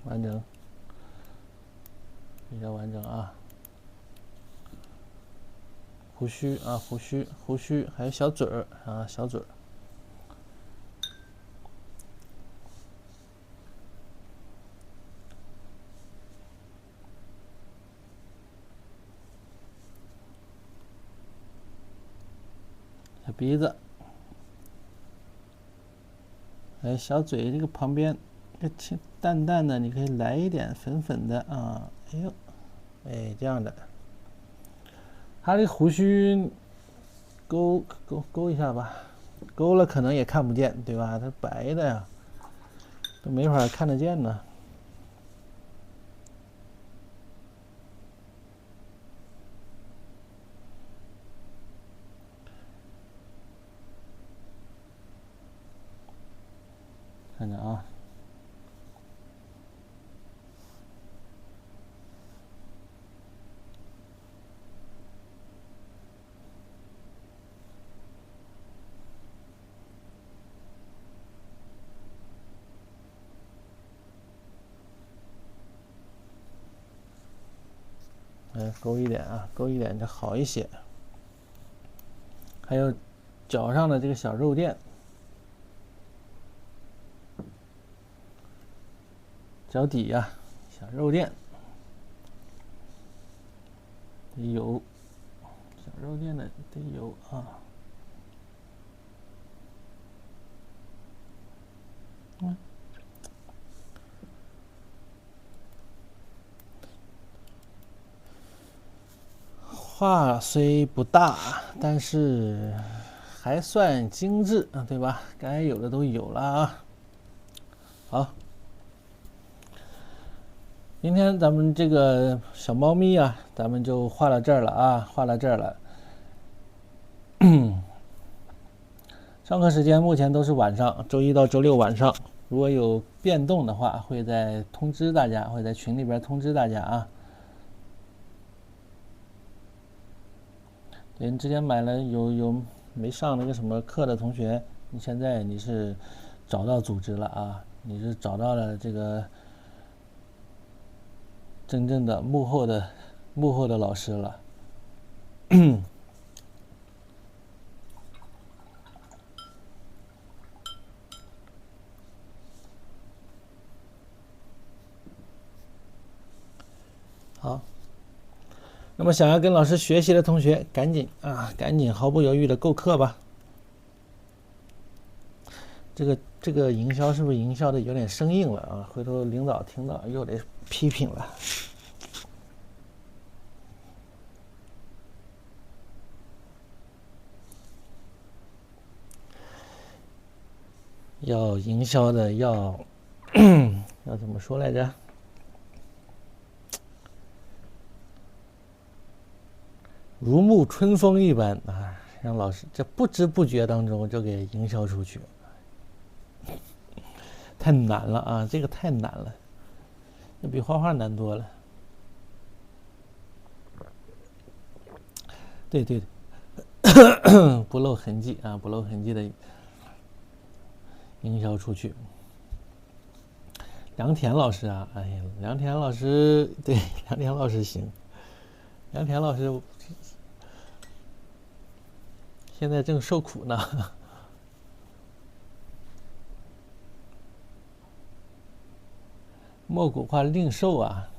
完整，比较完整啊。胡须啊，胡须，还有小嘴儿啊，小嘴儿。小鼻子，哎，小嘴这个旁边，这清淡淡的，你可以来一点粉粉的啊。哎呦，哎，这样的。他这胡须勾一下吧，勾了可能也看不见，对吧？它白的呀，都没法看得见呢。看着啊，勾一点啊，勾一点就好一些。还有脚上的这个小肉垫，脚底呀，小肉垫得有，小肉垫的得有啊。画虽不大，但是还算精致啊，对吧？该有的都有了啊。好，今天咱们这个小猫咪啊，咱们就画到这儿了啊，画到这儿了。上课时间目前都是晚上，周一到周六晚上。如果有变动的话，会再通知大家，会在群里边通知大家啊。对，你之前买了有没上那个什么课的同学，你现在你是找到组织了啊，你是找到了这个真正的幕后的老师了。好，那么想要跟老师学习的同学，赶紧毫不犹豫的购课吧。这个营销是不是营销的有点生硬了啊？回头领导听到又得批评了。要营销的要怎么说来着？如沐春风一般啊，让老师这不知不觉当中就给营销出去，太难了啊，这个太难了，这比画画难多了。对对，不露痕迹啊，不露痕迹的营销出去。梁田老师啊，哎呀，梁田老师对，梁田老师行，梁田老师现在正受苦呢。墨古画另售啊？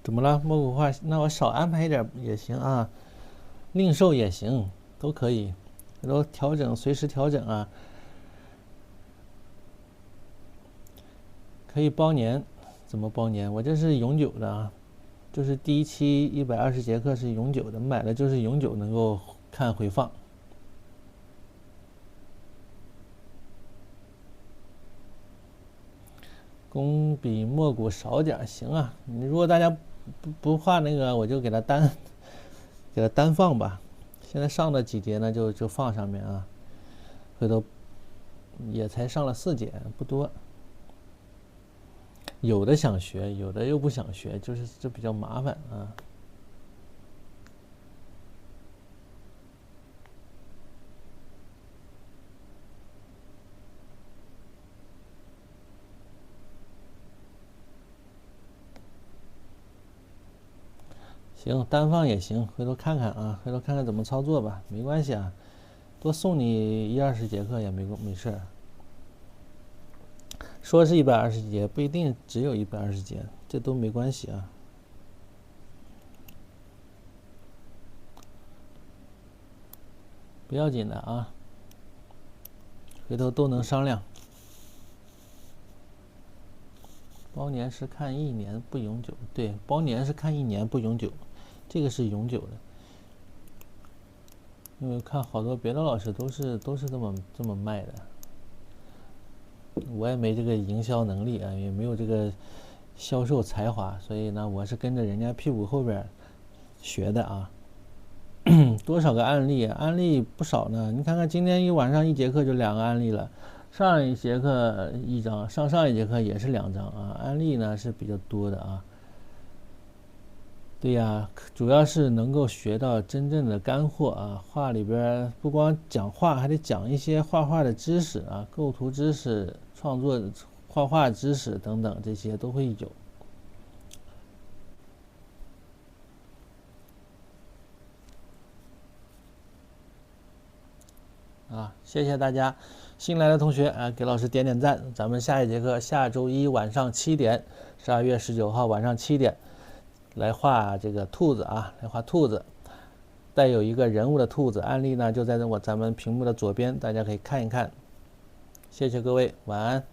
怎么了？墨古画，那我少安排一点也行啊，另售也行，都可以，都调整，随时调整啊。可以包年，怎么包年？我这是永久的啊，就是第一期120节课是永久的，买了就是永久能够看回放。工比墨古少点行啊，你如果大家不画那个，我就给它单放吧。现在上的几节呢，就放上面啊，回头也才上了4节，不多。有的想学，有的又不想学，就是这比较麻烦啊。行，单放也行，回头看看啊，回头看看怎么操作吧，没关系啊，多送你10-20节课也没事。说是120节，不一定只有120节，这都没关系啊。不要紧的啊，回头都能商量。包年是看1年不永久，对，包年是看1年不永久，这个是永久的。因为看好多别的老师都是这么卖的。我也没这个营销能力啊，也没有这个销售才华，所以呢，我是跟着人家屁股后边学的啊。多少个案例，案例不少呢。你看看今天一晚上1节课就2个案例了，上一节课1张，上一节课也是2张啊。案例呢是比较多的啊。对呀，主要是能够学到真正的干货啊！画里边不光讲画，还得讲一些画画的知识啊，构图知识、创作、画画知识等等，这些都会有。啊，谢谢大家，新来的同学啊，给老师点点赞。咱们下一节课下周1晚上7点，12月19号晚上7点。来画这个兔子啊，来画兔子，带有一个人物的兔子。案例呢就在咱们屏幕的左边，大家可以看一看。谢谢各位，晚安。